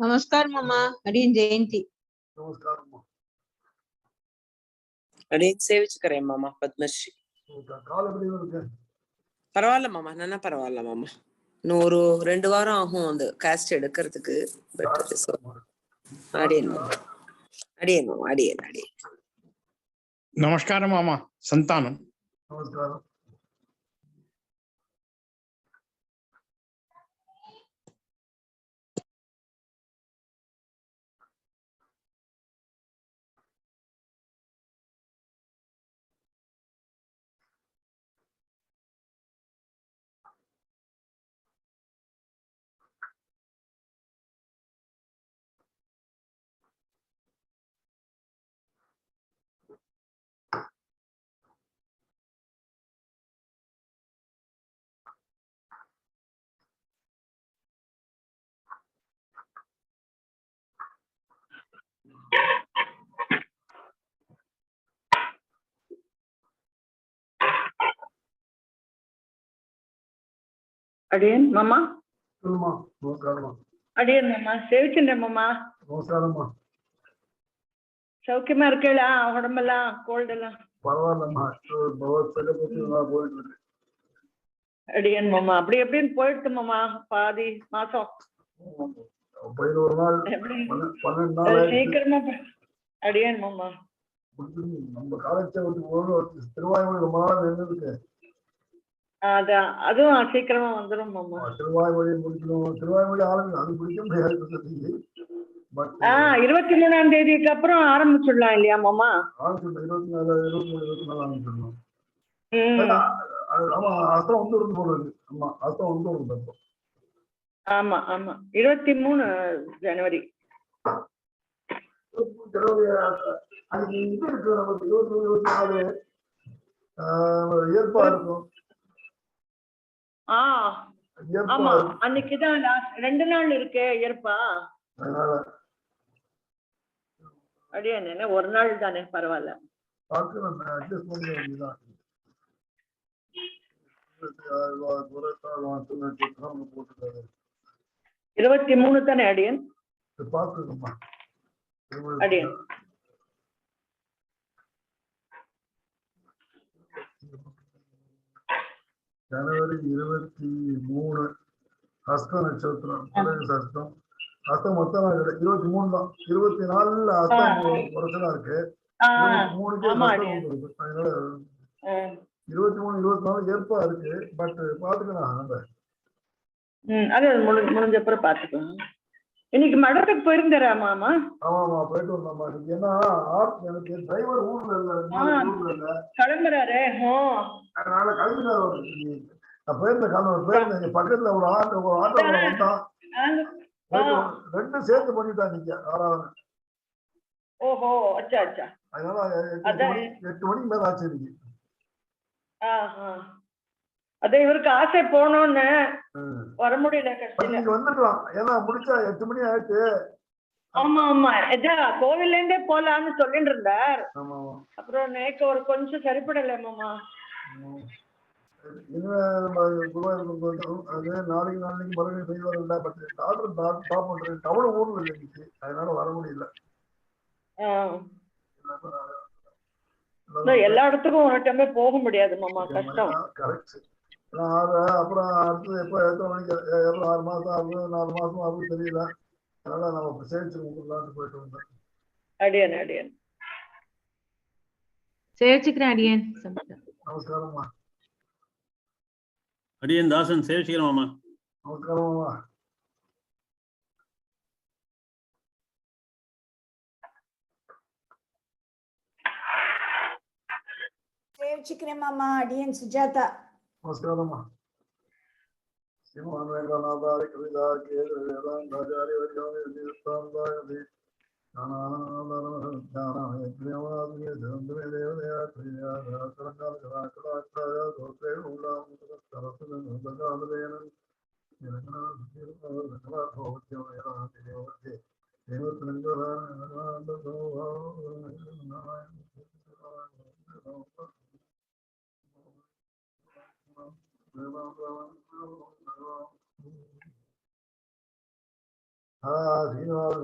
नमस्कार मामा, अडीन जयंती. नमस्कार अडीन சேவிச்சுக்கிறேன் மாமா பத்மஸ்ரீ. பரவாயில்ல மாமா, நல்லா பரவாயில்ல மாமா. இன்னும் ஒரு 2 வாரம் ஆகும் அந்த காஸ்ட் எடுக்கிறதுக்கு. அடியேன் மாமா, அடியேன் மாமா, அடியேன் அடியேன். நமஸ்காரம் மாமா, சந்தானம். நமஸ்காரம். அடியன் மாமா. நமஸ்காரம். அடியன் மாமா, சேவிச்சுட்டேன் மாமா. நமஸ்காரம்மா. சௌக்கியமா இருக்கா? உடம்பெல்லாம் கோல்டு எல்லாம் பரவாயில்லம்மா, போயிட்டு இருக்கு. அடியன் மாமா, அப்படி எப்படின்னு போயிட்டு மாமா, பாதி மாசம் 11 நாள் 12 நாள் சீக்கிரமா. அடியன் மாமா, நம்ம காலேஜ் திருவாய்மொழி ரொம்ப நாள் நின்றுருக்கு. அதான் அதுவும் சீக்கிரமா வந்துடும் மாமா. திருவாய்மொழி முடிக்கணும். திருவாய்மொழி ஆரம்பிக்கும், அது முடிக்க முடியாது. 23ஆம் தேதிக்கு அப்புறம் ஆரம்பிச்சுடலாம் இல்லையா மாமா? ஆரம்பிச்சிடணும். 24 ஆரம்பிச்சிடணும். ஆமா, அர்த்தம் வந்து இருந்து போடுறது. ஆமா, அர்த்தம் வந்து ஒரு ஆமா ஆமா 23 ஜனவரி. அன்னைக்கு இது இருக்கு நமக்கு 23, 24 ஏற்பா இருக்கும். ஆமா, அன்னைக்குதான் 2 நாள் இருக்கு ஏற்பா. அப்படியே என்ன ஒரு நாள் தானே, பரவாயில்ல. 23 தானே அடியன்? அடியன் ஜனவரி 23 ஹஸ்த நட்சத்திரம், ஹஸ்தம். ஹஸ்தம் மொத்தம் 23 தான். 24 ஹஸ்தம் குறைச்சலா இருக்கு. 23 அதனால 23, 24 ஏற்பா இருக்கு. பட் பாத்துக்கலாம் நம்ம. அது முடிஞ்சப்பறம் பாத்துக்கலாம். இன்னைக்கு மடத்துக்கு போயிருந்தாரா மாமா? ஆமாமா, போயிட்டு வந்தோம்மா. ஏன்னா எனக்கு டிரைவர் ஊர்ல இல்ல, கிளம்புறாரு. அதனால கிளம்பிட்டாரு. நான் போயிருந்தேன் பக்கத்துல ஒரு ஆட்டோ வந்தான். 2 சேர்த்து பண்ணிட்டான் இன்னைக்கு ஆராதனை. ஓஹோ, அச்சா அச்சா. அதனால 8 மணிக்கு மேல ஆச்சு இன்னைக்கு. அத இவருக்கு ஆசை போனோன்னு வர முடியல. நீங்க வந்துடலாம், ஏன்னா முடிச்சா 8 மணி ஆயிடுச்சு. ஆமா ஆமா, கோவில்ல இருந்தே போலான்னு சொல்லிட்டு இருந்தார். அப்புறம் நேக்கு ஒரு கொஞ்சம் சரிப்படல மாமா. நாளைக்கு மறுபடியும் செய்வாங்க. பட் டாக்டர் டாப் பண்றேன், டவுன் ஊர்ல இருந்துச்சு, அதனால வர முடியல. எல்லா இடத்துக்கும் ஒரு டைமே போக முடியாது மாமா, கஷ்டம். கரெக்ட். அப்புறம் அடுத்து எப்ப எத்தனை மணிக்கு 6 மாசம் ஆகுது, 4 மாசம் ஆகுது தெரியல. அதனால நம்ம சேர்த்து கொடுக்கலான்னு போயிட்டு வந்தேன். அடியன் அடியன் சேவிச்சுக்கிறேன் அடியன். நமஸ்காரம்மா. அடியன் தாசன் சேவிச்சுக்கிறேன் மாமா. நமஸ்காரம்மா. சேவிச்சுக்கிறேன் மாமா. அடியன் சுஜாதா. நமஸ்காரம்மா. சிவன் வேங்கநாதாரி கவிதா கேதாரி வரியாமி श्री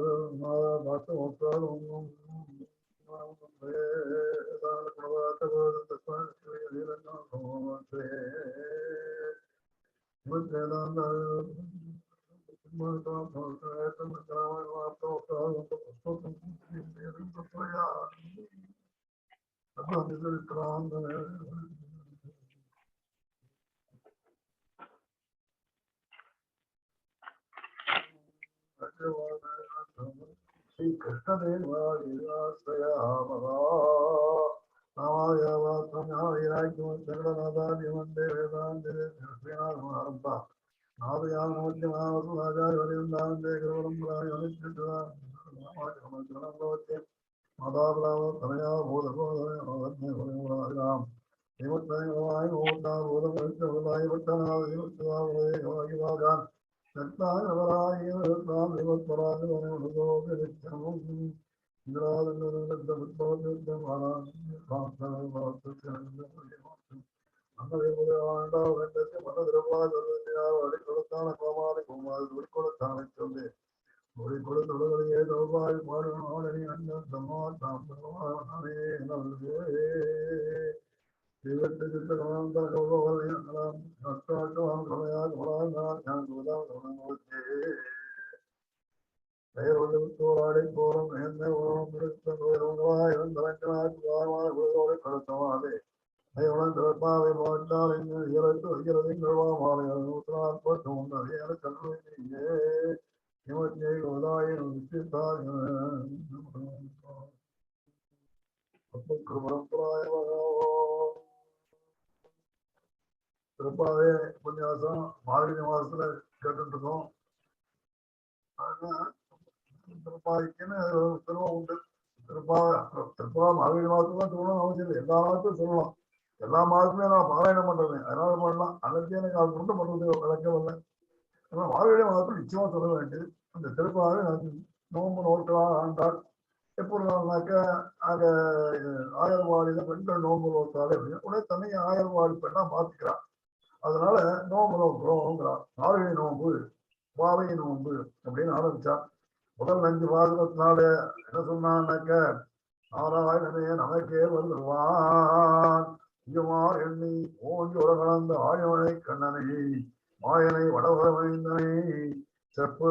திருப்பாவே உபன்யாசம் மார்கழி மாசத்துல கேட்டு இருக்கோம். திருப்பாவைக்குன்னு திருவம் உண்டு. திருப்பா மார்கழி மாசத்துல சொல்லணும் அவசியம் இல்லை, எல்லா மாதத்தும் சொல்லலாம். எல்லா மாதத்துமே நான் பாராயணம் பண்றேன், அதனால பண்ணலாம். அதுக்கு எனக்கு அது மட்டும் பண்றது விளக்கம் இல்லை. ஆனா மார்கழி மாதத்துல நிச்சயமா சொல்ல வேண்டியது அந்த திருப்பாவை நோம்பு நோக்கலாம் ஆண்டாள். எப்படினாக்க அங்க ஆயர்வாடியில பெண்கள் நோம்பு நோக்காலே உடனே தன்னையும் ஆயர்வாடி பெண்ணா மாத்திக்கிறான். அதனால நோம்பு நோக்குறோங்கிறான். மார்கழி நோம்பு, பாவை நோம்பு அப்படின்னு ஆரம்பிச்சான். முதல் 5 பாதத்தினால என்ன சொன்னான்னாக்க, ஆராயணமே நமக்கே வருவான் இங்குமார் எண்ணி ஓங்கி உலகளந்த ஆயவனை கண்ணனை மாயனை வடவரமைந்தனை செப்பு.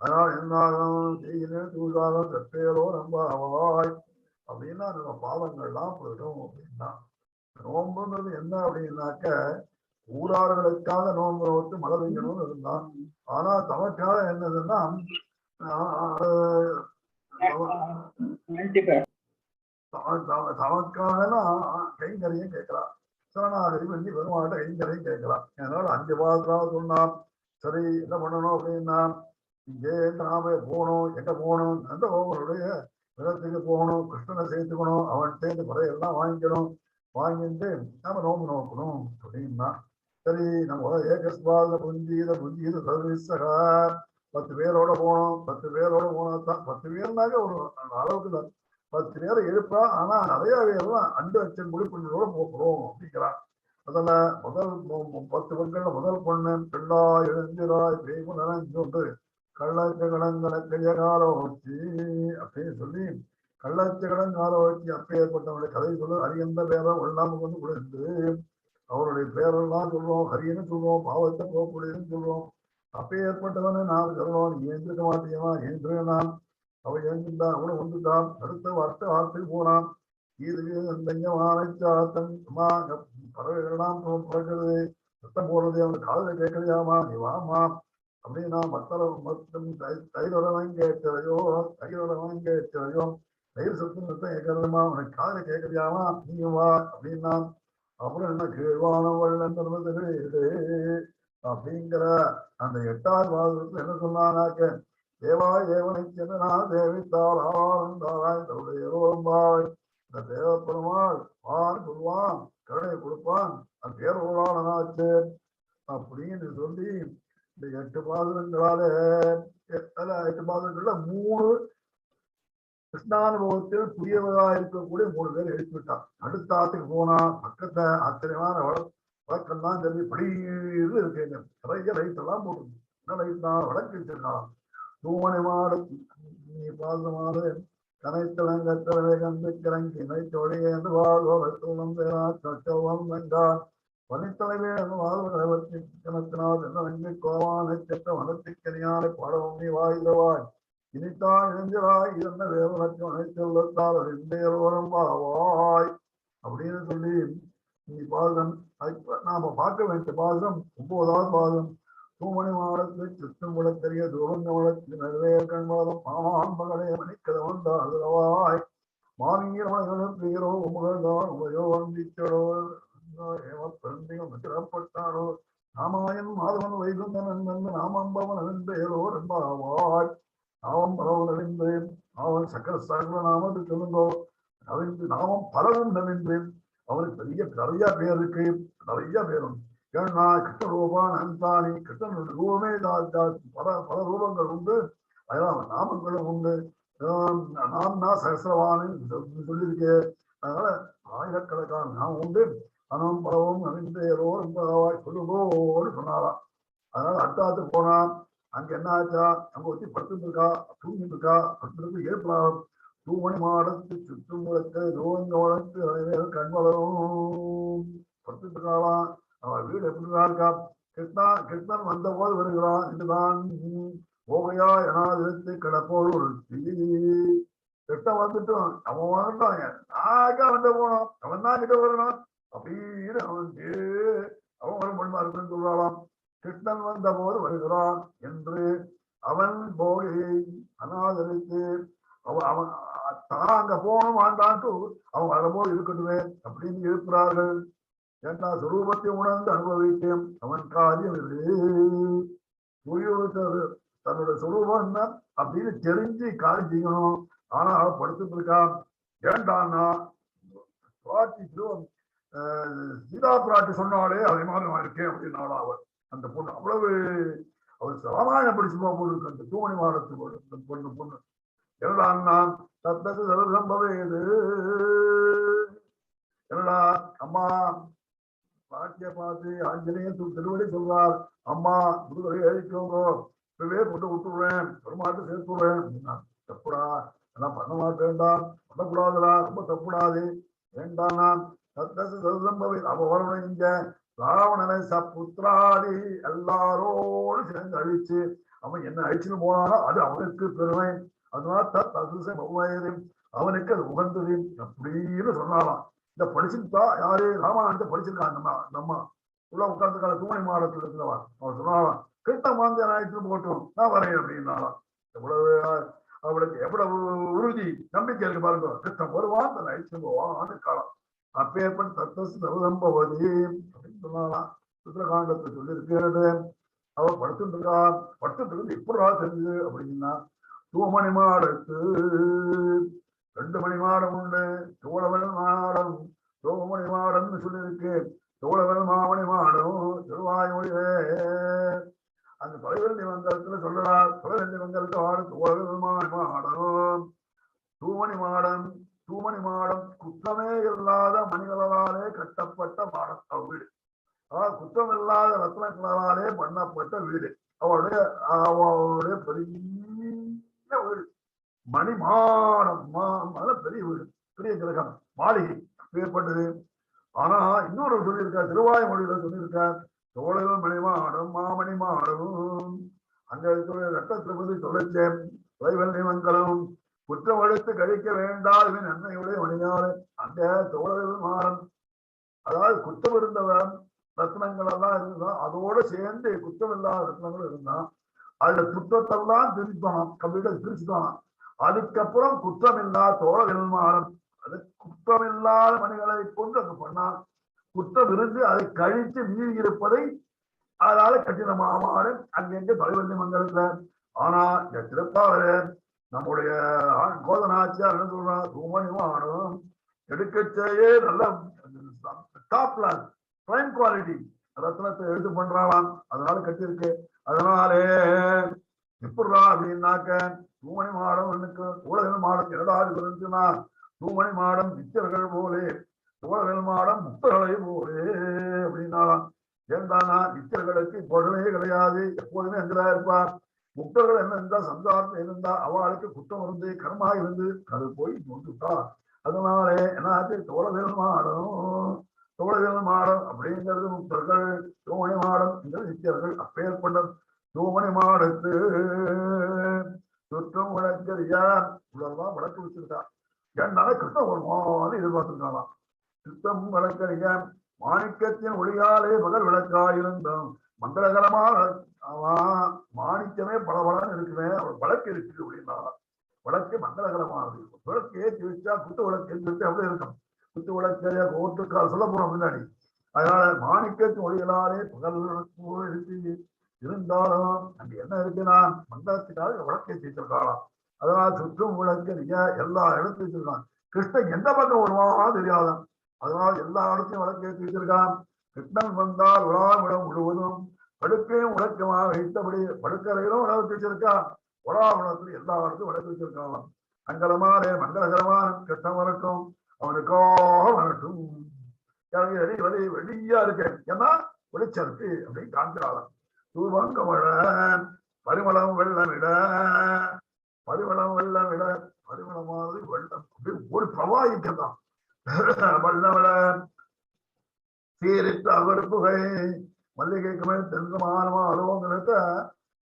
அதனால் என்னாகும் தீயிலே தூதாகம் செப்பேரோ நம்பாவாய் அப்படின்னா நம்ம பாவங்கள்லாம் போயிடும் அப்படின்னா. நோம்புன்றது என்ன அப்படின்னாக்க, ஊரார்களுக்காக நோன்பு நோட்டு மழை பெய்யணும்னு இருந்தான். ஆனா தமக்காக என்னதுன்னா தமக்காகனா கைங்கரையும் கேட்கலாம். சரணாகதி பண்ணி பெருமாட்ட கைங்கரையும் கேட்கலாம். அதனால 5 பாதத்தாக சொன்னான். சரி, என்ன பண்ணணும் அப்படின்னா, இங்கே நாம போகணும். எங்க போகணும்? அந்த அவனுடைய விதத்துக்கு போகணும், கிருஷ்ணனை சேர்த்துக்கணும், அவன் சேர்ந்து குறையெல்லாம் வாங்கிக்கணும். வாங்கிட்டு நாம நோம்பு நோக்கணும் அப்படின்னா. சரி, நம்ம ஏகஸ்பாத புஞ்சீத புஞ்சீத சர்வீசகா 10 பேரோட போனோம். 10 பேரோட போனாதான் 10 பேர்னாக்க ஒரு அளவுக்கு தான் 10 பேரை எழுப்பா. ஆனா நிறைய பேர்லாம் 2 லட்சம் குடிப்பெண்ணோட போகிறோம் அப்படிங்கிறான். அதில் முதல் 10 பெண்கள்ல முதல் பொண்ணு பெண்ணாய் எழுந்திராய் பேய்பு நினைஞ்சொன்று கள்ளச்சகடங்கலக்கையகால வச்சு அப்படின்னு சொல்லி, கள்ளச்சகடங்கால வச்சு அப்ப ஏற்பட்டவனுடைய கதை சொல்லு. அரியந்த பேரம் உள்ளாம கொண்டு கொடுத்து அவருடைய பேரெல்லாம் சொல்றோம், ஹரியன்னு சொல்றோம், பாவத்தை போகக்கூடியதுன்னு சொல்றோம். அப்ப ஏற்பட்டவனே நான் சொல்றோம், நீ எழுந்திருக்க மாட்டேமா என்று நான் அவன் எழுந்திருந்தான். அவனும் வந்துட்டான். அடுத்த வார்த்தை போனான். இதுக்கு அந்த பறவைகள்லாம் பிறக்கிறது, சத்தம் போடுறது, அவன் காதல கேட்கலையாமா, நீ வாமா அப்படின்னா. மற்றும் தயிரோடவன் கேட்கலையோ, தயிரோடவன் கேட்கலையோ, தயிர் சத்தம் கேட்கறதுமா, அவனுக்கு காதல கேட்கலையாமா, நீ வா அப்படின்னா. அப்புறம் என்ன கீழ்வானவள் அப்படிங்கிற அந்த 8வது பாதத்துல என்ன சொன்னானாக்க, தேவா ஏவனை சென்னா தேவித்தாள் ஆழ்ந்தாராய் தன்னுடைய ஏரோம்பாய். இந்த தேவப்பெருமாள் ஆண் சொல்வான், கருணை கொடுப்பான், அந்த பேரோடானாச்சு அப்படின்னு சொல்லி இந்த 8 பாதங்களால 8 பாதங்கள்ல 3 கிருஷ்ணானுபவத்தில் புரியவதா இருக்கக்கூடிய 3 பேர் எழுப்பிவிட்டான். அடுத்த ஆத்துக்கு போனா பக்கத்தை ஆச்சரியமான வழக்கெல்லாம் சொல்லி படியில் இருக்கீங்க, நிறைய லைட் எல்லாம் போட்டு வழக்கு வச்சிருக்கான். தூமணி மாடு நீ பாசமாடு கனைத்தலங்கத்தலை கந்து கிழங்கி நைத்தொழியந்து வாழ்வம் வென்றான் பனித்தலைவே வாழ்வத்தி கிணத்தினால் என்ன கோவானை செற்ற வனத்திக்கனியானை பாடவும் நீ வாயிலவாய் இனித்தான் இளைஞராய் இருந்த வேவனத்தை அனைத்துள்ளத்தால் அறிந்தேரோரம் பாவாய் அப்படின்னு சொல்லி நீ பாதம் நாம பார்க்க வேண்டிய பாதம் 9வது பாதம். தூமணி மாடத்து சுற்றும் விளக்கரிய துவங்க வளர்ச்சி நிறைவேற கண்பாதம் மாமான் மகளே மணிக்கதை வந்தாய் மாவீரமகளும் பிரியரோ உமகள்தான் உமையோ வந்திச்சடோ பெருந்திகப்பட்டாரோ ராமாயன் மாதவன் வைகுந்தன் நாமம்பவன் அறிந்தேரோ என்பாவாய் நாமம் பலவும் அறிந்தேன் அவன் சக்கர சகல நாமத்து சொல்லுங்கோ அறிந்து நாமம் பலவும் நவின்றேன். அவனுக்கு நிறைய பேர் இருக்கு, நிறைய பேரும் ஏன்னா கிருஷ்ண ரூபான் அந்தானி கிருஷ்ணன் ரூபமே பல ரூபங்கள் உண்டு, அதெல்லாம் நாமங்களும் உண்டு. நாம்னா சகசிரவான்னு சொல்லியிருக்கேன். அதனால ஆயிரக்கணக்கான நாமம் உண்டு. அனம் பலவும் நவின்றேரோ என்பதாவாய் சொல்லுவோன்னு சொன்னாராம். அதனால அட்டாத்து போனா அங்க என்ன ஆச்சா, அங்க ஒத்தி படுத்துட்டு இருக்கா, தூங்கிட்டு இருக்கா, படுத்துட்டு ஏற்படாம். தூமணி மாடத்து சுற்றும் முழக்க ரோங்க வளர்த்து கண் வளரும் படுத்துட்டு இருக்காளாம். அவன் வீடு எப்படிதான் இருக்கா. கிருஷ்ணன் வந்த போது வருகிறான். இதுதான் ஓகையா எனாதிரத்து கிடப்போடு கிருஷ்ணன் வந்துட்டோம். அவன் வந்துட்டாங்க, நாக்கா வந்து போனோம், அவன் தான் கிட்ட வரணும் அப்படின்னு அவன் வரும் பொண்ணா இருக்குன்னு சொல்றாளாம். கிருஷ்ணன் வந்த போது வருகிறான் என்று அவன் போகையை அனாதரித்து அவன் தான் அங்க போகணும் ஆண்டான்ட்டு அவன் வரும்போது இருக்கட்டுமே அப்படின்னு இருக்கிறார்கள். ஏன்னா சுரூபத்தை உணர்ந்து அனுபவித்தேன் அவன் காரியம் தன்னோட சுரூபம் என்ன அப்படின்னு தெரிஞ்சு காரியம் செய்யணும். ஆனா அவன் படுத்துட்டு இருக்கான். ஏண்டான்னா சீதா பிராட்டி சொன்னாலே அதே மாதிரி இருக்கேன் அப்படின்னாலும் அவன் அந்த பொண்ணு அவ்வளவு அவர் ராமாயணம் படிச்சுமா போல இருக்கு. அந்த தூமணி மாடத்து பொண்ணு என்னடா தத்தது சம்பவேது என்னடா அம்மா பாட்டிய பார்த்து ஆஞ்சநேயன் திருவடி சொல்றார், அம்மா முதுகலை அழிக்கோங்க இப்பவே கொண்டு விட்டுடுறேன், பெருமாட்டு சேர்த்துடுறேன் அப்படின்னா தப்புடா, எல்லாம் பண்ண மாட்டேன்டா, பண்ணக்கூடாதுடா, ரொம்ப தப்புடாது வேண்டாம்னா தத்தது சம்பவே அவ வரணும். இங்க ராவணனை சப்புத்திராதி எல்லாரோடு சேர்ந்து அழிச்சு அவன் என்ன அழிச்சுன்னு போனானோ அது அவனுக்கு பெருமை. அதனால அவனுக்கு அது உகந்தது அப்படின்னு சொன்னாலாம். இந்த படிச்சுட்டா யாரு ராமாயணத்தை படிச்சிருக்கான் நம்ம உள்ள உட்கார்ந்து கால தூமணி மாடத்துல இருக்கிறவன் அவன் சொன்னாலாம் கிருஷ்ணன் வாங்க ஆயிடுச்சு போட்டும் நான் வரேன் அப்படின்னாலாம். எவ்வளவு அவளுக்கு எவ்வளவு உறுதி நம்பிக்கை இருக்கு பாருங்க. கிருஷ்ணன் வருவான் தன் அழிச்சு போவான்னு காலம் அப்பேற்பன் தத்தசு சம்பவதி அப்படின்னு சொன்னாலாம். சுத்திரகாண்டத்தை சொல்லி இருக்கிறது. அவள் படுத்துட்டு இருக்கான். படுத்துட்டு இருந்து எப்படா தெரிஞ்சு அப்படின்னா தூமணி மாடத்து 2 மணி மாடம் உண்டு. தோழவன் மாடம் தோமணி மாடம்னு சொல்லியிருக்கு. தோழவன் மாமணி மாடம் திருவாய்மொழியே அந்த தொலைவெள்ளி மங்கலத்துல சொல்றார். தொலைவெள்ளி மங்கலத்தை ஆடு தோழவன் மாடம் தூமணி மாடம். தூமணி மாடம் குற்றமே இல்லாத மணிகளாலே கட்டப்பட்ட மாடம் வீடு. குற்றம் இல்லாத ரத்னங்களாலே பண்ணப்பட்ட வீடு. அவளுடைய பெரிய வீடு மணிமாடம். பெரிய வீடு, பெரிய கிரகம் மாளிகை ஏற்பட்டது. ஆனா இன்னொரு சொல்லியிருக்க திருவாய்மொழியில சொல்லியிருக்க தோழர்கள் மணிமாடம் மாமணி மாடம். அங்க இருக்கிற ரத்தத்தை பற்றி தொலைச்சேன். தொலைவெள்ளி மங்கலம் குற்றம் எடுத்து கழிக்க வேண்டாம் நன்மையுடைய மணியாறு. அந்த தோழர்கள் மாடம் அதாவது குற்றம் இருந்தவன் ரத்னங்கள் எல்லாம் இருந்தா அதோட சேர்ந்து குற்றம் இல்லாத ரத்னங்கள் இருந்தான். அதுல குற்றத்தெல்லாம் பிரிப்பானாம், கம்ப்ளீட்டா பிரிச்சுட்டானாம். அதுக்கப்புறம் குற்றம் இல்லாத தோழர்கள் மாடம். அது குற்றம் இல்லாத மணிகளை கொண்டு அங்க பண்ணான். குற்றம் இருந்து அதை கழித்து மீறி இருப்பதை அதனால கட்டினமாறு அங்கெங்க தொலைவெள்ளி மங்கலத்துல. ஆனா இந்த திருப்பாளர் நம்முடைய கோதனாச்சியார் என்ன சொல்றான், தூமணி மாடம் எடுக்கச்சேயே நல்ல டாப் கிளாஸ் பிரைம் குவாலிட்டி ரத்னத்தை எடுத்து பண்றாளாம். அதனால கட்டிருக்கு. அதனாலே எப்படா அப்படின்னாக்க தூமணி மாடம் தோழர்கள் மாடம் இரண்டாவது இருந்துச்சுன்னா தூமணி மாடம் பிச்சர்கள் போலே தோழர்கள் மாடம் முக்தர்களை போலே அப்படின்னாலாம். ஏன்தானா நித்தியர்களுக்கு குழந்தையே கிடையாது, எப்போதுமே அங்கதான் இருப்பார். முக்தர்கள் என்ன இருந்தா சம்சாரத்தில் இருந்தா அவளுக்கு குற்றம் இருந்து கர்மா இருந்து அது போய் வந்துட்டா. அதனாலே என்னாச்சு தோழவேல் மாடம் அப்படிங்கிறது முக்தர்கள், தூமணி மாடம் என்கிறது நித்தியர்கள். அப்பேற்பட்ட தூமணி மாடத்து சுற்றம் விளக்கறியார் இவ்வளவுதான் விளக்கு வச்சிருக்கா. ஏன்னால கிருஷ்ணன் ஒரு மாதிரி எதிர்பார்த்திருக்காளாம். சுத்தம் விளக்கறிய மாணிக்கத்தின் ஒளியாலே பகல் விளக்காயிருந்தோம் மங்களகரமான மாணிக்கமே பலபலன்னு இருக்குமே, அவள் விளக்கு இருக்கு அப்படின்னா விளக்கு மங்களகரமானது. விளக்கு ஏற்றி வச்சா குத்து விளக்கு ஏற்றி வச்சு அப்படியே இருக்கும். குத்து விளக்கைய கோட்டுக்கால் சொல்ல போறோம் முன்னாடி. அதனால மாணிக்கத்தின் ஒளிகளாலே பகல் விளக்கு இருக்கு. இருந்தாலும் அங்க என்ன இருக்குன்னா மங்களத்துக்காக விளக்கை வச்சிருக்காளாம். அதனால சுற்றும் விளக்கறிய எல்லா இடத்துல வச்சிருக்கான். கிருஷ்ணன் எந்த பக்கம் வருவானா தெரியாதான், அதனால எல்லா இடத்தையும் விளக்கேற்றி வச்சிருக்கான். கிருஷ்ணன் வந்தால் உலாவிடம் முழுவதும் படுக்கையும் விளக்கமாக வைத்தபடி படுக்கறையிலும் விளக்கு வச்சிருக்கான். உலாவிடத்துல எல்லா இடத்தையும் விளக்கு வச்சிருக்கான். மங்களமானே மங்களகரமான கிருஷ்ணன் வரட்டும், அவனுக்காக வரட்டும். வழி வெளியா இருக்கேன் ஏன்னா வெளிச்சம் இருக்கு அப்படின்னு காண்கிறாளாம். தூபம் கமழ பரிமளம் வெள்ளமிட, பரிமளம் வெள்ளமிட, பரிமளமாவது வெள்ளம் அப்படி ஒரு பிரவாகிக்கதான் வல்லவள சீரிட்ட அவர் புகை மல்லிகை கமல் தென்றமானமா அலுவலகத்த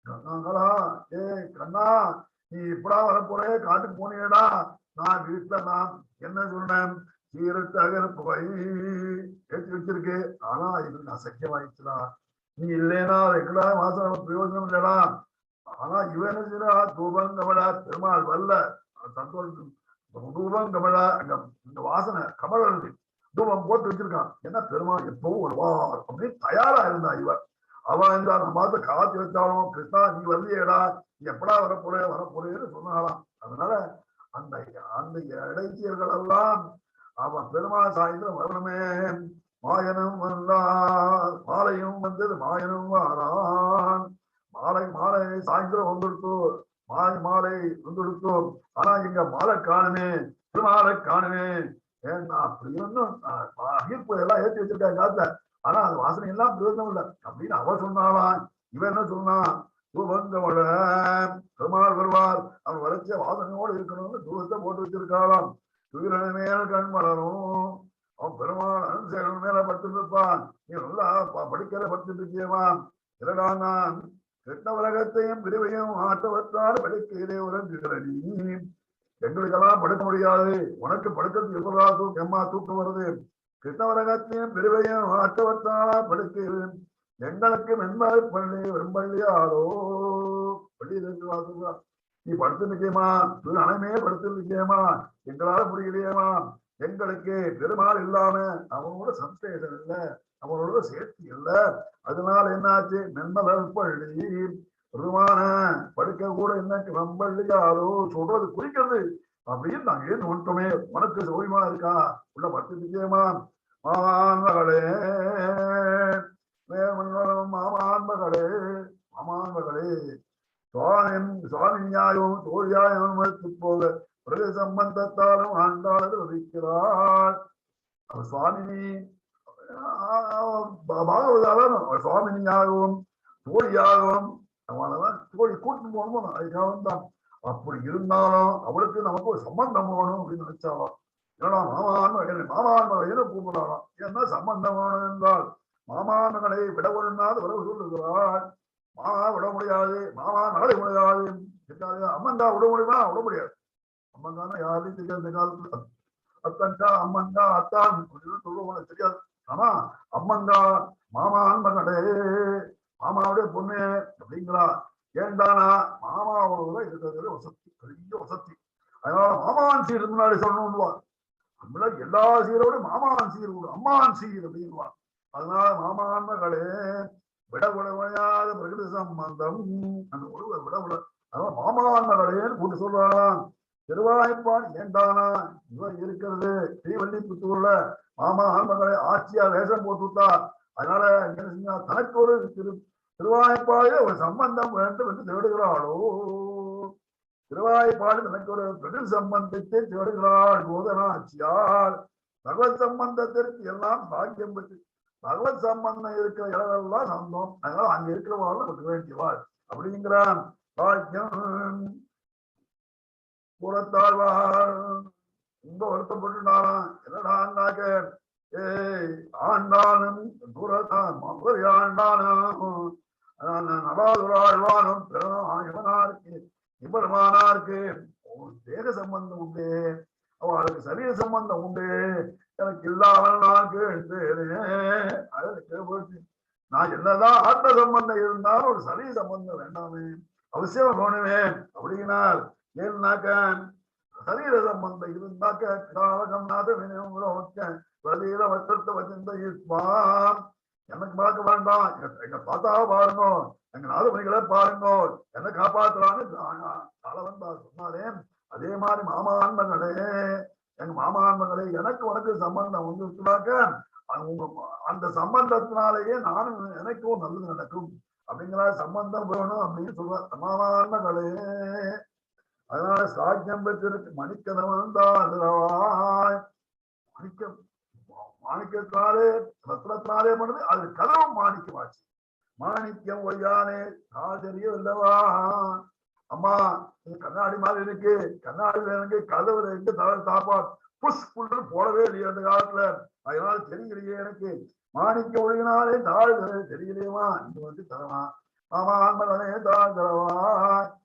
கண்ணாங்களா. ஏ கண்ணா, நீ இப்படா வரப்போறே, காட்டுக்கு போனேடா. நான் வீட்டுல நான் என்ன சொன்னேன், சீரிட்ட அகர் புகை ஏற்றி வச்சிருக்கு. ஆனா இது அசக்கியமாயிடுச்சுடா. நீ இல்லைன்னா எங்கடா மாசம் பிரயோஜனம் இல்லடா. ஆனா இவன் என்ன செய்யறா, தூபம் கமலா பெருமாள் வல்ல சந்தோஷம். தூபம் கமலா அங்க இந்த வாசனை கமல் இருக்கு, தூபம் போட்டு வச்சிருக்கான். என்ன பெருமாள் எப்பவும் வருவார் அப்படின்னு தயாரா இருந்தா இவர். அவன் இந்த மாத்த காத்தி வச்சாலும் கிருஷ்ணா நீ வரலையேடா, நீ எப்படா வரப்போறேன்னு சொன்னாலாம். அதனால அந்த அந்த இடைச்சியர்கள் எல்லாம் அவன் பெருமாள் சாயந்தரம் வரணுமே, மாயனும் வந்தார், மாலையும் வந்தது மாயனும் வாரான். மாலை சாயந்தரம் வந்துடுத்து, மாலை வந்துடுத்து. ஆனா இங்க மாலை காணுமே, திருமாலை காணுமே. ஏன்னா அப்படி ஒன்னும் ஈர்ப்பு எல்லாம் ஏற்றி வச்சிருக்காங்க காத்த. ஆனா அந்த வாசனை எல்லாம் பிரயோஜனம் இல்லை அப்படின்னு அவ சொன்னாலாம். இவன் என்ன சொன்னான், தூபங்கமழ பெருமாள் வருவார், அவன் வளர்ச்சிய வாசனையோடு இருக்கணும்னு தூபத்தை போட்டு வச்சிருக்காளாம். துயிரன மேல் கண் வளரும், அவன் பெருமாள் அனுசேரன் மேல படுத்திருப்பான். நீ நல்லா படிக்கிற படுத்துட்டு இருக்கியவான். இல்லடா நான் கெட்ட உலகத்தையும் பிரிவையும் ஆட்டவற்றால் படுக்கையிலே உறங்குகிற நீ. எங்களுக்கெல்லாம் படுக்க முடியாது, உனக்கு படுக்கிறது எப்படா எம்மா தூக்கம் வருது. கிருஷ்ண உலகத்தையும் பிரிவையும் ஆட்டவற்றாலா படுக்கையில் எங்களுக்கு வெண்பாய் பள்ளி வெண்பள்ளியாரோ பள்ளி இருக்கு. நீ படுத்து நிற்கியமா, அனைமே படுத்து நிற்கியமா, எங்களால முடியலையேமா. எங்களுக்கு பெருமாள் இல்லாம அவனோட சம்சேஷம் இல்லை, அவனோட சேர்த்தி இல்லை. அதனால என்னாச்சு, மென்மலர் பள்ளி பெருமான படுக்க கூட என்ன வெம்பள்ளியாரோ சொல்றது குறிக்கிறது அப்படின்னு நாங்க ஏன் ஒன்றுமே. உனக்கு சௌரியமா இருக்கா, உள்ள படுத்து நிற்கியமா. மாமான்மகளே மாமான்மகளே மாமான்மகளே சுவாமியாயும் தோழியாயும் போக பிரதி சம்பந்தத்தாலும் ஆண்டாளர் வதிக்கிறாள். சுவாமினி பாகவதாலும் சுவாமினியாகவும் தோழியாகவும் அவனதான் தோழி கூட்டு போகணும், அதுக்காக தான். அப்படி இருந்தாலும் அவளுக்கு நமக்கு ஒரு சம்பந்தம் போகணும் அப்படின்னு நினைச்சாலும் ஏன்னா மாமான்மகளை கூப்பிடலாம். ஏன்னா சம்பந்தம் வேணும் என்றால் மாமான்மகளை விட ஒழுங்காது உறவு சொல்லுகிறாள். மாமா விட முடியாது, மாமா நகலை முடியாது. அம்மன்கா விட முடியுமா, விட முடியாது. அம்மன்கான யாரையும் தெரியாது இந்த காலத்துல. அத்தன்கா அம்மன்கா அத்தான் சொல்லுவோம் தெரியாது. ஆனா அம்மன்கா மாமான்மகளே மாமாவுடைய பொண்ணு அப்படிங்கிறா. ஏண்டானா மாமாவோட இருக்கிறது வசதி, பெரிய வசதி. அதனால மாமான் சீர் முன்னாடி சொல்லணும்னுவான். நம்மள எல்லா சீரோட மாமான் சீர் அம்மான் சீர் அப்படின்வான். அதனால மாமான்மகளே விட விளையாத பிரகிருதி சம்பந்தம் அந்த ஒருவர் விட அதனால மாமான்மகளேன்னு கூட்டு சொல்றான். திருவாய்ப்பான் ஏண்டானா இவன் இருக்கிறது ஸ்ரீவல்லிபுத்தூர்ல மாமா ஆன்மகளை ஆட்சியா வேஷம் போட்டுவிட்டா. அதனால என்ன செஞ்சா, தனக்கு ஒரு திருவாய்ப்பாடு ஒரு சம்பந்தம் வேண்டும் என்று தேடுகிறாளோ. திருவாய்ப்பாடு தனக்கு ஒரு பிரகிருதி சம்பந்தத்தை தேடுகிறாள் போதனா ஆட்சியால். பகவத் சம்பந்தத்திற்கு எல்லாம் பாக்கியம் பெற்று பகவத் சம்பந்தம் இருக்கிற இடமெல்லாம் சந்தோம். அதனால அங்க இருக்கிறவாள் நமக்கு வேண்டியவாள் அப்படிங்கிறான். பாக்கியம் புறத்தாழ்வார் ரொம்ப வருத்தப்பட்டுட்டாராம். என்னடான்னாக்க ஆண்டானும் தூரத்தான் ஆண்டானும் நடாதுராழ்வானும் இவனாருக்கு இவருமானாருக்கு தேக சம்பந்தம் உண்டு, அவளுக்கு சரீர சம்பந்தம் உண்டு, எனக்கு இல்லாமல் நான் கேட்டு நான் என்னதான் ஆத்ம சம்பந்தம் இருந்தாலும் ஒரு சரீர சம்பந்தம் வேண்டாமே, அவசியம் வேணுவேன் அப்படின்னார். ஏன்னாக்க சரீர சம்பந்தம் இருந்தாக்க எனக்கு பார்க்க வேண்டாம், எங்க தாத்தா பாருங்க, எங்க நாதமணிகளை பாருங்க, என்ன காப்பாத்துறான்னு சொன்னாரே. அதே மாதிரி மாமான்மங்களே, எங்க மாமான்மங்களே, எனக்கு உனக்கு சம்பந்தம் வந்துச்சுனாக்க அந்த சம்பந்தத்தினாலேயே நானும் எனக்கும் நல்லது நடக்கும் அப்படிங்கிற சம்பந்தம் வேணும் அப்படின்னு சொல்ற மாமான்மங்களே. அதனால சாக்கியம் பெற்றிருக்கு மணிக்கதவன் தான் மாணிக்கம், மாணிக்கத்தினாலே ரத்னத்தினாலே பண்ணது அது கதவும் மாணிக்கமாச்சு. மாணிக்கம் ஒய்யானே தெரியோ இல்லவா அம்மா, கண்ணாடி மாதிரி இருக்கு, கண்ணாடியில எனக்கு கதவுல இருந்து தாப்பாடு புஷ் புல்லு போடவே இல்லையே அந்த காலத்துல, அதனால தெரியலையே எனக்கு. மாணிக்க ஒழியினாலே தாழ் தெரியலையேமா, இங்க வந்து தரமா மாமா ஆன்மகனே தாழ் தரவா,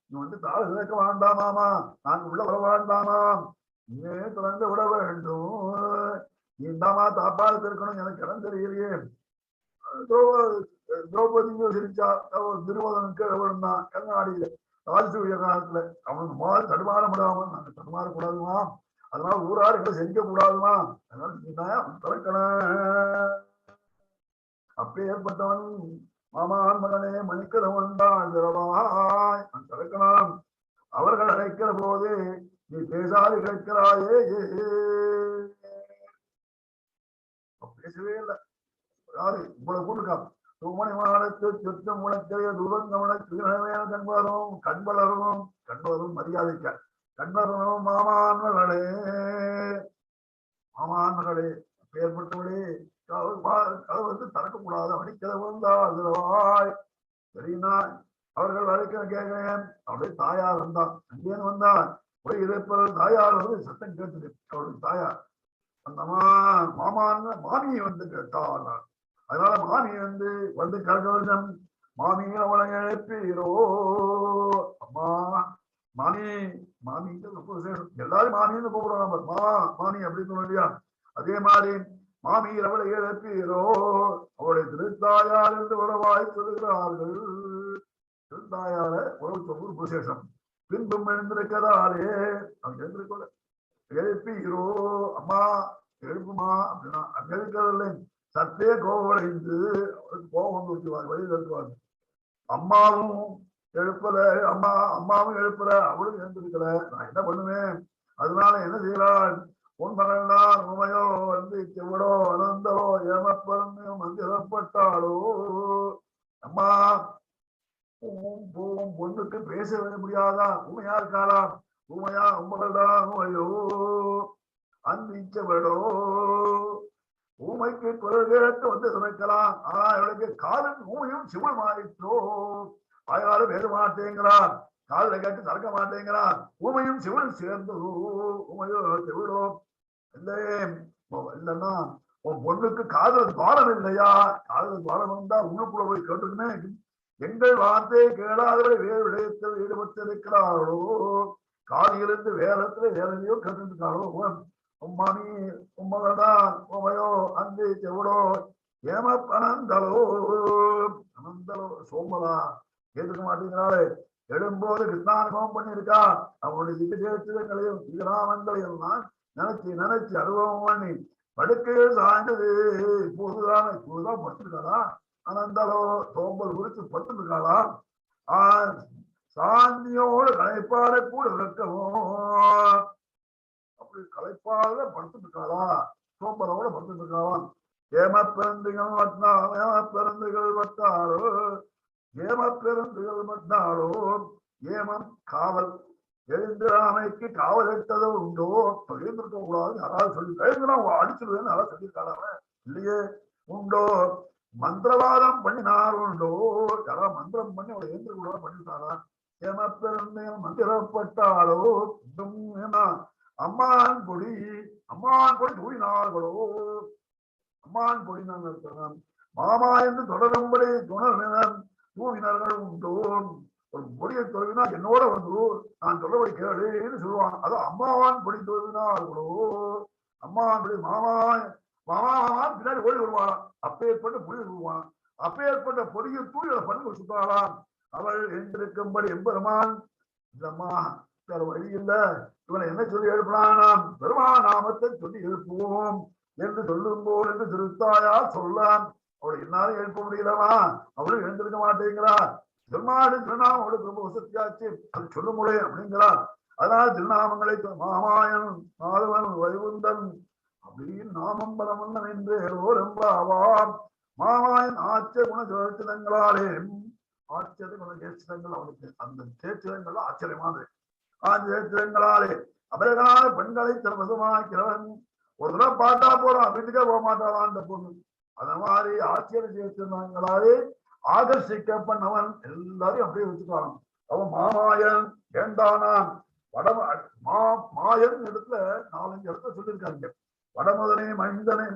நீ வந்து தாழ் கேட்க வேண்டாமாமா, நாங்க உள்ள வர வேண்டாமாம், நீயே திறந்து விட வேண்டும், நீ இந்தாமா தாப்பாடு இருக்கணும், எனக்கு இடம் தெரியலையே. திரௌபதியும் சிரிச்சா, திருமதனுக்கு விழுந்தான் கண்ணாடியில ராஜசூரிய காலத்துல, அவனுக்கு மாதிரி தடுமாற முடியாம நாங்க தடுமாறக்கூடாதுமா, அதனால ஊராடு எங்களை செஞ்ச கூடாதுமா, அதனால நீதான் திறக்கணும். அப்பே ஏற்பட்டவன் மாமான் மகனே மணிக்கதவன் தான் திறக்கலாம். அவர்கள் அழைக்கிற போது நீ பேசாது கேட்கிறாயே, பேசவே இல்லை. யாரு இவ்வளவு கூட்டுக்கா தூமணி மாடத்து சுத்தம் உணக்கிறைய துரங்கமனக்கு கண்வரும் கண்வளரும் கண்வரும் மரியாதைக்க கண்வரும் மாமான்மகளே, மாமான்மகளே ஏற்பட்டவளே, கதவு வந்து திறக்கக்கூடாது, அடிக்கதவன் தான் சரினா அவர்கள் அழைக்க கேட்கிறேன். அப்படியே தாயார் வந்தான், அங்கேன்னு வந்தான், போய் இதைப்பவர்கள் தாயார் வந்து சத்தம் கேட்டுது. அவருடைய தாயார் அந்த மாமான்னு மாமியை வந்து கேட்டாள். அதனால மாமி வந்து கரகவசம் மாமியை அவளை எழுப்பீரோ, அம்மா மாமி, மாமின்னு ரொம்ப விசேஷம், எல்லாரும் மாமின்னு கூப்பிடுறாங்க, மாமா மாமி அப்படின்னு சொல்ல இல்லையா, அதே மாதிரி மாமியில் அவளை எழுப்பீரோ, அவளை திருத்தாயார் என்று உறவாய் சொல்கிறார்கள். திருத்தாயார உறவு சொல்வது விசேஷம். பின்பும் எழுந்திருக்கிறாரே, அவங்க எழுந்திருக்கல, எழுப்பீரோ அம்மா எழுப்புமா அப்படின்னா அங்க இருக்கிறதில்லை, சற்றே கோவடைந்து அவருக்கு கோபம் வந்து விட்டுவாங்க, வழியில் இருக்குவாங்க. அம்மாவும் எழுப்பல, அம்மாவும் எழுப்பல, அவளும் எழுந்திருக்கல, நான் என்ன பண்ணுவேன்? அதனால என்ன செய்யறாள்? உன் மகள்தான் உமையோ வந்து செவடோ அனந்தோ ஏமப்பறந்து மந்திரப்பட்டாளோ, அம்மா பொண்ணுக்கு பேச முடியாதா? உமையா இருக்காளா? உமையா உமகள்தான் உமையோ அந்திச்சவடோ, ஊமைக்கு குரல் கேட்டு வந்து துணைக்கலாம், ஆனா இவளுக்கு காலின் ஊமையும் சிவமாயிற்றோ, வாயாலும் பேச மாட்டேங்கிறான், காலில் கேட்டு திறக்க மாட்டேங்கிறான், ஊமையும் சிவனும் சேர்ந்து ஊமையோ செவிடோ இல்லைன்னா உன் பொண்ணுக்கு காதல் துவாரம் இல்லையா? காதல் துவாரம் இருந்தா உள்ளுக்குள்ள போய் கேட்டுக்குமே, எங்கள் வார்த்தையை கேளாதவரை வேறு விடயத்தில் ஈடுபட்டிருக்கிறார்களோ, காலிலிருந்து வேலத்துல வேலையோ கேட்டுருக்காளோ, உம்மாமி உம்மகள்தான் உமையோ அந்தி செவடோ ஏம அனந்தலோ, அனந்தலோ சோம்பலா கேட்டுக்க மாட்டேங்கிறாளே, எழும்போது கிருஷ்ணானுபவம் பண்ணியிருக்கா, அவனுடைய திகழ்ச்சிகளையும் தீராமங்களையும் நான் நினைச்சு அனுபவம் பண்ணி படுக்கையில் சாய்ந்தது, இப்போதுதான் படுத்திருக்காளா? அனந்தலோ சோம்பல் குறித்து படுத்திருக்காளா? சாந்தியோடு களைப்பாட கூட விளக்கவும், அப்படி களைப்பாட படுத்துட்டு இருக்காளா? சோம்பலோட படுத்துட்டு இருக்காளாம். ஏமப்பெருந்துகள் மட்டாளோ, ஏமப்பெருந்துகள் மட்டாளோ, ஏமம் காவல், எழுந்திராமைக்கு காவல் எடுத்ததோ உண்டோ? எழுந்திருக்க கூடாது யாராவது சொல்லி எழுந்திரா அடிச்சிருவேன்னு யாராவது சொல்லியிருக்காளாம இல்லையே. உண்டோ மந்திரவாதம் பண்ணினார் உண்டோ யாரா மந்திரம் பண்ணி அவளை எழுந்திர பண்ணிட்டாரா ஏமப்பெருந்தே மந்திரப்பட்டாளோ அம்மான் பொடி தூயினார்களோ அம்மான் பொடி நான் இருக்கிறேன் மாமா என்று தொடரும்படி தூவினர்கள் உண்டோ ஒரு பொடியை தொழுவினா என்னோட வந்து நான் சொல்லபடி கேளுன்னு சொல்லுவான் அதோ அம்மாவான் பொடி தொழுவினார்களோ அம்மாவான் பொடி மாமாவான் பின்னாடி ஓடி வருவாளாம் அப்பேற்பட்ட பொடி வருவான் அப்பேற்பட்ட பொடியை தூய் பண்ணி சுத்தாளாம் அவள் எழுந்திருக்கும்படி எம்பெருமான் இல்லம்மா வேற வழி இல்ல இவனை என்ன சொல்லி எழுப்பலாம் பெருமா நாமத்தை சொல்லி எழுப்புவோம் என்று சொல்லும் போல் என்று திருத்தாயால் சொல்லலாம் அவளை என்னாலும் எழுப்ப முடியலமா அவளும் எழுந்திருக்க மாட்டேங்கிறா பெருமாடு திருநாமம் அவளுக்கு ரொம்ப வசதியாச்சு அது சொல்ல முடியும் அப்படிங்கிறா அதனால திருநாமங்களை மாமாயன் மாதவன் வைகுந்தன் அப்படின்னு நாமம் பலமன்னன் என்று ரொம்ப அவாம் மாமாயன் ஆச்சரிய குண சுழற்சிதங்களாலே ஆச்சரிய குண சேட்சிதங்கள் அவனுக்கு அந்த சேட்சிதங்கள் ஆச்சரியமானது ஆச்சரியங்களாலே அபயகனான பெண்களை திறமதுமாக்கிறவன் ஒரு தடவை பார்த்தா போறான் வீட்டுக்கே போக மாட்டாளான் அந்த பொண்ணு அந்த மாதிரி ஆச்சரிய சேட்சிதங்களாலே ஆகர்ஷிக்கப்பட்டவன் எல்லாரையும் அப்படியே வச்சுக்கலாம் அவன் மாமாயன் ஏண்டானான் மாயன் இடத்துல 4-5 இடத்துல சொல்லியிருக்காங்க வடமதுரை மைந்தனை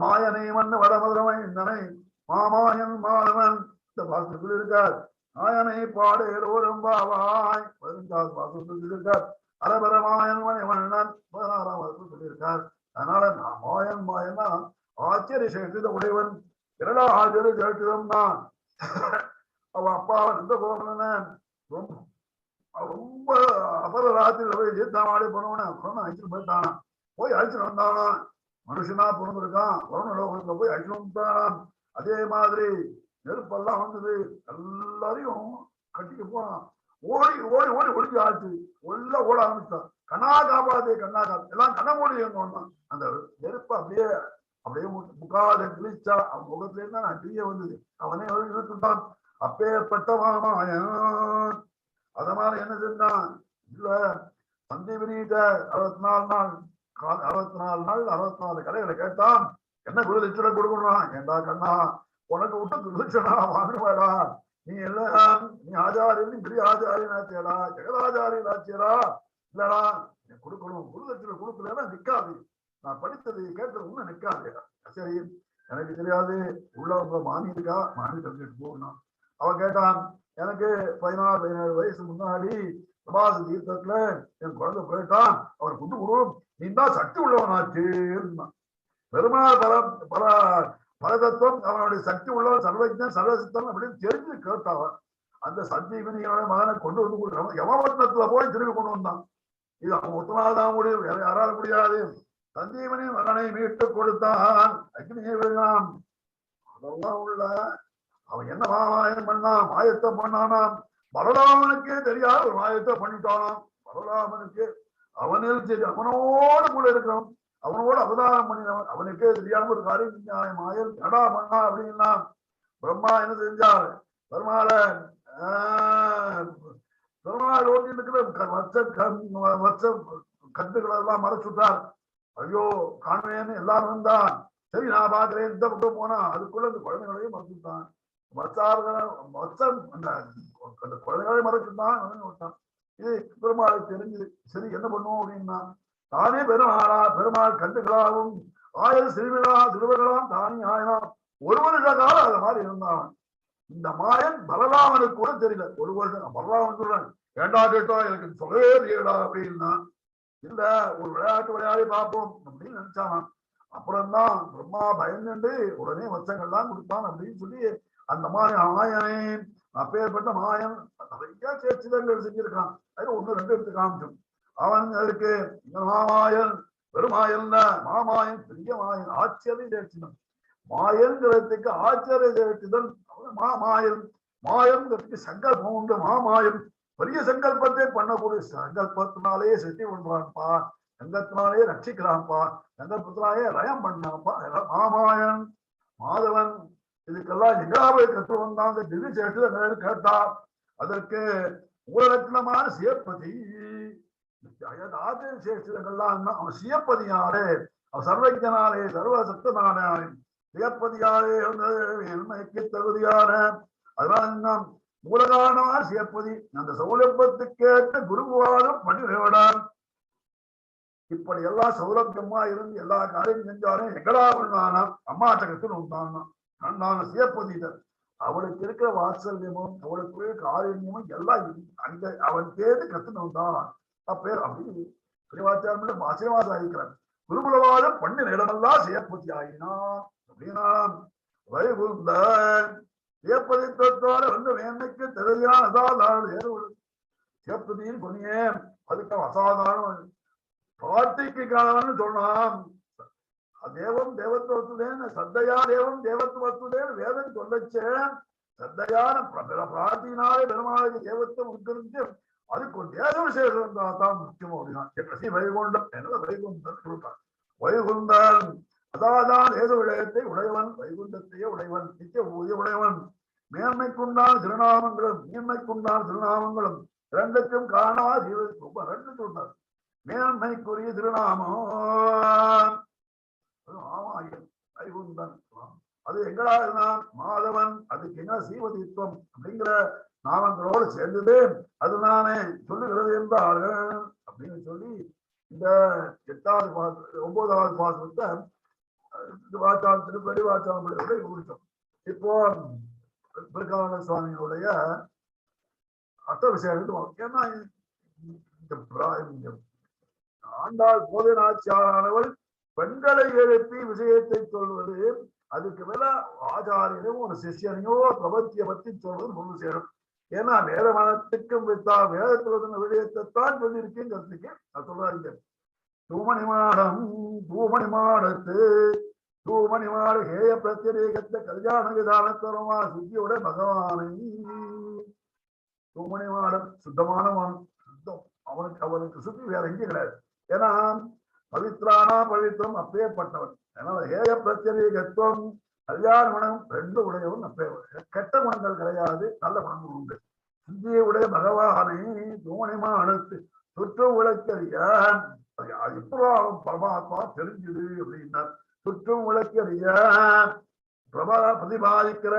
மாயனை மண் வடமதுரை மைந்தனை மாமாயன் மாதவன் இந்த பாசனம் சொல்லியிருக்கார் மாயனை பாடேரோரும் பாவாய் 15வது பாசனம் சொல்லியிருக்கார் அரபரமாயன் மணிவண்ணன் 16ஆம் வருஷம் சொல்லியிருக்கார் அதனால மாயன்னா ஆச்சரிய சேஷித உடையவன் இரடா ஆச்சரிய சேஷிதம் தான் அவன் அப்பாவன் எந்த கோபனன் ரொம்ப அபரராத்திரில போய் தீர்த்தாமாடி போனவன அழைச்சிட்டு போயிட்டானா போய் அழைச்சிட்டு வந்தானா மனுஷனா பிறந்திருக்கான் வருண லோகத்துல போய் அழைச்சிட்டு வந்துட்டானான் அதே மாதிரி நெருப்பெல்லாம் வந்தது எல்லாரையும் கட்டிக்கு போனான் ஓடி ஓடி ஓடி ஒடிஞ்சு ஆச்சு உள்ள ஓட ஆரம்பிச்சான் கண்ணா காப்பாதே கண்ணா காப்பு எல்லாம் கண்ண மூடி வந்தான் அந்த நெருப்பு அப்படியே முக்காத கிழிச்சா அவன் முகத்துல இருந்தா நான் தீய வந்தது அவனே இழுத்துட்டான் அப்பேற்பட்ட மாமாயன் அதனால என்ன செஞ்சான் இல்ல சந்தீபனிட்ட 64 நாள் 64 கடைகளை கேட்டான் என்ன குருதட்சணை கொடுக்கணும் ஏண்டா கண்ணா உனக்கு விட்டு குருதட்சணா வாங்கிடுவாடா நீ எல்லாம் நீ ஆச்சாரியன் பெரிய ஆச்சாரியன் ஆச்சியடா ஜெகதாச்சாரியன் ஆச்சியடா இல்லடா நீ கொடுக்கணும் குருதட்சணை கொடுக்கலன்னா நிக்காது நான் படித்தது கேட்டது ஒண்ணு நிக்காது சரி எனக்கு தெரியாது உள்ள மாமி இருக்கா மாமி தெரிஞ்சுட்டு போகணும் அவன் கேட்டான் எனக்கு 16-17 வயசு முன்னாடி பிரபாச தீர்த்தத்துல என் குழந்தை போயிட்டான் அவன் குண்டு குடும்பம் நீ தான் சக்தி உள்ளவனாச்சு பெருமாள் பரதத்துவம் அவனுடைய சக்தி உள்ளவன் சர்வஜன் சர்வசித்தன் அப்படின்னு தெரிஞ்சு கேட்டாவன் அந்த சஞ்சீவனியோட மகனை கொண்டு வந்து கொடுக்குறான் யமபத்னத்துல போய் திரும்பி கொண்டு வந்தான் இது அவன் ஒத்தனால தான் முடியும் வேற யாரால முடியாது சஞ்சீவனி மகனை மீட்டு கொடுத்தான் அக்னியை விழுந்தான் அதெல்லாம் உள்ள அவன் என்ன மாயம் பண்ணான் மாயத்தை பண்ணானாம் பலராமனுக்கே தெரியாத ஒரு மாயத்தை பண்ணிட்டானாம் பலராமனுக்கு அவனில் சரி அவனோடு கூட இருக்கிறவன் அவனோட அவதாரம் பண்ணினவன் அவனுக்கே தெரியாம ஒரு காரியம் மாயல் கடா பண்ணா அப்படின்னா பிரம்மா என்ன செஞ்சார் பெருமாளை ஓட்டி இருக்கிற வச்ச கட்டுகளை எல்லாம் மறைச்சுட்டார் ஐயோ காணுவேன்னு எல்லாரும் வந்தான் சரி நான் பாக்குறேன் இந்த பக்கம் போனா அதுக்குள்ள இந்த குழந்தைகளையும் மறைச்சுட்டான் அந்த குழந்தைகளை மறைச்சுட்டான் இது பெருமாளுக்கு தெரிஞ்சது சரி என்ன பண்ணுவோம் அப்படின்னா தானே பெருமாள் கண்டுகளாகவும் ஆயல் சிறுவர்களாம் தானே ஆயினான் ஒரு வருஷ காலம் அது மாதிரி இருந்தான் இந்த மாயன் பலராமனுக்கு கூட தெரியல ஒரு வருஷம் பலராமன் சொல்றேன் ஏண்டா கேட்டா எனக்கு சொல்லவே தெரியடா அப்படின்னா இல்ல ஒரு விளையாட்டு விளையாடி பார்ப்போம் அப்படின்னு நினைச்சான் அப்புறம்தான் பிரம்மா பயந்துண்டு உடனே வச்சங்கள்லாம் கொடுத்தான் அப்படின்னு சொல்லி அந்த மாதிரி மாயனை அப்பேற்பட்ட மாயன் நிறைய சேட்சிதங்கள் செஞ்சிருக்கான் அது 1-2 எடுத்து காமிச்சோம் அவன் அதுக்கு மாமாயன் பெருமாயன் மாமாயன் பெரிய மாயன் ஆச்சரிய சேட்சிதன் மாயன்கிறதுக்கு ஆச்சரிய சேட்சிதன் மாமாயன் மாயன்கிறதுக்கு சங்கல்பம் உண்டு மாமாயன் பெரிய சங்கல்பத்தை பண்ணக்கூடிய சங்கல்பத்தினாலே செட்டி பண்றான்ப்பா சங்கத்தினாலே ரட்சிக்கிறான்ப்பா சங்கல்பத்தினாலே லயம் பண்ணான்ப்பா மாமாயன் மாதவன் இதுக்கெல்லாம் எங்காவே கற்று வந்தான் திவ்ய சேட்டு கேட்டா அதற்கு மூலலட்சணமான சிவப்பதி ஆச்சரிய சேஷங்கள்லாம் அவன் சிவப்பதியாலே அவன் சர்வஜனாலே சர்வசக்தனானே சிவப்பதியாரே மேன்மைக்கு தகுதியான அதனால மூலகாரணமா சிவப்பதி அந்த சௌலபத்துக்கேற்ற குருவாலும் பணிவிடான் இப்படி எல்லாம் சௌலபியமா இருந்து எல்லா காரியம் செஞ்சாலும் எங்கடா பண்ணானா அம்மாட்ட கத்துன்னு வந்தான்னா சிவப்பதிதர் அவளுக்கு இருக்கிற வாத்சல்யமும் அவளுக்கு காரியமும் எல்லாம் அங்க அவன் தேடி கத்துன்னு வந்தான் அப்பேர் அப்படி பிரிவாச்சாரம் ஆசீர்வாதம் ஆகிக்கிறான் குருகுலவாதம் பண்ணி இடமெல்லாம் சிவப்பதி ஆகினான் அப்படின்னா வைகுந்த சிவப்பதித்தோட வந்து மேன்மைக்கு தெரியான் அசாதாரண சிவப்பதின்னு சொன்னியே அதுக்கு அசாதாரணம் பாட்டிக்கு காலம்னு சொன்னான் தேவம் தேவத்துவத்துலேன்னு சத்தையா தேவம் தேவத்துவத்துலேன்னு வேதம் சொல்லச்சேன் சத்தையான பிரார்த்தினாலே பெருமாளுக்கு தேவத்துவம் இருக்கிறது அதுக்கு ஒரு தேவ விசேஷம் இருந்தா தான் முக்கியம் அப்படின்னா வைகுண்டம் என்ன வைகுண்டம் சொல்றான் வைகுந்தன் அதாதான் ஏது விடயத்தை உடையவன் வைகுண்டத்தையே உடையவன் நித்திய ஊதிய உடையவன் மேன்மைக்குண்டான திருநாமங்களும் மேன்மைக்குண்டான திருநாமங்களும் இரண்டுக்கும் காரணமா ஜீவ ரெண்டு சொல்றார் மேன்மைக்குரிய திருநாமம் வைகுந்தன் அது எங்கடா இருந்தான் மாதவன் அதுக்கு என்ன சீவதித்துவம் அப்படிங்கிற நாமங்களோடு சேர்ந்தது அது நானே சொல்லுகிறது என்றார்கள் அப்படின்னு சொல்லி இந்த 8வது 9வது பாசத்தை வாச்சாரம் திருப்பதி வாச்சாரம் முடிச்சோம். இப்போ பிரகான சுவாமிகளுடைய அர்த்த விஷயம் ஏன்னா ஆண்டாள் போதை நாச்சியாரானவள் பெண்களை எழுப்பி விஷயத்தை சொல்வது அதுக்கு மேல ஆச்சாரியனும் ஒரு சிஷியனையோ பிரபத்தியை பத்தி சொல்வது முழு சேரும். ஏன்னா வேத மனத்துக்கும் வேதத்துல இருந்த விடயத்தைத்தான் சொல்லியிருக்கேங்கிறதுக்கு நான் சொல்றாங்க. தூமணி மாடத்து தூமணி மாடு ஹேய பிரத்யேகத்தை கல்யாண விதானத்தரமா சுத்தியோட பகவானை தூமணி மாடம் சுத்தமான சுத்தம் அவனுக்கு சுத்தி வேற எங்கேயும் கிடையாது. ஏன்னா பவித்ரானா பவித்ரம் அப்பேற்பட்டவன். அதனால ஹேய பிரத்யேகத்துவம் கல்யாண குணம் ரெண்டு உடையவன் அப்பே கெட்ட குணங்கள் கிடையாது, நல்ல குணங்கள் உண்டு. சுத்திய உடைய பகவானை தூமணிமா அனுத்து சுற்று விளக்கறிய இப்போ அவன் பரமாத்மா தெரிஞ்சுது அப்படின்னார். சுற்றும் விளக்கறிய பிரதிபாதிக்கிற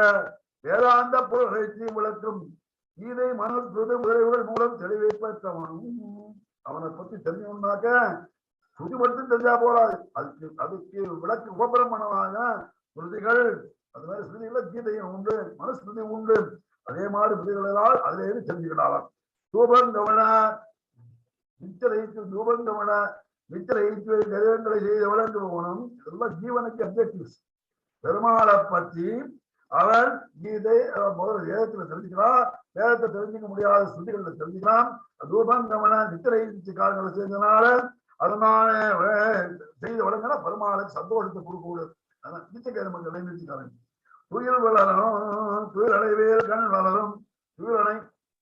வேதாந்த பொருளை விளக்கும் கீதை மனசுது விளைவுகள் மூலம் தெளிவை பெற்றவனும் அவனை பத்தி தெரிஞ்சவனாக்க சுதி மட்டும் தெரிஞ்சா போறாது, அதுக்கு விளக்கு உபபிரமணமாக ஸ்ருதிகள் அது மாதிரி ஸ்ருதிகளை கீதையும் உண்டு, மனுஸ்ருதி உண்டு. அதே மாதிரி ஸ்ருதிகளால் அதுல இருந்து தெரிஞ்சுக்கிட்டாலாம். தூபங்கவன தூபங்கவன நிச்சயித்து தெய்வங்களை செய்த விளங்குவனும் இதெல்லாம் ஜீவனுக்கு அப்ஜெக்டிவ்ஸ். பெருமாளை பற்றி அவன் கீதை முதல்ல வேதத்துல தெரிஞ்சுக்கிறான், வேதத்தை தெரிஞ்சுக்க முடியாத ஸ்ருதிகளை தெரிஞ்சுக்கிறான். தூபங்கவன நிச்சயிச்சு காலங்களை செய்ததுனால அதனால செய்த வழங்கினா பெருமாளுக்கு சந்தோஷத்தை கொடுக்கக்கூடாது. நிச்சயக்கர்மங்களை நிறுத்திக்காரங்க. துயில் வளரும் துயில் அடைவேல் கண் வளரும் துயிலணை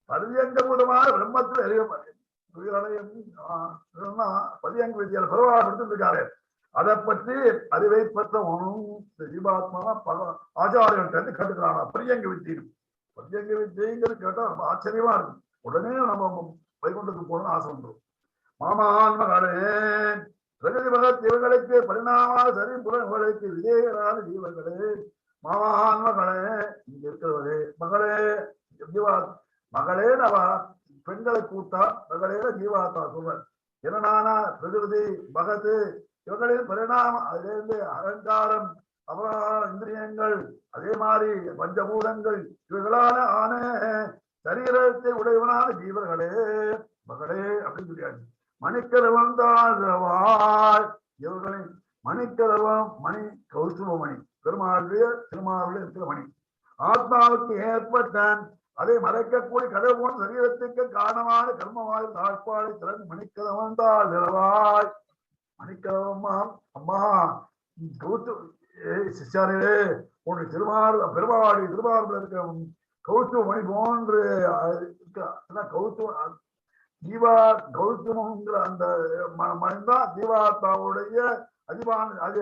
பதியங்கபூதமான பிரம்மத்தில் அறியப்பட்டது. துயிலடையும் பதியங்க வித்தியால பெருமாள் இருக்காரு. அதை பற்றி அறிவை பெற்றவனும் ஜீவாத்மா ஆச்சாரியர்கள் கேட்டுக்கிறானா பரியங்க வித்தியும். பரியங்க வித்தியங்கிறது கேட்டா ரொம்ப ஆச்சரியமா இருக்கும். உடனே நம்ம வைகுண்டத்துக்கு போகணும்னு ஆசை வந்துடும். மாமான்மகளே பிரகதி பகத் இவர்களுக்கு பரிணாம சரி புலன்களுக்கு விதேயரான ஜீவர்களே மாமான்மகளே இங்க இருக்கிறவரே மகளே ஜீவா மகளே நவ பெண்களை கூட்டா மகளே ஜீவாத்தா சொல்வர். என்னன்னா பிரகிருதி பகத்து இவர்களின் பரிணாமம் அதிலிருந்து அகங்காரம் அபராத இந்திரியங்கள் அதே மாதிரி பஞ்சபூதங்கள் இவர்களான ஆன சரீரத்தை உடையவனான ஜீவர்களே மகளே அப்படின்னு சொல்லியாச்சு. மணிக்கதவம் தாழ்வாய் இவர்களை மணிக்கதவம் மணி கௌசுவமணி பெருமாளுடைய திருமாவுடைய இருக்கிற மணி ஆத்மாவுக்கு ஏற்பட்டான் அதை மறைக்கக்கூடிய கதவு போன்ற சரீரத்துக்கு காரணமான கர்மவாய் தாழ்பாடு திறன் மணிக்கதவம் தாழ்வாய் மணிக்கதவம்மா அம்மா கௌத்து சிஷாரே உன்னுடைய பெருமாளுடைய திருமாவுல இருக்க கௌசுவ மணி போன்று கௌசுவ ஜீவா கௌதமங்கிற அந்த மனிதான் ஜீவாத்மாவுடைய அதிபான அது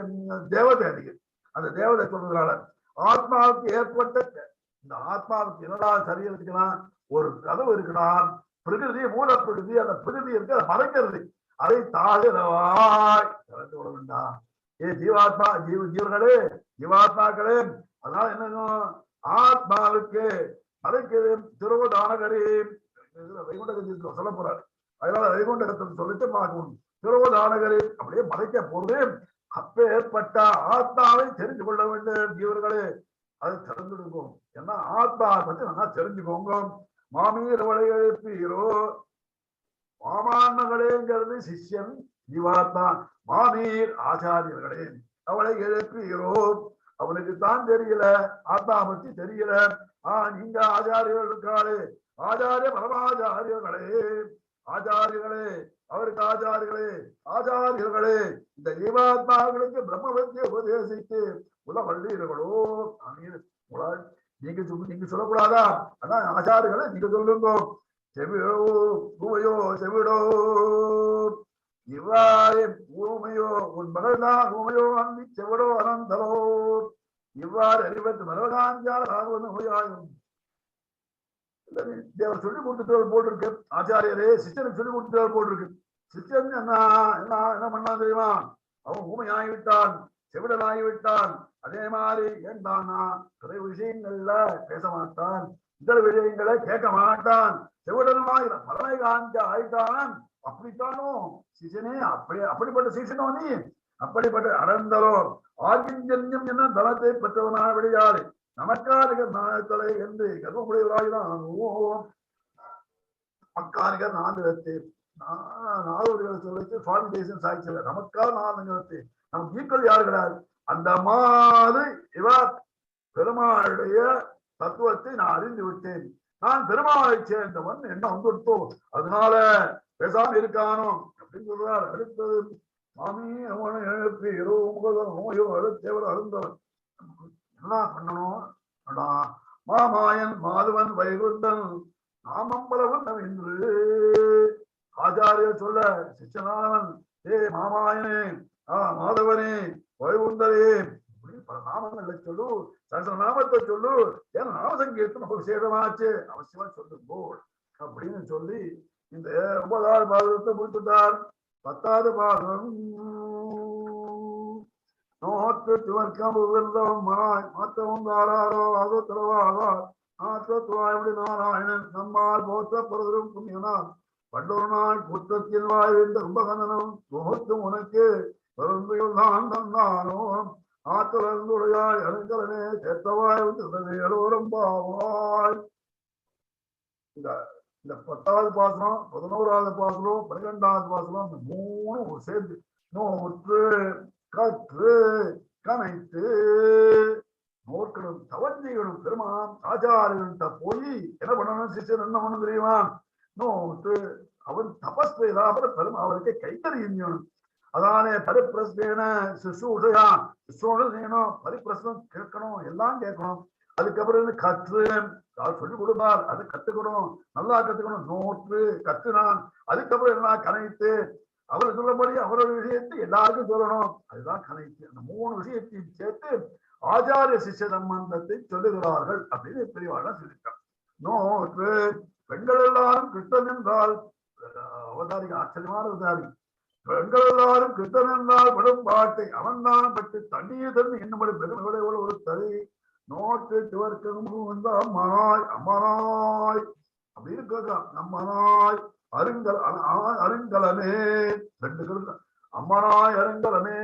தேவதை அதிகம். அந்த தேவதை சொல்றதுனால ஆத்மாவுக்கு ஏற்பட்ட இந்த ஆத்மாவுக்கு என்னடா சரீரத்துக்குன்னா ஒரு கதவு இருக்கிறான் பிரகிருதி மூல பிரகிருதி அந்த பிரகிருதி இருக்கு அதை மறைக்கிறது. அதை தாழ்வாய் திறந்து விட வேண்டாம். ஜீவாத்மா ஜீவர்களே ஜீவாத்மாக்களே, அதனால என்ன ஆத்மாவுக்கு அதுக்கு திருவதானகரி வைகுண்டகத்தில் சொல்ல போறாரு. அதனால வைகுண்டகத்தில் சொல்லிட்டு பார்க்கணும். திருவதானகரி அப்படியே மறைக்க போது அப்பேற்பட்ட ஆத்மாவை தெரிந்து கொள்ள வேண்டும் ஜீவர்களே. அதை தெரிஞ்சுடுவோம். ஏன்னா ஆத்மா பற்றி நல்லா தெரிஞ்சுக்கோங்க. மாமீர் அவளை எழுப்பீரோ, மாமான்னகளேங்கிறது சிஷ்யன் ஜீவாத்மா, மாமீர் ஆச்சாரியர்களே அவளை எழுப்பீரோ. அவனுக்கு தான் தெரியல, ஆத்மா பற்றி தெரியல. நீங்க ஆச்சாரியர்கள் இருக்காளே, ஆச்சாரிய பரமாச்சாரியர்களே, ஆச்சாரியர்களே அவருக்கு ஆச்சாரியர்களே, ஆச்சாரியர்களே இந்த ஜீவாத்மாக்களுக்கு பிரம்ம வித்தியை உபதேசித்து உள்ள வள்ளீர்களோ. நீங்க சொல்லக்கூடாதா? அதான் ஆச்சாரியர்களை நீங்க சொல்லுங்க. செவிடோ ஊமையோ செவிடோ, இவ்வாறு ஊமையோ உன் மகள்தான் ஊமையோ அந்தி செவிடோ அனந்தலோ, இவ்வாறு அறிவத்து மரகாஞ்சாலும் தேவர் சொல்லி கொடுத்துட்டு போட்டிருக்கு. ஆச்சாரியரே சிஷ்யனுக்கு சொல்லி கொடுத்துட்டு போட்டிருக்கு. சிஷ்யன் என்ன பண்ணா தெரியுமா? அவன் ஊமையாகிவிட்டான், செவிடல் ஆகிவிட்டான். அதே மாதிரி ஏன்டானா சில விஷயங்கள்ல பேச மாட்டான், இதர விஷயங்களை கேட்க மாட்டான், செவிடனுமாய் பலனை காண்க ஆயிட்டான். அப்படித்தானோ சிஷனே? அப்படிப்பட்ட சிஷனோ நீ? அப்படிப்பட்ட அடர்ந்தலோ ஆகிஞ்சன்யம் என்ன தளத்தை பெற்றவனாக விடையாறு நமக்காரிகர் நாயத்தலை என்று கர்வமுடையவராயினானோ. மக்காரிகர் நான்கு நாலு சொல்லிச்சு சுவாமி தேசம் சாய்ச்சல நமக்காக நான்கு நமக்கு ஈக்குவல் யாரு கிடையாது. அந்த மாதிரி இவர் பெருமாளுடைய தத்துவத்தை நான் அறிந்து விட்டேன், நான் பெருமாளை சேர்ந்தவன் என்ன வந்துட்டோ, அதனால பேசாம இருக்கானோ அப்படின்னு சொல்றார். அடுத்தது மாமி அவனை எழுப்பி நோயோ அடுத்தவர் அருந்தவன் என்ன பண்ணணும்? மாமாயன் மாதவன் வைகுந்தன் நாமம்பலவன் என்று ஆச்சாரியர் சொல்ல, சிஷ்யனானவன் மாமாயனே மாதவனே வைகுந்தரே பல நாமங்களை சொல்லு, சகசநாமத்தை சொல்லு, ஏன்னா நாமசங்கீர்த்தம் நமக்கு விசேஷமாச்சு, அவசியமா சொல்லு போல் அப்படின்னு சொல்லி இந்த 9வது பாதத்தை முடித்துட்டார். 10வது பாதம் நோக்கு துவர்க்கம் மனாய் மாற்றவும் தாராரோ அதோ தரவாதா ஆற்றத்துவாய்மொழி நாராயணன் நம்மால் போற்றப்படுவதும் புண்ணியனான் பண்டொரு நாள் குற்றத்தின் வாய்ந்த கும்பகனனும் முகத்தும் உனக்கு தான் தந்தானோ ஆற்றலர்ந்துடையாய் அருங்கலனே சேர்த்தவாய் வந்து பாவாய். இந்த 10வது பாசனம், 11வது பாசனம், 12வது பாசனம், இந்த 3 சேர்ந்து நோற்று கற்று கனைத்து நோக்கணும் தவஞ்சைகளும் பெருமான் ஆச்சாரியன்ட்ட போய் என்ன பண்ணணும்? சிஷ்யன் என்ன பண்ணணும் தெரியுமா? நோற்று அவன் தபஸ் செய்தால் பெரும் அவருக்கு கைத்தறியணும். அதானே பரிப்பிரஸ்ன சுசூஷையா சுசூஷம் செய்யணும், பரிப்பிரசனம் கேட்கணும், எல்லாம் கேட்கணும். அதுக்கப்புறம் கற்று சொல்லி கொடுப்பார், அதை கத்துக்கணும், நல்லா கத்துக்கணும். நோற்று கற்றுனான், அதுக்கப்புறம் எல்லாம் கனைத்து அவர் சொல்லபடி அவரோட விஷயத்தை எல்லாருக்கும் சொல்லணும், அதுதான் கனைத்து. அந்த 3 விஷயத்தையும் சேர்த்து ஆச்சாரிய சிஷ்ய சம்பந்தத்தை சொல்லுகிறார்கள் அப்படின்னு பெரியவாழ்லாம் சொல்லியிருக்காங்க. நோற்று பெண்கள் எல்லாரும் கிருஷ்ணன் என்றால் அவதாரிக ஆச்சரியமான அவதாரி. பெண்கள் எல்லாரும் கிருஷ்ணன் என்றால் படும் பாட்டை அவன் தான் பட்டு தண்ணீர் தண்ணி என்னும்படி பெருமைகளை ஒரு தறி நோட்டு துவர்க்கும் அம்மனாய் அம்மனாய் அப்படின்னு கேட்கிறான். நம்மனாய் அருங்கலமே 2 அம்மனாய் அருங்கலமே.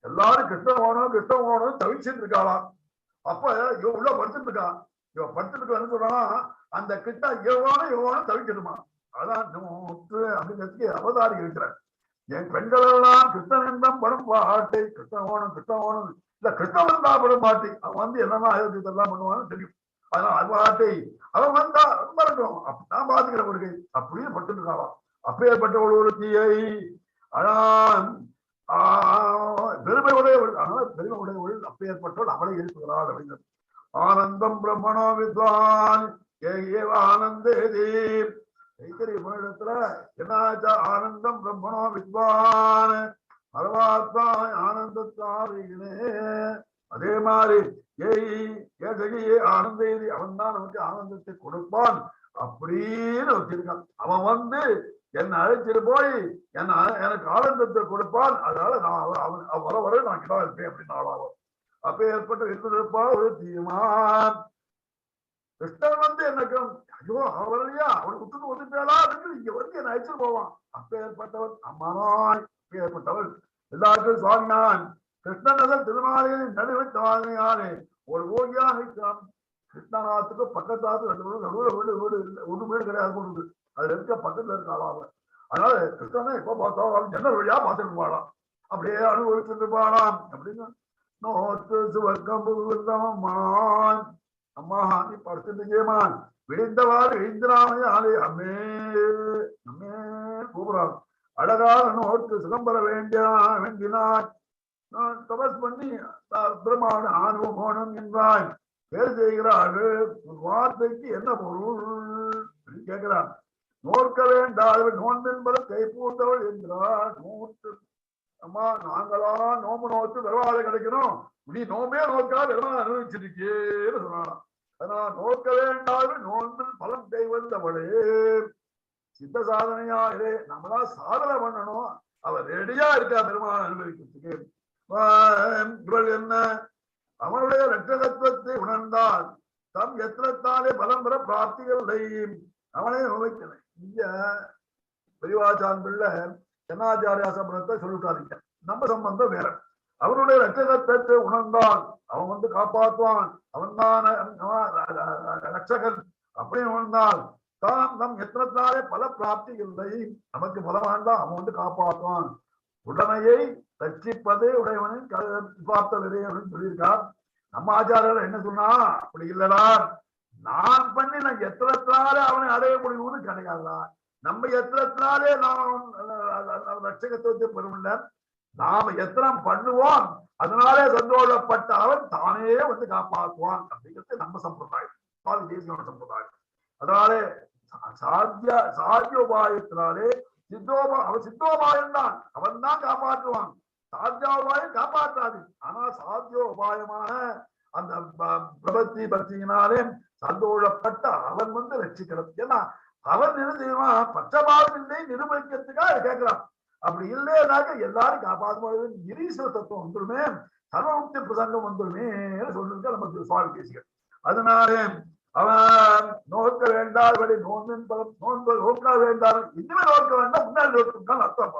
எல்லாரும் கிருஷ்ணன் ஓணும் தவிச்சுட்டு இருக்காளாம். அப்ப இவ உள்ள படுத்துட்டு இருக்கான். இவ படுத்துட்டு என்ன சொல்றானா, அந்த கிட்ட எவ்வாறு தவிக்கணுமா, அதான் நோற்று அப்படிங்கிறதுக்கு அவதாரி இருக்கிறார். என் பெண்கள் எல்லாம் கிருஷ்ணன் படும் பாட்டை கிருஷ்ணன் ஓணும் இல்ல கிருஷ்ணன் தான் படும் பாட்டை அவன் வந்து என்னன்னா அயோத்தியெல்லாம் பண்ணுவான்னு தெரியும். அதனால அது பாட்டை அவன் வந்தா ரொம்ப இருக்கும், நான் பாத்துக்கிற ஒரு அப்படியே பட்டு இருக்காளாம். அப்பேற்பட்ட ஒரு தீயை பெருமை உடையவள், அதனால பெருமை உடையவள் அப்பேற்பட்டவள் அவளை எழுப்புகிறாள் அப்படிங்கிறது. ஆனந்தம் பிரம்மணோ வித்வான் ஆனந்தேதி கைத்தறிய இடத்துல என்னாச்சா? ஆனந்தம் பிரம்மணோ வித்வான் பரமாத்மா ஆனந்தத்தாரிகளே. அதே மாதிரி ஆனந்தேதி அவன் தான் நமக்கு ஆனந்தத்தை கொடுப்பான் அப்படின்னு வச்சிருக்கான். அவன் வந்து என்னை அழைச்சிட்டு போய் எனக்கு ஆனந்தத்தை கொடுப்பான். அதனால நான் அவன் வர வர நான் கிடா இருப்பேன் அப்படின்னு ஆளாகும். அப்ப ஏற்பட்ட இருப்பா ஒரு தீமான். கிருஷ்ணன் வந்து எனக்கு ஐயோ அவரையா அவனை விட்டுட்டு வந்துட்டாளா அப்படின்னு இங்க வந்து என்னை அழைச்சிட்டு போவான். அப்ப ஏற்பட்டவன் அம்மானாய் ஏற்பட்டவள் எல்லாருக்கும் சுவாமியான் கிருஷ்ணன் திருமாலையின் நடுவிட்டு வாழ்க்கையானே ஒரு ஓகியா நிற்கிறான். கிருஷ்ணநாத்துக்கு பக்கத்தாத்து ரெண்டு வீடு நடுவில் வீடு வீடு ஒன்று வீடு கிடையாது கொண்டு அதுல இருக்க பக்கத்துல இருக்க ஆளாக. அதனால கிருஷ்ணனை எப்ப பார்த்தாலும் ஜன்னல் வழியா பார்த்துட்டு போகலாம், அப்படியே அனுபவிச்சுட்டு போகலாம் அப்படின்னு நோத்து சுவர்க்கம் அம்மா நீ படுத்துமான் விழிந்தவாறு விழிந்தராமையாலே அம்மே அம்மே கூப்பிடான். அழகாக நோட்டு சுகம்பர வேண்டினான். நான் தபஸ் பண்ணி பிரமான ஆணவம் போனும் என்றாய் பேர் செய்கிறார்கள். வார்த்தைக்கு என்ன பொருள் கேட்கிறான். நோக்க வேண்டாதவள் நோன்பென்பது கைப்பூர்ந்தவள் என்கிறார். நோட்டு அம்மா நாங்களா நோம்பு நோத்து விரவாத கிடைக்கணும், நீ நோம்பே நோக்கா விரவாத அனுபவிச்சிருக்கேன்னு சொன்னாலாம். அதனால நோக்க வேண்டாதவள் நோன்பில் பலம் கை வந்தவளே சித்த சாதனையாகவே நம்மளா சாதனை பண்ணணும். அவ ரெடியா இருக்கா பெருமான அனுபவிக்கிறதுக்கு. இவள் என்ன அவனுடைய ரட்சகத்துவத்தை உணர்ந்தால் தம் எத்தனத்தாலே பலம் பெற பிராப்திகளை அவனே நோய்க்கணும். இங்க பெரியவாச்சான் பிள்ளை ஜனாச்சாரியா சம்பந்தத்தை சொல்லிட்டாருங்க. நம்ம சம்பந்தம் வேற. அவனுடைய ரட்சகத்தை உணர்ந்தால் அவன் வந்து காப்பாற்றுவான், அவன் தான் ரட்சகன் அப்படின்னு உணர்ந்தால் தான் நம் எத்தனத்தாலே பல பிராப்தி இல்லை, நமக்கு பல வேண்டாம், அவன் வந்து காப்பாற்றுவான். உடமையை ரட்சிப்பதே உடையவனின் பார்த்த விதை அப்படின்னு சொல்லியிருக்கார். நம்ம ஆச்சாரியர் என்ன சொன்னா அப்படி இல்லடா, நான் பண்ணி நான் எத்தனத்தினாலே அவனை அடைய முடியும்னு கிடையாதுடா. நம்ம எத்தனத்தினாலே நாம் ரட்சகத்துவத்தை பெறும்ல, நாம எத்தனம் பண்ணுவோம் அதனாலே சந்தோஷப்பட்ட அவன் தானே வந்து காப்பாற்றுவான் அப்படிங்கிறது நம்ம சம்பிரதாயம், தேசிய சம்பிரதாயம். அதனாலே சாத்தியோபாயத்தினாலே அவன் சித்தோபாயம் தான், அவன் தான் காப்பாற்றுவான். சாத்தியோபாயம் காப்பாற்றாது. ஆனா சாத்தியோபாயமான அந்த பிரபத்தி பக்தியினாலே சந்தோஷப்பட்ட அவன் வந்து ரட்சிக்கிறது. ஏன்னா அவன் என்ன செய்வான், பச்சபாதம் இல்லை நிரூபிக்கிறதுக்காக கேட்கிறான். அப்படி இல்லைனாக்க எல்லாரும் காப்பாற்றும்போது நிரீஸ்வர தத்துவம் வந்துருமே, சர்வமுக்தி பிரசங்கம் வந்துருமே சொல்லிருக்க நமக்கு சுவாமி பேசிகள். அதனால அவன் நோக்க வேண்டாதபடி நோன்பின் பலம் நோன்பு நோக்க வேண்டாம், இதுவே நோக்க வேண்டாம், முன்னாடி நோக்கிருக்கான்னு அர்த்தம்.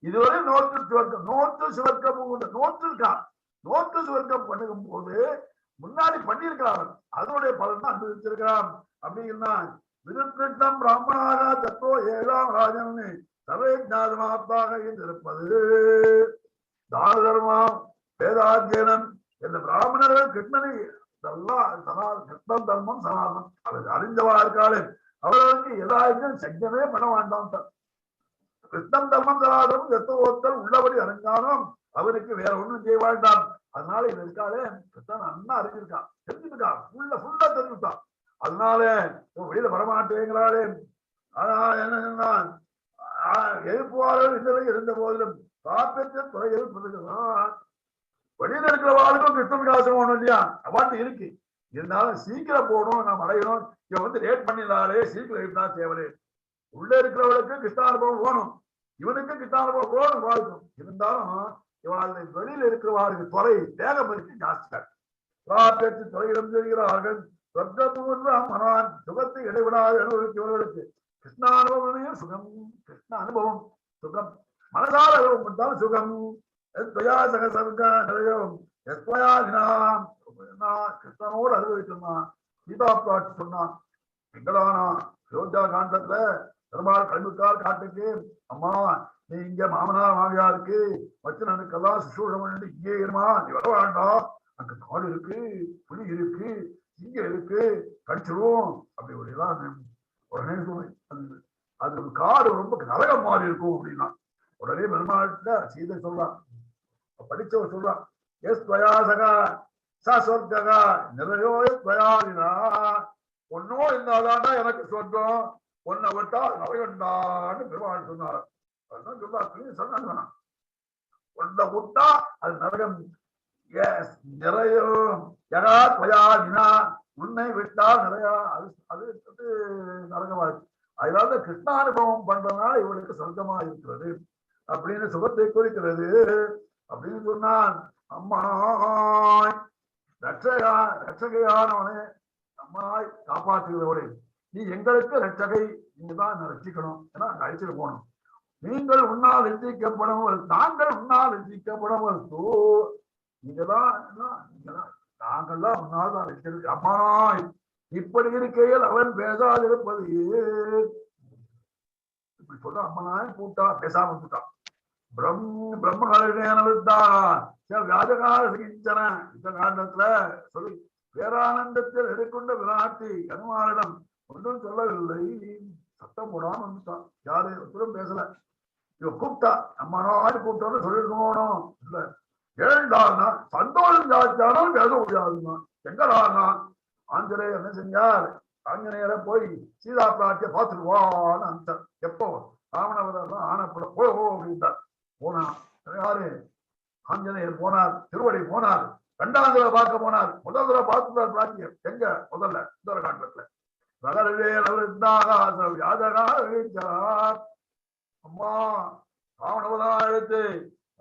இதுவரை நோட்டு சுவர்க்கம் நோட்டு சுவர்க்கம் நோட்டு இருக்கான். நோட்டு சுவர்க்கம் பண்ணும் போது முன்னாடி பண்ணியிருக்கிறான், அதனுடைய பலன் தான் அனுபவிச்சிருக்கிறான். அப்படின்னா விருத்தம் பிராமணாக தத்தோ ஏழாம் ராஜன் சர்வே ஞானமாத்தாக இருப்பது தான தர்மம் வேதாத்தியனம் என்ற பிராமணர்கள் கிருஷ்ணனை கிருஷ்ணம் தர்மம் சனாதனம் அதை அறிந்தவா இருக்காளே அவர்களுக்கு எல்லாருக்கும் சஞ்சமே பண்ண வேண்டாம். கிருஷ்ணம் தர்மம் சனாதனம் எத்தோத்தல் உள்ளபடி அறிஞ்சாலும் அவனுக்கு வேற ஒண்ணும் செய்ய வேண்டாம். அதனால இது இருக்காளே கிருஷ்ணன் அண்ணா அறிஞ்சிருக்கான், தெரிஞ்சுட்டான், ஃபுல்லா தெரிஞ்சுட்டான். அதனால வெளியில வரமாட்டேங்கிறாளே. அதனால என்ன எழுப்புவார்கள் இந்த இருந்த போதிலும் காப்பீட்டு துறையில் வெளியில இருக்கிற வாழ்க்கும் கிருஷ்ணன் காசம் ஒண்ணும் இல்லையா அவாட்டு இருக்கு. இருந்தாலும் சீக்கிரம் போகணும், நாம் அடையணும். இவன் வந்து லேட் பண்ணிடலாலே சீக்கிரம் இருந்தா தேவையே. உள்ள இருக்கிறவளுக்கு கிருஷ்ணானுபவம் போகணும், இவனுக்கு கிருஷ்ணானுபவம் போகணும் வாழ்க்கும். இருந்தாலும் இவாள் வெளியில இருக்கிறவாருக்கு துறை வேகம் இருக்கு ஜாஸ்தியா. காப்பீட்டு துறையிடம் தெரிகிறார்கள். மனான் சுகத்தை இடைவிடாது அனுபவிக்கிறவர்களுக்கு கிருஷ்ண அனுபவம் சுகம். கிருஷ்ண அனுபவம் சுகம், மனதால் அனுபவம் பண்ணாலும் சுகம். கிருஷ்ணனோடு அனுபவிச்சிருந்தான். சீதா பிராட்டி சொன்னான் எங்களானா அயோத்தியா காண்டத்துல பெருமாள் கல்விக்கார் காட்டுக்கு, அம்மா நீ இங்க மாமனார் மாமியாருக்கு மச்சனனுக்கெல்லாம் சுசூஷம் பண்ணி இங்கே இருமா, நீ வர வேண்டாம், அங்க காடு இருக்கு, புலி இருக்கு, இங்க இருக்கு, கடிச்சிருவோம் அப்படி உடனே அது ஒரு காடு ரொம்ப நரகம் மாறி இருக்கும் அப்படின்னா உடனே பெருமாள்கிட்ட சீதை சொல்றான். படிச்சவர் சொல்றான், எஸ் துவயாசகா சொர்க்கா நிறையோ துவயாலினா, ஒன்னோ இருந்தாதாண்டா எனக்கு சொர்க்கம், ஒன்னை விட்டா நரகண்டான்னு பெருமாள் சொன்னார். அதான் சொன்னாங்க, ஒன்னை விட்டா அது நரகம். எஸ் நிறையோ யகா துவயாலினா, உன்னை விட்டால் நிறையா அது நரகமா இருக்கு. அதனால கிருஷ்ணானுபவம் பண்றதுனால இவளுக்கு சொர்க்கமா இருக்கிறது அப்படின்னு சுகத்தை குறிக்கிறது அப்படின்னு சொன்னான். அம்மாய் ரட்சகையானவனே, அம்மாய் காப்பாற்றுகிறவளே, நீ எங்களுக்கு ரட்சகை, நீங்கதான் என்ன ரட்சிக்கணும், ஏன்னா அங்க அழிச்சிட்டு போகணும். நீங்கள் உன்னால் ரட்சிக்கப்படவர், நாங்கள் உன்னால் ரட்சிக்கப்படவர், நீங்கதான் நாங்கள்லாம் உன்னால் தான் ரட்சிக்க. அம்மாய் இப்படி இருக்கையில் அவன் பேசாதிருப்பது இப்படி சொல்ற அம்மனாய் கூட்டா பேசாம கூட்டான். வியாஜகாரகிஞ்சன இந்த காண்டத்துல சொல்லி பேரானந்தத்தில் எடுக்கொண்ட விராட்டி அனுமானிடம் ஒன்றும் சொல்லவில்லை. சத்தம் போடாம வந்துட்டான். யாரு ஒருத்தரும் பேசல. இவ கூப்பிட்டா அம்மனாய் கூட்டம்னு சொல்லிருக்கணும். இல்ல ஏழ்டான்னா சந்தோஷம் ஜாஸ்தியானாலும் பேச முடியாதுன்னா எங்கடான்னா ஆஞ்சநேயர் என்ன செஞ்சார், ஆஞ்சநேயரை போய் சீதா பிராட்டியை பார்த்துருவான்னு அனுப்பிச்சார். எப்போ ராவணவரம் ஆனப்பட போ அப்படின்ட்டார். போனா யாரு ஆஞ்சநேயர் போனார், திருவடி போனார், இரண்டாம் தடவை பார்க்க போனார். முதல் தடவை பார்த்துட்டார் பிராட்டியை. எங்க முதல்ல இந்த காண்டத்துல அம்மா ராவணவதான் எடுத்து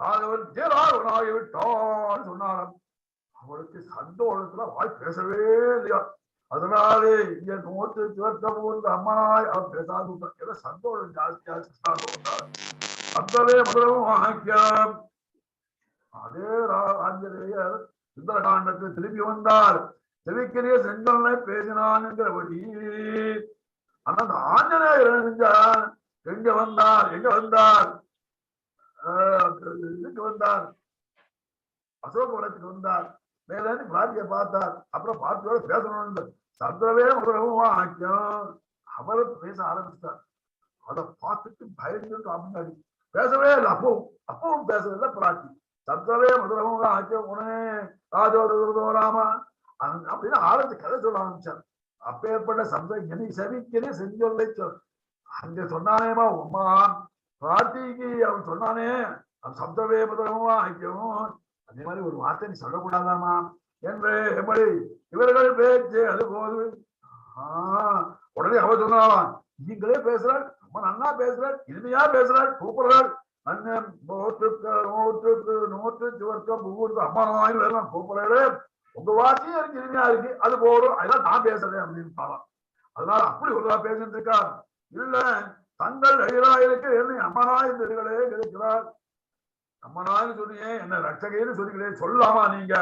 ராகவன் தேராகவனாகிவிட்டான்னு சொன்னாலும் அவளுக்கு சந்தோஷத்துல வாய் பேசவே இல்லையா. அதனாலே இங்க நோட்டு சிவத்த போன்ற அம்மாய் அவர் பேசாது ஏதோ சந்தோஷம் ஜாஸ்தியா அந்தவே முதலவும் ஆக்கியம். அதே ஆஞ்சநேயர் சுந்தரகாண்டத்தில் திரும்பி வந்தார். செவிக்கிரிய செங்கல்லை பேசினான் என்கிறபடி ஆனா அந்த ஆஞ்சநேயர் செஞ்சார். எங்க வந்தார் இதுக்கு வந்தார், அசோகவனத்துக்கு வந்தார். மேல பிராட்டியை பார்த்தார். அப்புறம் பார்த்தியோட பேசணும்னு சந்தவே முதலவும் ஆக்கியம். அவரை பேச ஆரம்பிச்சார். அதை பார்த்துட்டு பயந்து முன்னாடி பேசவே இல்லை. அப்பவும் பேசவில்லை பிராட்டி. சந்தவே முதலவும் ஆக்கியம் உடனே ராஜோதோ ராமா அப்படின்னு ஆரம்பிச்சு கதை சொல்ல ஆரம்பிச்சார். அப்பேற்பட்ட சப்தம் என்னை செவிக்கிறே செஞ்சொல்லை அங்க சொன்னானேமா உமா பிரார்த்திக்கு அவன் சொன்னானே சப்தவே முதலமா ஐக்கியம். அதே மாதிரி ஒரு வார்த்தை நீ சொல்லக்கூடாதாமா என்று எப்படி இவர்கள் பேச்சு அது போது உடனே அவ சொன்னாலாம், நீங்களே பேசுறாள், ரொம்ப நல்லா பேசுறாள், இனிமையா பேசுறாள், கூப்பிடுறாள். அண்ணன் நூற்று சுவர்க்கம் ஒவ்வொரு அம்மா கூப்பிடுறாரு. உங்க வார்த்தையும் எனக்கு இனிமையா இருக்கு, அது போதும், அதெல்லாம் நான் பேசுறேன் அப்படின்னு பாலாம். அதனால அப்படி ஒரு பேசிட்டு இருக்கார். இல்ல தங்கள் அழிராயிருக்கு என்னை அம்மனாய் பெருகளே கிடைக்கிறார். அம்மனான்னு சொன்னீங்க, என்ன ரட்சகைன்னு சொல்லிக்கிறேன், சொல்லாமா நீங்க?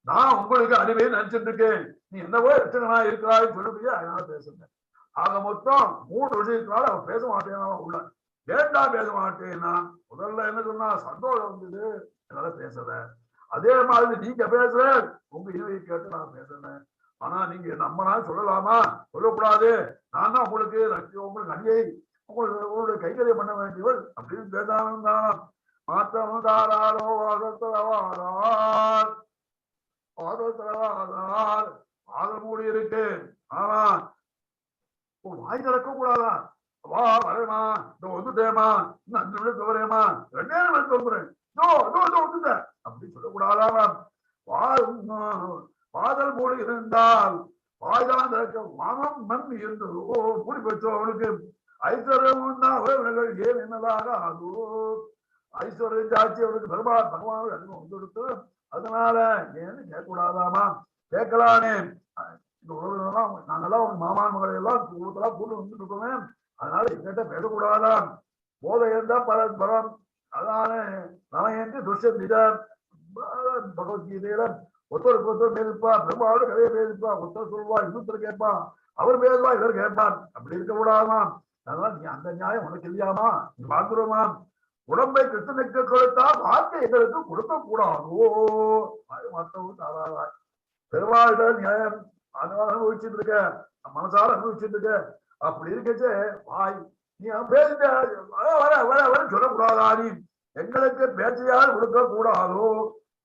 நான் உங்களுக்கு அடிமையை நினைச்சிட்டு இருக்கேன், நீ என்னவோ ரட்சகனா இருக்கிறாய் சொல்லுறியா, அதனால பேசுங்க. ஆக மொத்தம் 3 விஷயத்தினால அவன் பேச மாட்டேன்னா உள்ள ஏண்டா பேச மாட்டேன்னா முதல்ல என்ன சொன்னா சந்தோஷம் வந்தது, என்னால பேசல. அதே மாதிரி நீங்க பேசுற உங்க இனிமையை கேட்டு நான் பேசுறேன். ஆனா நீங்க என்ன அம்மனான்னு சொல்லலாமா? சொல்லக்கூடாது. நான் தான் உங்களுக்கு அடியை உங்களுடைய கைகரியம் பண்ண வேண்டியவள் அப்படின்னு பேசாம மாற்றமுதாரோ ஆதல் மூடி இருக்கு. ஆனா வாய் திறக்க கூடாதா? வா வரேமா, இந்த வந்துட்டேமா, இன்னும் 5 நிமிஷம் வரேமா, 2 நிமிஷம் வந்துறேன் வந்துட்டேன் அப்படி சொல்லக்கூடாதா? வாதல் மூடி இருந்தால் வாய்தான் திறக்க மனம் மண் இருந்து மூடி பெற்றோம். அவனுக்கு ஐஸ்வர்யம் தான் ஏன் என்னதாக அது ஐஸ்வர்யம் ஜாட்சி அவனுக்கு பகவான் வந்து கொடுத்து. அதனால ஏன்னு கேட்கக்கூடாதாமா? கேட்கலானே. இந்த உறவுலாம் நாங்கெல்லாம் உங்க மாமான் மகளை எல்லாம் கூட்டலாம் கூட்டு வந்துட்டு இருக்கோமே, அதனால எங்கிட்ட பேசக்கூடாதா? போதை இருந்தா பலம். அதனால நமையன்று துஷ்யந்திடர் பகவத்கீதையில ஒருத்தருக்கு ஒருத்தர் பேசிப்பா, பெரும்பாலும் கதையை பேசிப்பா, ஒருத்தர் சொல்வா, இன்னொருத்தர் கேட்பா, அவர் பேசுவா, இவர் கேட்பார், அப்படி இருக்க கூடாதாம். அதனால நீ அந்த நியாயம் உனக்கு இல்லையாமா? நீ வாழ்ந்துருமா? உடம்பை கிருஷ்ணனுக்கு கொடுத்தா வாழ்க்கை எங்களுக்கு கொடுக்க கூடாதோ? மற்றவங்க தாராளாய் பெருமாள் நியாயம் அதனால அனுபவிச்சுட்டு இருக்க, மனசார அனுபவிச்சுட்டு இருக்க. அப்படி இருக்கச்சு வாய் நீ பேசிட்ட வர வர வர சொல்லக்கூடாதா? நீ எங்களுக்கு பேச்சையால் கொடுக்க கூடாதோ?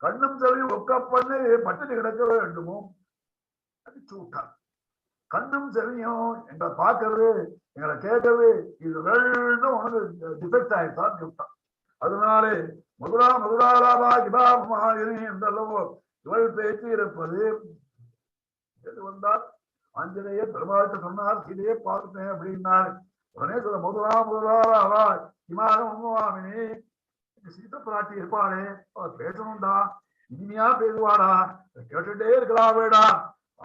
கண்ணும் செல்வியும் ஒக்க பண்ணி பட்டினி கிடக்க வேண்டுமோ? அது சூட்டான். கண்ணும் செல்வியும் எங்களை பார்க்கறது எங்களை கேட்கறது இது ரெண்டும் உனக்கு டிஃபெக்ட் ஆயிட்டான்னு சொல்லிட்டான். அதனாலே மதுராலாபா கிபாமாயினி என்றல்லவோ இவள் பேச்சு இருப்பது. எது வந்தால் ஆஞ்சநேயர் பெருமாள்கிட்ட சொன்னார், சீதையே பார்த்துட்டேன் அப்படின்னார். உடனே சொல்ல முதலா இமாமினி சீத பிராட்டி இருப்பாளே அவர் பேசணும்டா, இனிமையா பேசுவாடா, கேட்டுட்டே இருக்கலாமேடா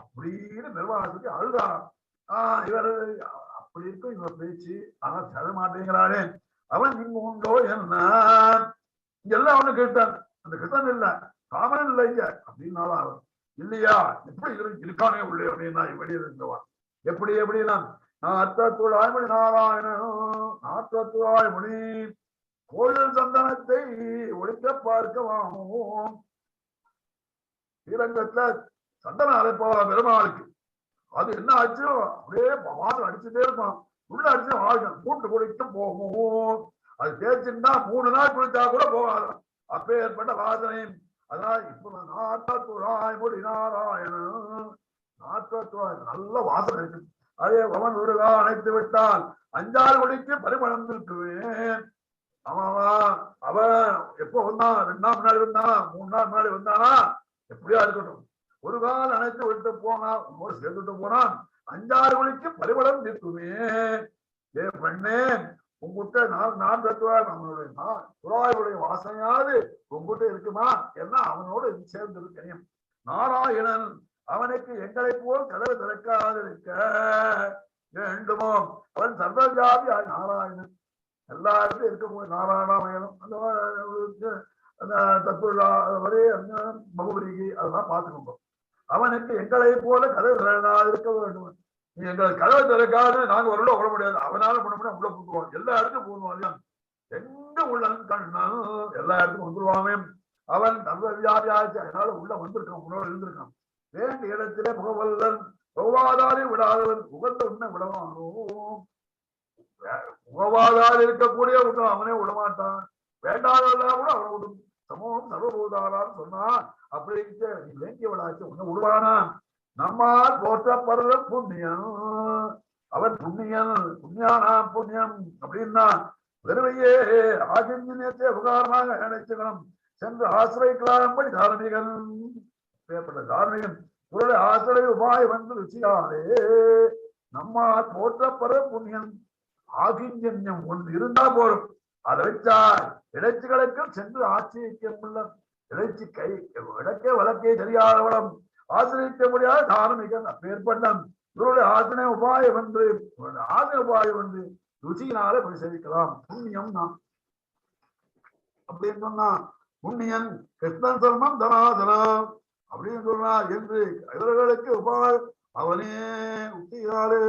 அப்படின்னு நிர்வாகத்துக்கு அழுதா. இவர் அப்படி இருக்கும் இவர் பேச்சு, ஆனா தர மாட்டேங்கிறானே. அவன் இங்க உண்டோ என்ன எல்லாம் அவனு கேட்டான். அந்த கிருஷ்ணன் இல்ல, காமன் இல்லை இங்க அப்படின்னாலும் அவன் இல்லையா எப்படி இருக்கானே உள்ளே அப்படின்னா வெளியே இருந்தவான். எப்படி எப்படின்னா நாற்றத்துழாய்மணி நாற்றத்துழாய்மணி கோயில் சந்தனத்தை ஒழிக்க பார்க்கவாமும். ஸ்ரீரங்கத்துல சந்தனம் அரைப்பா பெருமாளுக்கு அது என்ன ஆச்சு, அப்படியே வாசல் அடிச்சுட்டே இருக்கும். உள்ள அடிச்சு வாழ்க்கை கூட்டு குடிக்க போகும். அது தேய்ச்சுன்னா 3 நாள் குளிச்சா கூட போகாது, அப்பே ஏற்பட்ட வாசனை. அதனால இப்ப நாற்றத்துழாய் மொழி நாராயணன் நாற்றத்துழாய் நல்ல வாசனை இருக்கு. அதே அவன் ஒரு அணைத்து விட்டால் 5-6 மணிக்கு பரிமளம் இருக்குவேன். அவன் எப்போ வந்தான், 2 நாள் முன்னாடி வந்தானா 3 நாள் முன்னாடி வந்தானா எப்படியா இருக்கட்டும், ஒரு கால் அணைத்து விட்டு போனா உன்னோடு சேர்ந்துட்டு போனான் 5-6 மணிக்கு பரிமளம் நிற்குமே. ஏ பெண்ணே உங்ககிட்ட நான் தத்துவாய் நம்மளுடைய துழாயுடைய வாசனையாவது உங்ககிட்ட இருக்குமா என்ன, அவனோடு சேர்ந்து இருக்கேன். நாராயணன் அவனுக்கு எங்களை போல் கதவை திறக்காதிருக்க வேண்டுமோ. அவன் சர்வவியாபி நாராயணன், எல்லாருக்கும் இருக்கக்கூடிய நாராயணா வேணும். அந்த தத்துவா வரைய பகுபரிக்கு அதெல்லாம் பார்த்துக்கோங்க. அவனுக்கு எங்களை போல கதவை திறக்காதிருக்க வேண்டும். நீ எங்களை கதவை திறக்காது நாங்க ஒரு விட முடியாது, அவனால பண்ண முடியாது உள்ள கூட்டுவோம். எல்லா இடத்துக்கும் போடுவான், எங்க உள்ள கண்ணாலும் எல்லா இடத்துக்கும் வந்துருவாமே. அவன் சர்வவியாபியாச்சு, அதனால உள்ள வந்திருக்கான், உணவு இருந்திருக்கான். வேண்டிய இடத்திலே புகவல்லன் புகவாதாரி விடாதவன் புகழ்ந்த உன்னை விடவானோ. புகவாதாரி இருக்கக்கூடிய ஒன்று அவனே விடமாட்டான், வேண்டாதெல்லாம் கூட அவனை விடும். சமூகம் சர்வபூதாரான்னு சொன்னா அப்படி நீ வேண்டியவளாச்சு உன்னை விடுவானா. நம்மால் போற்றப்படுற புண்ணியம், அவன் புண்ணியன் புண்ணியானா புண்ணியம் அப்படின்னா வெறுமையே ஆகிஞ்சத்தை உபகாரமாக நினைச்சுக்கணும். சென்று ஆசிரியக்கலாம்படி தார்மீகன் தார்மீகன் உருளை ஆசிரிய உபாய வந்து ருச்சியாலே நம்மால் போற்றப்படுற புண்ணியம் ஆகிஞ்சன்யம் ஒன்று இருந்தா போரும். அதை வச்சா இடைச்சிகளுக்கு சென்று ஆச்சரிக்க உள்ள இடைச்சி கை இடக்கே வழக்கே தெரியாதவளம் ஆசிரியிக்க முடியாத தார்மீகன் அப்பேற்பட்டம் இவருடைய ஆசன உபாயம் என்று ஆசன உபாயம் என்று ருச்சியினால பரிசீலிக்கலாம். புண்ணியம் தான் அப்படின்னு சொன்னா புண்ணியன் கிருஷ்ணன் சர்மம் தனாதனம் அப்படின்னு சொல்றா என்று இவர்களுக்கு உபாயம் அவனே உத்தியாலே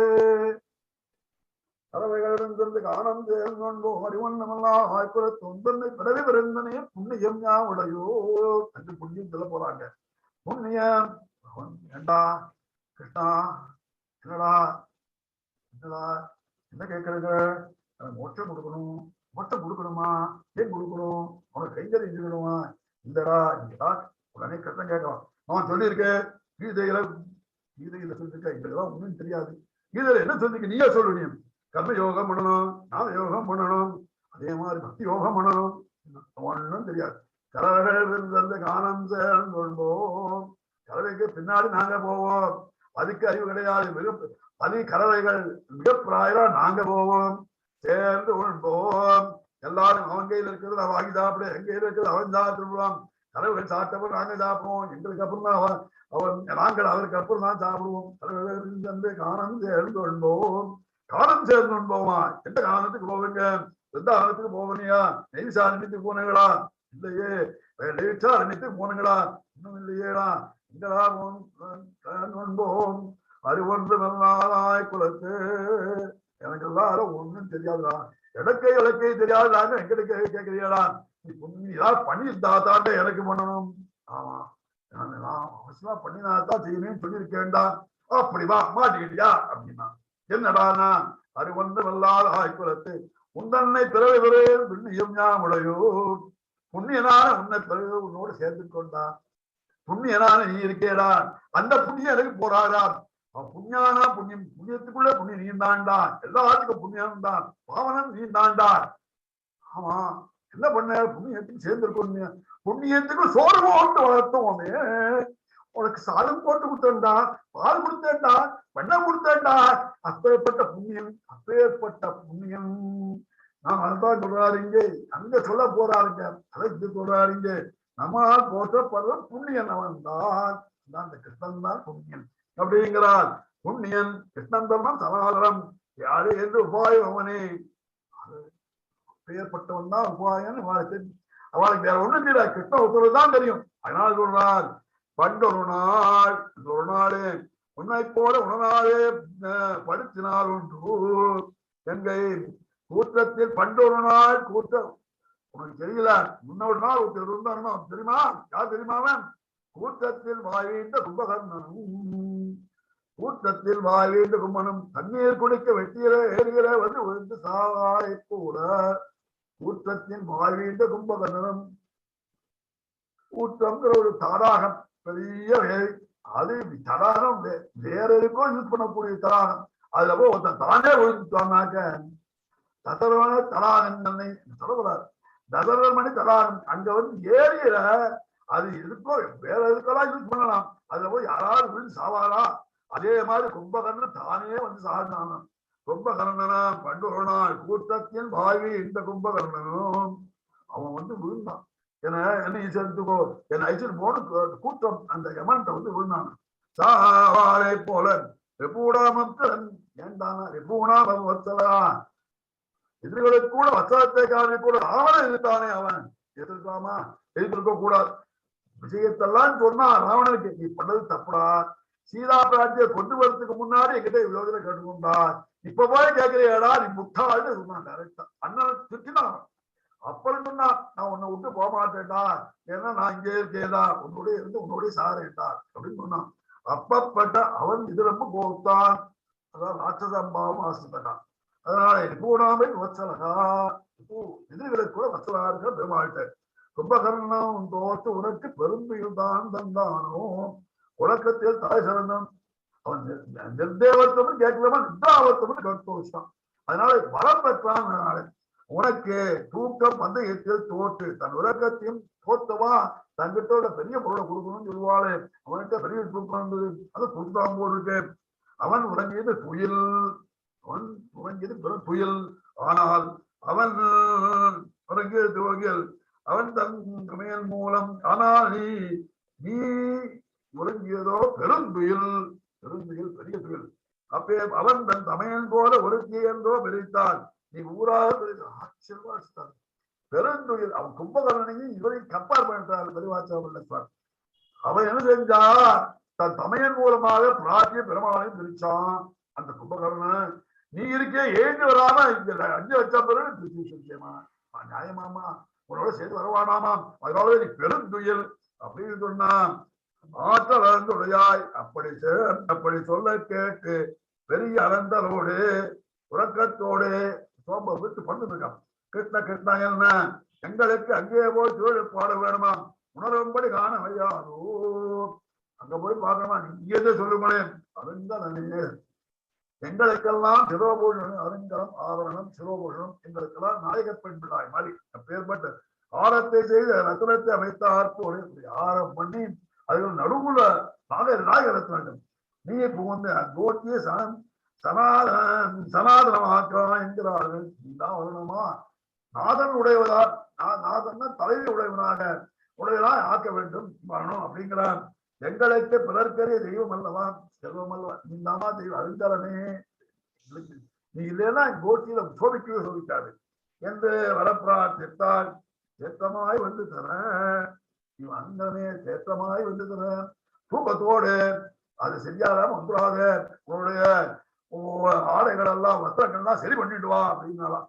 பறவைகளிடந்து காணம் சேர்ந்தோ அறிவண்ணமெல்லாம் ஆய்ப்புற தொந்தனை பிறவி பிறந்தனே புண்ணியம் யா உடையோ என்று புண்ணியம் சொல்ல போறாங்க. புண்ணியம் ஏண்டா கிருஷ்ணா என்னடா என்னடா என்ன கேட்கறீங்க, மோட்சம் கொடுக்கணும், மோட்சம் கொடுக்கணுமா, ஏன் கொடுக்கணும், அவனுக்கு கைங்கறி இருக்கணுமா இல்லடா இங்கடா. உடனே கிருஷ்ணன் கேட்கலாம், அவன் சொல்லியிருக்கேன் கீதையில சொல்லியிருக்க இதெல்லாம் ஒன்றும் தெரியாது, கீதையில என்ன சொல்லிருக்க நீயே சொல்லணும். கர்ம யோகம் பண்ணணும், ஞான யோகம் பண்ணணும், அதே மாதிரி பக்தி யோகம் பண்ணணும், ஒன்றும் தெரியாது. கலவைகள் காணம் சேர்ந்தோம், கலவைக்கு பின்னாடி நாங்க போவோம், அதுக்கு அறிவு கிடையாது. அது கலவைகள் மிக பிராயரா நாங்க போவோம், சேர்ந்து உண்போம். எல்லாரும் அவன் கையில் இருக்கிறது அவன் வாங்கி சாப்பிடு, எங்க கையில் இருக்கிறது அவன் சாப்பிடுவான். கலவைகள் சாப்பிட்டப்ப நாங்க சாப்பிடுவோம், எங்களுக்கு அப்புறம் தான் நாங்கள் அவருக்கு அப்புறம் தான் சாப்பிடுவோம். கலவைகள் காணம் சேர்ந்து உண்போம். காலம் சேர்ந்து உண்போமா, எந்த காலத்துக்கு போவீங்க, எந்த காலத்துக்கு போவனியா, நெய்சா அனுப்பித்து போனீங்களா இல்லையே, லேட்டா அனுப்பித்து போனீங்களா இன்னும் இல்லையேடா. இங்கடா உண்போம் அறிவொன்று நல்லாய் குலத்து. எனக்கு எல்லாரும் ஒண்ணும் தெரியாதுடா, இலக்கை தெரியாதுடாங்க எங்களுக்கு கேட்கிறீடா. நீ ஏதாவது பண்ணியிருந்தாத்தாண்ட எனக்கு பண்ணணும். ஆமா நான் அவசியமா பண்ணினாதான் செய்யணும்னு சொல்லியிருக்கேன்டா. அப்படி வா மாட்டிக்கிட்டியா அப்படின்னா என்னடானா அறிவொன்று வல்லாத ஆய்குலத்து உந்தன்னை பிறவை பிறகு புண்ணியம் ஞாமுடையோ. புண்ணியனான உன்னை பிறகு உன்னோடு சேர்த்து கொண்டா, புண்ணியனான நீ இருக்கேடா, அந்த புண்ணியம் எனக்கு போறாடா. புண்ணியானா புண்ணியம், புண்ணியத்துக்குள்ள புண்ணியம் நீ தாண்டா, எல்லாத்துக்கும் புண்ணியம் தான், பாவனம் நீ தாண்டா. ஆமா என்ன பண்ண, புண்ணியத்துக்கு சேர்ந்திருக்கோம், புண்ணியத்துக்கு சோறு போட்டு வளர்த்தோமே, உனக்கு சாதம் போட்டு கொடுத்தேன்டா, பால் கொடுத்தேன்டா, வெண்ணம் கொடுத்தேன்டா. அப்பேற்பட்ட புண்ணியம் நான் அதுதான் சொல்றாருங்க. அங்க சொல்ல போறாருங்க, அதை இங்க சொல்றாருங்க. நம்மால் போற்றப்படுற புண்ணியன் அவன் தான். அந்த கிருஷ்ணன் தான் புண்ணியன் அப்படிங்கிறார். புண்ணியன் கிருஷ்ணன் தான் சனாதனம். யாரு என்று உபாயம் அவனே. பெயர்பட்டவன் தான் உபாயன். அவளுக்கு வேற ஒண்ணும் தெரியல, கிருஷ்ண ஒருத்தர் தான் தெரியும். அதனால் சொல்றார், பண்டொரு நாள் உன்னை போல உணனாலே படுத்தினால் ஒன்று எங்கை கூற்றத்தில் பண்டொரு நாள் கூட்டம். உனக்கு தெரியல, முன்னொரு நாள் ஒருத்தர் இருந்தாருன்னா தெரியுமா? யார் தெரியுமா? அவன் கூட்டத்தில் வாய்ந்த கும்பகர்ணனும். கூட்டத்தில் வாய்ந்த கும்பனும் தண்ணீர் குடிக்க வெட்டியில ஏறுகிற வந்து விழுந்து சாவாய் கூட. கூட்டத்தின் வாய்ந்த கும்பகர்ணனும். கூட்டம்ங்கிற ஒரு தடாகம், பெரிய வேலை. அது தடாகம் வேற எதுக்கோ யூஸ் பண்ணக்கூடிய தடாகம். அதுல போய் ஒருத்தன் தானே விழுந்துட்டான்னாக்க தசரவன தடாகம் சொல்லக்கூடாது. தசரமணி தடாகம் அங்க வந்து ஏரியில அது எதுக்கோ வேற எதுக்கெல்லாம் யூஸ் பண்ணலாம். அதுல போய் யாராவது விழுந்து சாவாரா? அதே மாதிரி கும்பகர்ணன் தானே வந்து சாடினான். கும்பகர்ணனா பண்டொரு நாள் கூட்டத்தின் வாயு இந்த கும்பகர்ணனும் அவன் வந்து விழுந்தான். என்ன ஈஸ்வரத்துக்கோ என்ன ஐஸ்வர் போன கூட்டம் அந்த யமன்ட்ட வந்து விழுந்தான். சாவாரை போல ரெபூடாமன் ஏண்டானா ரெபூணாமம் வச்சலா. எதிர்களுக்கு கூட வசனத்தை காரணி கூட ராவண எதிர்த்தானே. அவன் எதிர்க்காமா எதிர்க்க கூடாது. விஷயத்தெல்லாம் சொன்னா ராவணனுக்கு நீ பண்ணது தப்புடா, சீதா பிராட்டியை கொண்டு வரதுக்கு முன்னாடி என்கிட்ட விரோதில கேட்டுக்கொண்டா, இப்ப போய் கேட்கிறியாடா நீ முட்டாள்னு சொன்னான். டைரக்டா அண்ணன் திட்டினான். அப்புறம் சொன்னா நான் உன்னை விட்டு போக மாட்டேன்டா, ஏன்னா நான் இங்கே இருக்கேடா, உன்னோடய இருந்து உன்னோடய சாரேன்டா அப்படின்னு சொன்னான். அப்பப்பட்ட அவன் இது ரொம்ப கோத்தான். அதான் ராட்சசம்பாவம் ஆசைப்பட்டான். அதனால எப்பூடாமை வச்சலகா எதிர்களுக்கு கூட வச்சலா இருக்கிற பெருமாள்கிட்ட கும்பகர்ணம் தோற்று உனக்கு பெரும்புயில் தான் தந்தானோ உலகத்தில் தாய் சிறந்தன். அவன் நிர்தேவத்தமும் கேட்கலாமா நிர்தாவத்தமும் கேட்டு வச்சான். அதனால வரம் பெற்றான். உனக்கு தூக்கம் பந்தயத்தில் தோற்று தன் உலகத்தையும் தோத்தவா தங்கிட்ட பெரிய பொருளை கொடுக்கணும்னு சொல்லுவாளே, அவன்கிட்ட பெரிய தூக்கம் இருந்தது. அது தூக்கம் போட்டிருக்கு. அவன் உறங்கியது துயில், அவன் உறங்கியது பெரும் துயில். ஆனால் அவன் உறங்கியது துவகில் அவன் தன் சமையல் மூலம். ஆனால் நீ உறங்கியதோ பெருந்துயில், பெருந்துயில் பெரிய துயில். அப்பே அவன் தன் சமையல் போல ஒருத்தி என்றோ பிரித்தான். நீ ஊராக ஆச்சரியமா பெருந்துயில். அவன் கும்பகர்ணனையும் இவரையும் கம்பேர் பண்ணிட்டார் பெருவாச்சார். அவன் என்ன செஞ்சா தன் சமையல் மூலமாக பிராட்டிய பெருமாளையும் பிரிச்சான். அந்த கும்பகர்ணன் நீ இருக்கே ஏந்து வராம இங்க 5 லட்சம் பேரும் பிரிச்சுமா நியாயமாமா, உன்னோட சேர்ந்து வரவானாமாம். அதனால நீ பெருந்துயில் அப்படின்னு சொன்னான். ஆற்றல் அறந்துடையாய் அப்படி சொல்ல கேட்டு பெரிய அறந்தலோடு உறக்கத்தோடு சோம்ப விட்டு பண்ணிருக்கான். கிருஷ்ண கிருஷ்ணா என்ன எங்களுக்கு அங்கே போய் தொழில் பாட வேணுமா, உணரும்படி காண வையாதோ. அங்க போய் பார்க்கணுமா, இங்கே சொல்லுங்களேன். அருங்கலனே எங்களுக்கெல்லாம் சிரோபூஷணம் அருங்கலம் ஆவரணம் சிரோபூஷணம் எங்களுக்கெல்லாம் நாயக பெண் பிள்ளாய் மாதிரி பேர்பட்ட ஆரத்தை செய்து ரத்னத்தை அமைத்தார் போல ஆரம் பண்ணி அதுகள் நடுவுல நாயகரத்த வேண்டும். நீ புகுந்து கோட்டிய சனாதனமாக்கலாம் என்கிறார்கள். நீதான் வரணுமா, நாதன் உடையவதா, நாதன்னா தலைவி உடையவனாக ஆக்க வேண்டும் வரணும் அப்படிங்கிறார். எங்களுக்கு பிறர்க்கரிய தெய்வம் அல்லவா செல்வம் அல்லவா, நீதாமா தெய்வம் அருங்கலனே. நீ இல்லைன்னா கோட்டியில சோபிக்கவே சோபிக்காது என்று வரப்பிரார்த்தித்தால் சேத்தமாய் வந்து தர. இவன் அங்கமே சேத்தமாய் வந்து தர தூக்கத்தோடு அது செய்யாதாம ஒன்றாக உன்னுடைய ஆடைகள் எல்லாம் வஸ்திரங்கள்லாம் சரி பண்ணிட்டு வா அப்படின்னாலாம்.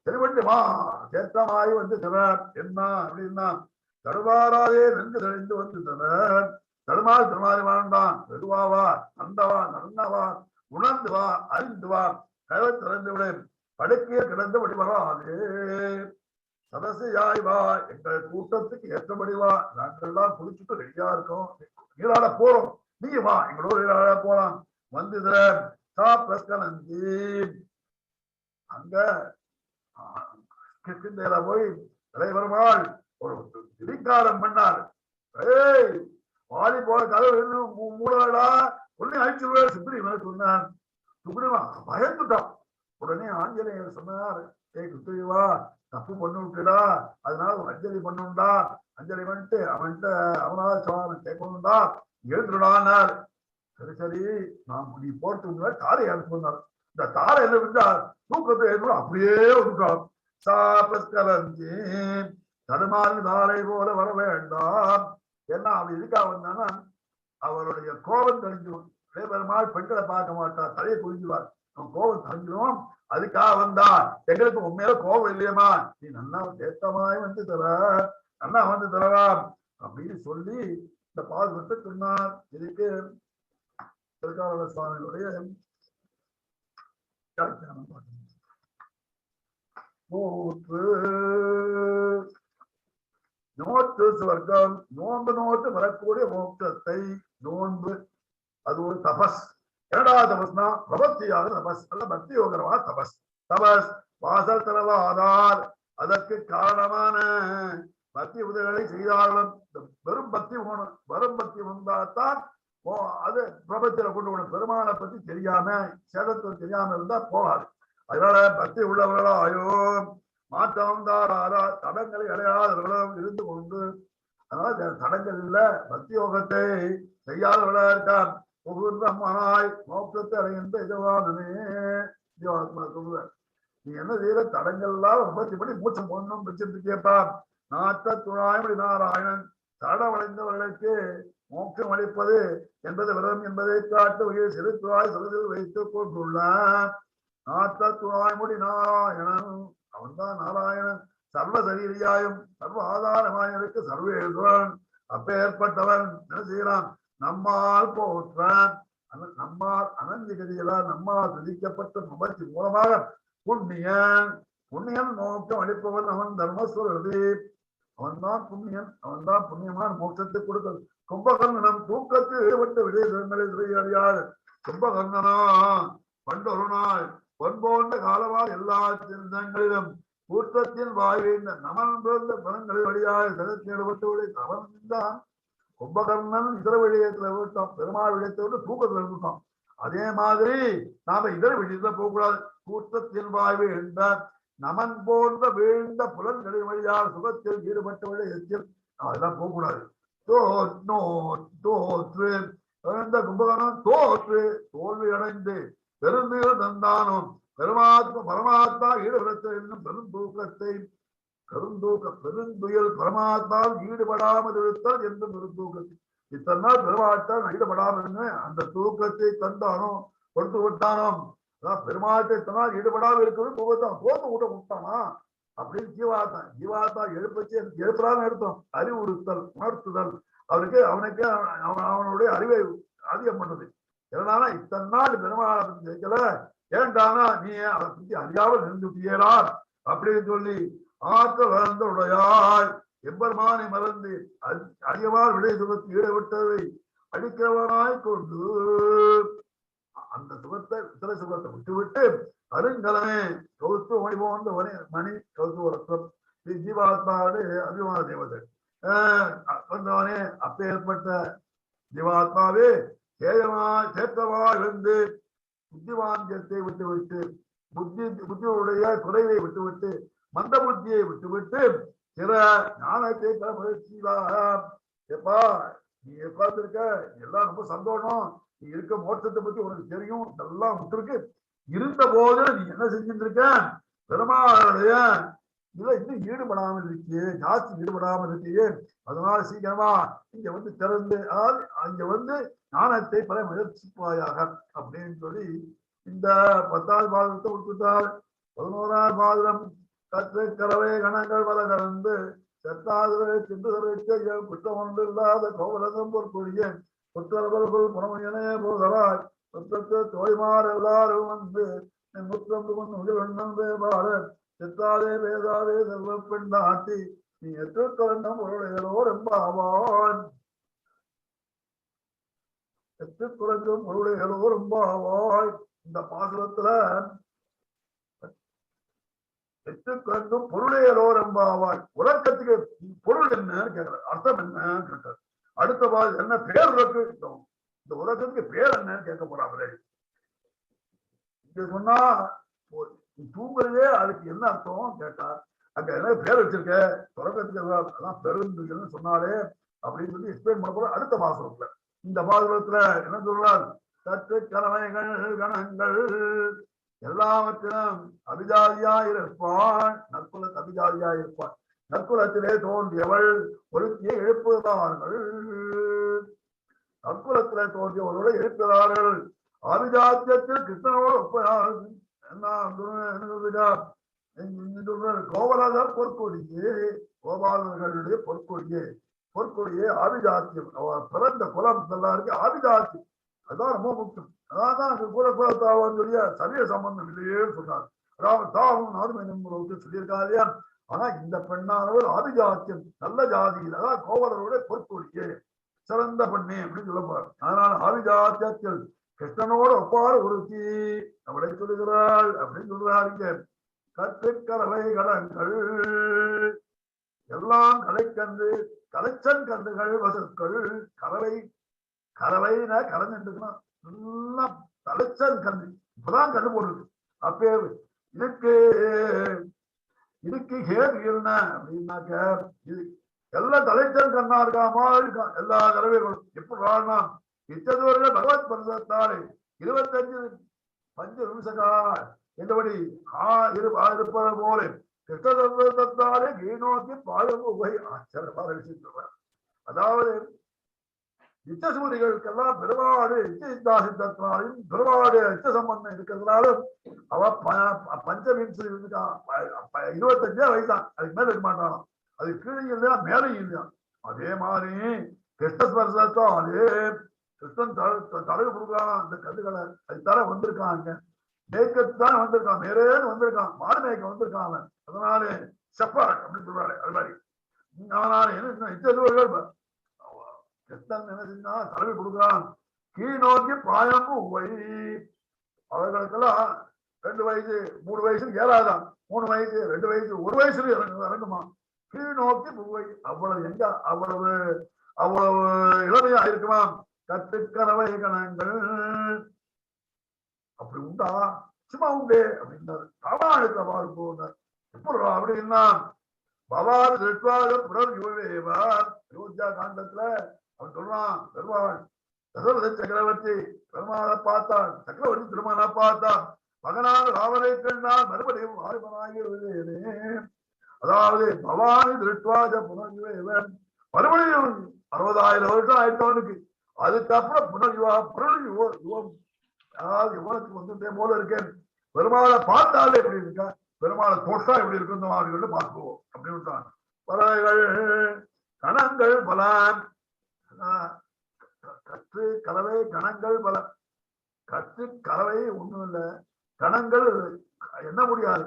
சரி பண்ணிட்டு வா சேத்தமாய் வந்து தர. என்ன அப்படின்னா தடுவாராதே நன்கு தெளிந்து வந்து தர. தடுமாறி வேண்டாம், வெடுவாவா நந்தவா நன்னவா உணர்ந்து வா அறிந்து வா கதவை திறந்து விட படுக்கையே கிடந்து வழிவராது. சதசையாய் வா எங்கள் கூட்டத்துக்கு ஏற்றபடி வா, நாங்கள்லாம் குளிச்சுட்டு ரெடியா இருக்கோம், நீராட போறோம், நீ வா எங்களோட நீராட போலாம். வந்து பிரஸ்கலந்தி அங்க கிருஷ்ணேல போய் தலைவருமாள் ஒரு திரிகாரம் பண்ணார். வாலி போல கதவு மூடா உடனே அழிச்சு சுக்ரீவன் சொன்னான். சுக்ரீவன் பயந்துட்டான். உடனே ஆஞ்சநேயர் சொன்னார், ஏய் சுக்ரீவா, தப்பு பண்ணு விட்டுடா, அதனால ஒரு அஞ்சலி பண்ணுண்டா, அஞ்சலி பண்ணிட்டு அவன்கிட்ட அவனால சவால் கேட்கணும்டா, எழுந்துடான்னார். சரி சரி, நான் நீ போறதுக்கு தாரை அனுப்பி வந்தார். இந்த தாரை என்ன விட்டா தூக்கத்தை அப்படியே விட்டுட்டான். சாப்பஸ்கரஞ்சி தடுமாறு தாரை போல வர வேண்டாம். ஏன்னா அவன் எதுக்காக வந்தான்னா அவருடைய கோபம் தெரிஞ்சிடும். பெருமாள் பெண்களை பார்க்க மாட்டான், தலையை குறிஞ்சுவார், அவன் கோபம் தெரிஞ்சிடும். அதுக்காக வந்தா எங்களுக்கு உண்மையில கோபம் இல்லையம்மா, நீ நல்லா தேத்தமாய் வந்து தர, நல்லா வந்து தரலாம் அப்படின்னு சொல்லி இந்த பாதுகாத்து சொன்னார். இதுக்கு திருக்கால சுவாமிகளுடைய நோட்டு சுவர்க்கம், நோன்பு நோட்டு வரக்கூடிய மோட்சத்தை, நோன்பு அது ஒரு தபஸ். இரண்டாவது தபஸ்னா பிரபத்தியாக தபஸ், அல்ல பக்தி யோகரமா தபஸ். தபஸ் வாசல் தரவாதார், அதற்கு காரணமான பக்தி உதவிகளை செய்தாலும் வெறும் பக்தி போகணும். வெறும் பக்தி வந்தால்தான் அது பிரபத்தில கொண்டு போகணும். பெருமானை பத்தி தெரியாம சேதத்தை தெரியாம இருந்தா போகாது. அதனால பக்தி உள்ளவர்களோ ஐயோ மாற்றம் தாராரா தடங்களை அடையாதவர்களும் இருந்து கொண்டு, அதனால தடங்கள் இல்ல பக்தி யோகத்தை செய்யாதவர்களா இருக்கான். புகுந்தமாய் மோட்சத்தை அடைகின்ற இதுவானே ஜீவாத்மா சொல்லுவார். நீ என்ன செய்யற தடங்கள் எல்லாம் உற்பத்தி பண்ணி மூச்சம் போடணும் வச்சிருந்து கேட்பான். நாட்ட துணாய்மொழி நாராயணன் தடவடைந்தவர்களுக்கு மோட்சம் அளிப்பது என்பது விரதம் என்பதை காட்டு வகையில் சிறு துவாய் சிறுதில் வைத்துக் கொண்டுள்ளான். நாட்ட துணாய்மொழி நாராயணன், அவன்தான் நாராயணன். சர்வ சரீரியாயும் சர்வ ஆதாரமாயனுக்கு சர்வேஸ்வரன். அப்பேற்பட்டவன் என்ன செய்யறான்? நம்மால் போற்றான். நம்மால் அனந்திகதிகளால் நம்மால் விதிக்கப்பட்ட முபத்தி மூலமாக புண்ணியன், புண்ணியன் மோட்சம் அளிப்பவன் அவன் தர்மஸ்வரதி. அவன்தான் புண்ணியன், அவன்தான் புண்ணியமான மோட்சத்தை கொடுக்கிறது. கும்பகர்ணனம் தூக்கத்தில் ஈடுபட்ட விடயங்களில் அறியார். கும்பகர்ணனா பண்டொரு நாள் பொன்போன்ற காலவால் எல்லா சிந்தங்களிலும் கூட்டத்தின் வாய்ந்த நமன் பிறந்த பணங்களில் வழியாக சதத்தில் ஈடுபட்டு அவன்தான் கும்பகர்ணன். இதர விடயத்துல விட்டான், பெருமாள் விடயத்தை விட்டு தூக்கத்துல விட்டான். அதே மாதிரி நாம இதர விடயத்துல போகக்கூடாது. கூட்டத்தின் வாய்வு என்ற நமன் போன்ற வீழ்ந்த புலன்களின் வழியாக சுகத்தில் ஈடுபட்ட விடயத்தில் அதெல்லாம் போகக்கூடாது. தோற்று கும்பகர்ணன் தோற்று தோல்வி அடைந்து பெருந்துயர் தந்தானும் பரமாத்மா ஈடுபடுத்த என்னும் பெருந்தூக்கத்தை பெருந்துயல் பரமாத்மாவில் ஈடுபடாமல் இருத்தல் என்றும் பெருந்தூக்கத்தை. இத்தனை நாள் பெருமாட்டால் ஈடுபடாமல் அந்த தூக்கத்தை தந்தானோ கொடுத்து விட்டானோ. பெருமாட்டை இத்தனால் ஈடுபடாமல் இருக்கிறது தூக்கத்தான் தோத்து விட்ட விட்டானா அப்படின்னு ஜீவாத்மா எழுப்படாம எடுத்தோம். அறிவுறுத்தல் உணர்த்துதல் அவருக்கு அவனுக்கு அவனுடைய அறிவை அதிகம் பண்ணது. எதனால இத்தனை நாள் பெருமாளை பத்தி கேட்கல, ஏண்டானா நீ அதை பத்தி அறியாமல் நின்றுட்டியலார் அப்படின்னு சொல்லி ஆற்றல் வளர்ந்த உடையாய் எம்பெருமானை மறந்து அதிகமாக விடை சுகத்தை ஈடுபட்டதை அடிக்கிறவனாய் கொண்டு அந்த சுகத்தை இத்தனை சுகத்தை விட்டுவிட்டு அருங்கலமே கௌத்து மணி போன்ற மணி கௌத்துவரத்தம் ஸ்ரீ ஜீவாத்மாவோட அபிமான தேவதை வந்தவனே அப்பேற்பட்ட ஜீவாத்மாவே சேத்தமா இருந்து புத்திவாந்தியத்தை விட்டுவிட்டு புத்தியுடைய குறைவை விட்டுவிட்டு மந்த புத்தியை விட்டுவிட்டு சில ஞானத்தை எப்பா நீ உட்கார்ந்துருக்க எல்லாம் ரொம்ப சந்தோஷம், நீ இருக்க மோட்சத்தை பத்தி உனக்கு தெரியும், இதெல்லாம் விட்டுருக்கு. இருந்த போது நீ என்ன செஞ்சுட்டு இருக்க? பெருமாளுடைய இதுல இன்னும் ஈடுபடாமல் இருக்கியே, ஜாஸ்தி ஈடுபடாமல் இருக்கியே. அதனால சீக்கிரமா இங்க வந்து திறந்து அதாவது அங்க வந்து ஞானத்தை பல முயற்சிப்பாயாக அப்படின்னு சொல்லி இந்த 10வது பாதத்தை விட்டுட்டால் 11வது பாதம் கற்று கறவை கணங்கள் பல கலந்து செத்தாதுரை சிந்துதரை செய்ய குற்றம் ஒன்று இல்லாத கோவலகம் பொற்கொழிய குற்றவர்கள் புறமையனே போதலாய் குற்றத்து தோய்மார் எல்லாரும் வந்து முற்றம் பாட செத்தாதே பேதாதே செல்வ பெண் ஆட்டி நீ எற்றுக்கொண்டம் பொருளைகளோ ரொம்ப ஆவான். எற்றுக்குறைக்கும் பொருளைகளோ ரொம்ப ஆவாய். இந்த பாசுரத்துல எற்றுக்கொண்டும் பொருளைகளோ ரொம்ப ஆவாய். உலகத்துக்கு பொருள் என்னன்னு கேட்கிறார், அர்த்தம் என்னன்னு கேட்டார். அடுத்த பாதி என்ன பேர் உலகம், இந்த உலகத்துக்கு பேர் என்னன்னு கேட்க போறாங்களே. இங்க சொன்னா தூங்குறதே அதுக்கு என்ன அர்த்தம் கேட்டா, அங்க என்ன பேர் வச்சிருக்க தொடக்கத்துக்கு அதான் பெருந்துன்னு சொன்னாலே அப்படின்னு சொல்லி எக்ஸ்பிளைன் பண்ண போற அடுத்த பாசுரத்துல. இந்த பாசுரத்துல என்ன சொல்றார், சற்று கலவைகள் கணங்கள் எல்லாவற்றிலும் அபிஜாதியாயிருப்பான், நற்குலத்து அபிஜாதியாயிருப்பான், நற்குலத்திலே தோன்றியவள் ஒருத்தியை எழுப்புகிறார்கள், நற்குலத்திலே தோன்றியவளோட எழுப்புகிறார்கள். அபிஜாத்தியத்தில் கிருஷ்ணனோடு ஒப்ப கோபாலர் பொற்கொடியே, கோபாலர்களுடைய பொற்கொடியே, பொற்கொடியே ஆபிஜாத்தியம், பிறந்த குலம் எல்லாருக்கு ஆபிஜாத்தியம், அதுதான் ரொம்ப முக்கியம். அதான் குலத்தாவுடைய சரிய சம்பந்தம் இல்லையேன்னு சொன்னார். அதாவது தாவும் நானும் என்ன சொல்லியிருக்கா இல்லையா. ஆனா இந்த பெண்ணானவர் ஆபிஜாத்தியம், நல்ல ஜாதியில், அதாவது கோவலருடைய பொற்கொடியே, சிறந்த பெண்ணே அப்படின்னு சொல்லப்பாரு. அதனால ஆபிஜாத்தியத்தில் கிருஷ்ணனோடு ஒப்பாறு ஒருத்தி அவளை சொல்லுகிறாள் அப்படின்னு சொல்றாருங்க. கற்றுக்கலவை கடன்கள் எல்லாம் கலைக்கன்று, கலைச்சன் கன்றுகள் வசுக்கள், கலவை கலவைனா கலந்துட்டுக்கணும், எல்லாம் தலைச்சன் கன்று, இப்பதான் கண்டு போடுது. அப்பே இதுக்கு இதுக்கு ஹேது என்ன அப்படின்னாக்க, இது எல்லாம் தலைச்சன் கண்ணா இருக்காமா இருக்கா எல்லா கலவைகளும். எப்படி வாழணும், இத்ததோர்கள் பகவத் பரிசத்தாலே 25 பஞ்ச நிமிஷகா என்றபடி இருப்பது போல கிருஷ்ணதாலே கீழ் பாழம் உகை ஆச்சரியமாக சொல்றார். அதாவது நிச்சசூரிகளுக்கெல்லாம் பெருமாடு இச்சித்தாசித்தாலும் பெருமாடு இச்ச சம்பந்தம் இருக்கிறதுனாலும் அவ பஞ்சவிம்சு 25 வயசுதான், அதுக்கு மேல இருக்க மாட்டானாம், அது கீழே இல்லையா மேலே இல்லையா. அதே மாதிரி கிருஷ்ணஸ்பர்சத்தாலே கிருஷ்ணன் தடகு கொடுக்குறான் அந்த கதுகளை, அது தர வந்திருக்காங்க, மேய்க்கத்தான் வந்திருக்கான், மேரேன்னு வந்திருக்கான், மாடு மேய்க்க வந்திருக்கான் அவன். அதனால செப்பாட் அப்படின்னு சொல்றாரு. அது மாதிரி அதனால என்ன இச்சதூர்கள் கிருஷ்ணன் என்ன செஞ்சா தலைமை கொடுக்குறான், கீழ் நோக்கி பாயம்பு உவை, அவர்களுக்கெல்லாம் 2 வயசு 3 வயசுன்னு ஏறாதான், 3 வயசு 2 வயசு 1 வயசுல இறங்குமா, கீழ் நோக்கி உவை, அவ்வளவு எங்க அவ்வளவு அவ்வளவு இளமையா இருக்குமா. கட்டுக்கறவை கணங்கள் அப்படி உண்டா, சும்மா உண்டே அப்படின்னாரு. ராமாயணத்தை பாரு போனார். எப்படி அப்படின்னா பவார் திருட்வாத புனர் யுவேவார் அயோத்தியா காண்டத்துல அவன் சொல்றான், பெருமாள் தசரத சக்கரவர்த்தி பெருமாளை பார்த்தான், சக்கரவர்த்தி திருமண பார்த்தான், மகனான ராவனை கண்டான், மறுபடியும் வாலிபனாகிறேனே. அதாவது பவானி திருட்வாத புனர் யுவேவன் மறுபடியும் 60,000 வருஷம் ஆயிட்டவனுக்கு, அதுக்கப்புறம் புனர்யுவம், அதாவது யுவனுக்கு வந்துட்டே போல இருக்கேன். பெருமாளை பார்த்தாலே எப்படி இருக்கா, பெருமாளை தோற்றா எப்படி இருக்கு அவர்கள் பார்க்குவோம் அப்படின்னு. பறவைகள் கணங்கள் பல, கற்று கலவை கணங்கள் பல, கற்று கலவை ஒண்ணும் இல்லை, கணங்கள் என்ன முடியாது,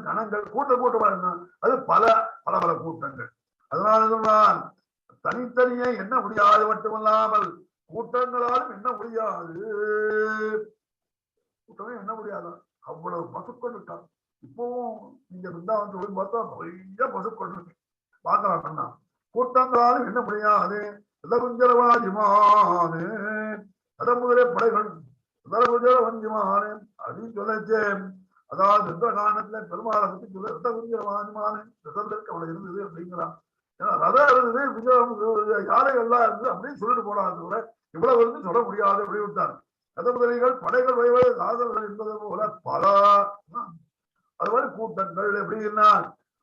கணங்கள் கூட்டமா இருந்தா அது பல பல பல கூட்டங்கள். அதனாலதான் தனித்தனியே என்ன முடியாது மட்டுமல்லாமல் கூட்டங்களாலும் என்ன முடியாது, கூட்டமே என்ன முடியாதான், அவ்வளவு பசுக்கொண்டு இருக்கான். இப்பவும் நீங்க பிருந்தாவன் சொல்லி பார்த்தா நிறைய பசுக்கொண்டு இருக்கு பார்க்கலாம்னா, கூட்டங்களாலும் என்ன முடியாது. குஞ்சரவாஜிமானு முதலே படைகள் வஞ்சிமானு அப்படின்னு சொல்லச்சே. அதாவது இந்த காரணத்துல பெருமாளை பத்தி சொல்ல குஞ்சரவாஜிமானு அவளை இருந்தது அப்படிங்கிறான். ரதம் இருந்தது, யாரை எல்லாம் இருந்தது அப்படின்னு சொல்லிட்டு போனாங்க கூட, இவ்வளவு இருந்து சொல்ல முடியாது அப்படி விட்டார். கதமுதலிகள் படைகள் வைவது சாதனங்கள் என்பது போல பல, அது மாதிரி கூட்டங்கள் எப்படின்னா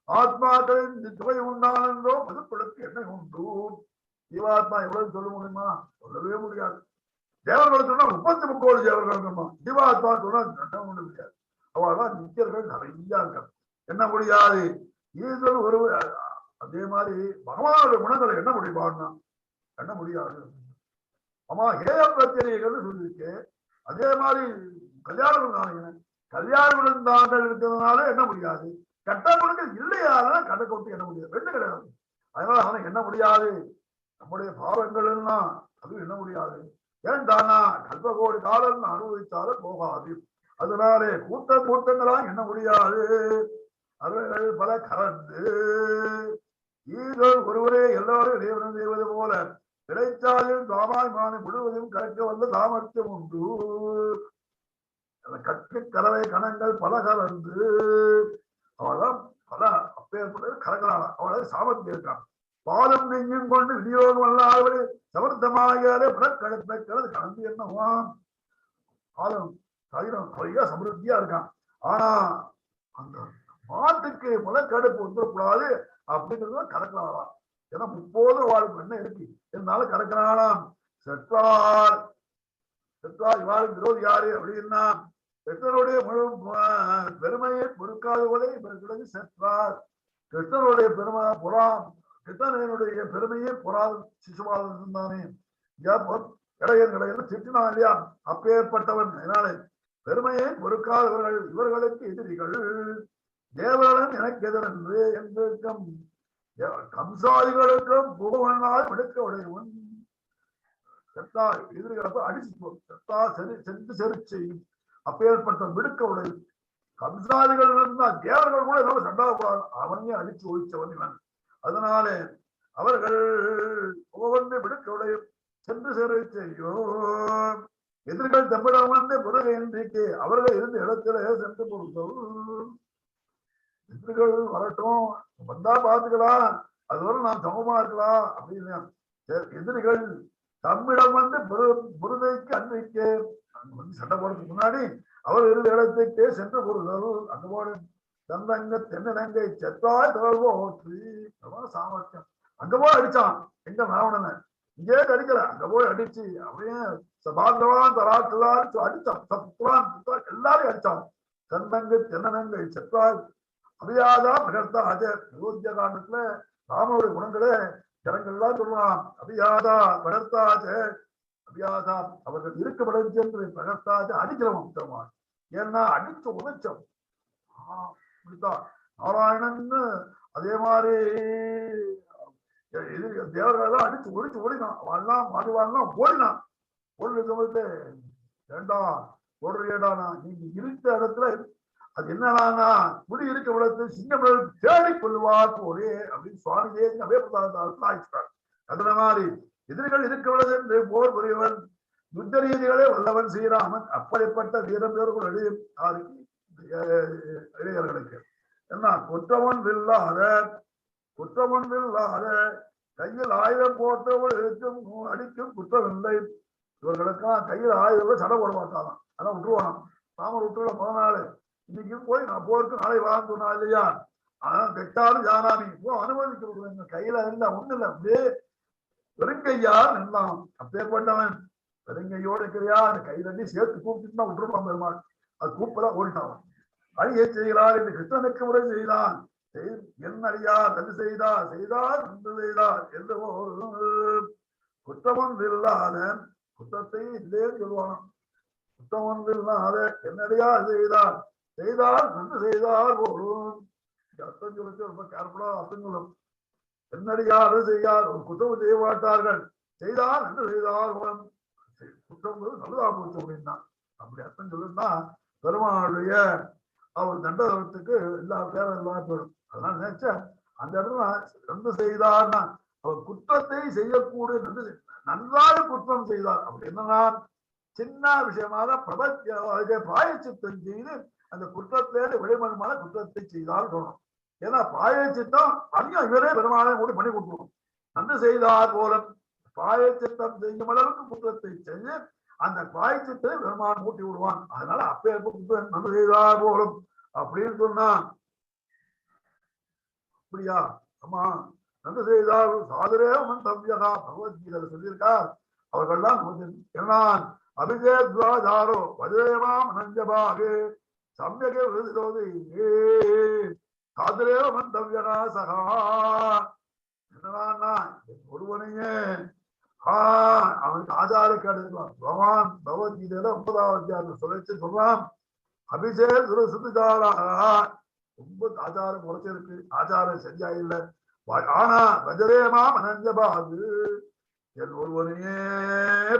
ஆத்மாக்களின் சுவை உண்டானோ மதுக்களுக்கு என்ன உண்டு. ஜீவாத்மா எவ்வளவு சொல்ல முடியுமா, சொல்லவே முடியாது. தேவர்களை சொன்னா 33 கோடி தேவர்கள், ஜீவாத்மா சொன்னா என்ன ஒண்ணு முடியாது. அவள்தான் நித்தியர்கள் நிறைய இருக்க என்ன முடியாது. ஈஸ்வரன் ஒரு அதே மாதிரி பகவானுடைய குணங்களை என்ன முடியுமான்னா என்ன முடியாது. ஆமா ஹேய பிரச்சனைகள் சொல்லியிருக்கு. அதே மாதிரி கல்யாணம் கல்யாண குணந்தாங்கள் இருக்கிறதுனால என்ன முடியாது, கட்ட குணங்கள் இல்லையால கடை கொண்டு என்ன முடியாது, ரெண்டு கிடையாது. அதனால அவனுக்கு என்ன முடியாது, நம்முடைய பாவங்கள் எல்லாம் அது என்ன முடியாது. ஏன்டானா கல்பகோடி காலம் அனுபவித்தாலும் போகாது. அதனாலே கூட்டங்களா என்ன முடியாது. அவர்கள் பல கலந்து ஈர்கள் ஒருவரே எல்லாரும் இறைவனம் செய்வது போல இடைச்சாலில் தாமாய்மானை முழுவதும் கலக்க வந்த சாமர்த்தியம் உண்டு. கற்று கலவை கணங்கள் பல கலந்து அவள்தான் பல அப்பேற்பட்ட கலக்கிறாள். அவளை சாமர்த்தியம் இருக்கான். பாலும் நெஞ்சும் கொண்டு விநியோகம் அல்லாதவள் சமர்த்தமாகியாலே பிறக்கழுத்தை கலந்து கலந்து என்னவான் பாலும் தயிரம் நிறைய சமருத்தியா இருக்கான். ஆனா அந்த மாட்டுக்கு முளைக்கடுப்பு வந்துடக்கூடாது அப்படிங்கிறத கலக்கிறாளாம். ஏன்னா 30 வாழ்க்கை என்ன இருக்கு இருந்தாலும் கலக்கிறாளாம். செற்றார் செற்றார் இவாளுக்கு விரோதி யாரு அப்படின்னா கிருஷ்ணனுடைய முழு பெருமையை பொறுக்காதவளை இவர்களுக்கு செற்றார். கிருஷ்ணனுடைய பெருமை புறாம் கிருஷ்ணனுடைய பெருமையை புறாத சிசுபாலன் இருந்தானே இடையன் இடையன் திட்டினா இல்லையா அப்பேற்பட்டவன். அதனால பெருமையை பொறுக்காதவர்கள் இவர்களுக்கு எதிரிகள். தேவரன் எனக்கு எதிரென்று என்றும் கம்சாதிகளுக்கும் புகவனால் விடுக்க உடையவன். செத்தா எதிரிகளப்ப அடிச்சு செத்தா சென்று செருச்சி அப்பேற்பட்ட விடுக்க உடைய கம்சாதிகள் இருந்தா தேவர்கள் கூட எதாவது சண்டாகக்கூடாது. அவனையே அடிச்சு ஒழிச்சவன் இவன். அதனாலே அவர்கள் புகவந்து விடுக்க உடைய சென்று செரு செய்யும். எதிரிகள் தம்மிடம் வந்து புறகை இன்றைக்கு அவர்கள் இருந்த இடத்துல சென்று பொறுத்தவர்கள். எதிரிகள் வரட்டும் வந்தா பாத்துக்கலாம், அதுவரை நான் சமமா இருக்கலாம் அப்படின்னு எதிரிகள் தம்மிடம் வந்து புருதைக்கு அன்றைக்கு சண்டை போடுறதுக்கு முன்னாடி அவர் இருந்த இடத்துக்கே சென்று பொறுத்தல். அங்கோடு தந்தங்க தென்னங்கை செத்தாய் தொடர்போ சாமர்த்தியம். அங்க போய் அடிச்சான் எங்க ராவணனை, இங்கே அடிக்கல அங்க போய் அடிச்சு அப்படியே சபாந்தவான் தராட்டுதான் அடிச்சான். சத்வான் எல்லாரையும் அடிச்சான். தந்தங்கு தென்னங்கை செத்தாய் அபியாதா பிரகர்த்தா அஜர் அயோத்திய காண்டத்துல ராமனுடைய குணங்களே ஜனங்கள்லாம் சொல்லலாம். அபியாதா பிரகர்த்தாஜ அபியாதா அவர்கள் இருக்கப்படும் என்று பிரகர்த்தாஜ அடிக்கிறவன் உத்தரவான். ஏன்னா அடிச்ச உதச்சம் நாராயணன் அதே மாதிரி தேவர்களெல்லாம் அடிச்சு ஒழிச்சு ஓடினான். அவெல்லாம் மாடுவான்லாம் ஓடினான். ஓடுற சமயத்தை வேண்டாம் ஓடுறியடானா நீங்க இருந்த இடத்துல அது என்னன்னா குடி இருக்க விடத்து சிங்கம் தேடி கொள்வார் ஒரே அப்படின்னு சுவாமியே ஆயிட்டார். அதுல மாதிரி எதிரிகள் இருக்க விடது என்று போர் புரியவன் யுத்த ரீதிகளே வல்லவன் ஸ்ரீராமன். அப்படிப்பட்ட வீரம் பேர்கள் இளைஞர்களுக்கு என்ன குற்றவன் இல்லாத கையில் ஆயுதம் போட்டவள் இருக்கும் அடிக்கும் குற்றம் இல்லை. இவர்களுக்கெல்லாம் கையில் ஆயுதம் சடை போட மாட்டாதான். அதான் விட்டுருவானாம். ராமர் விட்டுள்ள முதல் நாள் இன்னைக்கு போய் நான் போருக்கு நாளை வாங்க சொன்னா இல்லையா. ஆனா கெட்டாலும் ஜானாமி அனுமதிக்க கொடுக்குறேன். கையில இருந்தா ஒண்ணு இல்லை அப்படியே பெருங்கையார் நின்றான். அப்பேற்பட்டவன் பெருங்கையோடு இருக்கிறியா கையிலி சேர்த்து கூப்பிட்டு தான் விட்டுருப்பான் பெருமாள். அது கூப்பதான் ஓடிட்டான். அழியை செய்கிறார் என்று கிருஷ்ணனுக்கு முறை செய்தான். என் அடியார் நன்று செய்தார் நன்று செய்தார் என்று குற்றமொன்று இல்லாத குற்றத்தை இல்லேன்னு சொல்லுவானாம். குற்றமொன்று இல்லாத என்னடியார் செய்தார் நன்று செய்தார் போலும். அர்த்தம் சொல்லிச்சு ரொம்ப கேர்ஃபுல்லா அர்த்தம் சொல்லும். என்னடியார் செய்யார் ஒரு குற்றம் செய்ய மாட்டார்கள் செய்தார் நன்று செய்தார் போலும். குற்றம் நல்லதா போச்சு அப்படின்னா அப்படி அர்த்தம் சொல்லுன்னா பெருமாளுடைய அவர் தண்டத்துக்கு எல்லா பேரும் எல்லாம் போயிடும். அதனால நினைச்சா அந்த இடத்துல நன்று செய்தார்னா அவர் குற்றத்தை செய்யக்கூடிய நன்றாக குற்றம் செய்தார். அப்படி என்னன்னா சின்ன விஷயமாக பிராயச்சித்தம் செய்து அந்த குற்றத்திலே வெளிமணமான குற்றத்தை செய்தால் தோணும். ஏன்னா பிராயச்சித்தம் அதையும் இவரே பெருமாளை கூடி பண்ணி கொடுத்துருவோம். நன்று செய்தார் போல பிராயச்சித்தம் செய்யும் அளவுக்கு குற்றத்தை செய்து அந்த பிராயச்சித்தை பெருமான் கூட்டி விடுவான். அதனால அப்பே நன்று செய்தார் போலும் அப்படின்னு சொன்னான். அப்படியா ஆமா நன்று செய்தார் சாதுரே மந்தவ்யகா பகவத்கீதை சொல்லியிருக்கார். அவர்கள்லாம் என்னான் அபிஜேத்வாதாரோ வஜேமாம் அனஞ்சபாகு சம்யகே விரோதி சாதுரே மந்தவ்யகா சகா. என்னன்னா ஒருவனையே அவனுக்கு ஆச்சாரக்கு எடுக்கலாம். பகவான் பகவத்கீதையில 9வது அத்தியாயத்தில் சொல்றான் அபிஷேக் சுத்துச்சாரா ரொம்ப ஆச்சாரம் குறைச்சிருக்கு, ஆச்சாரம் சரியா இல்லை. ஆனா வஜரேமா மனஞ்சபாது என் ஒருவனையே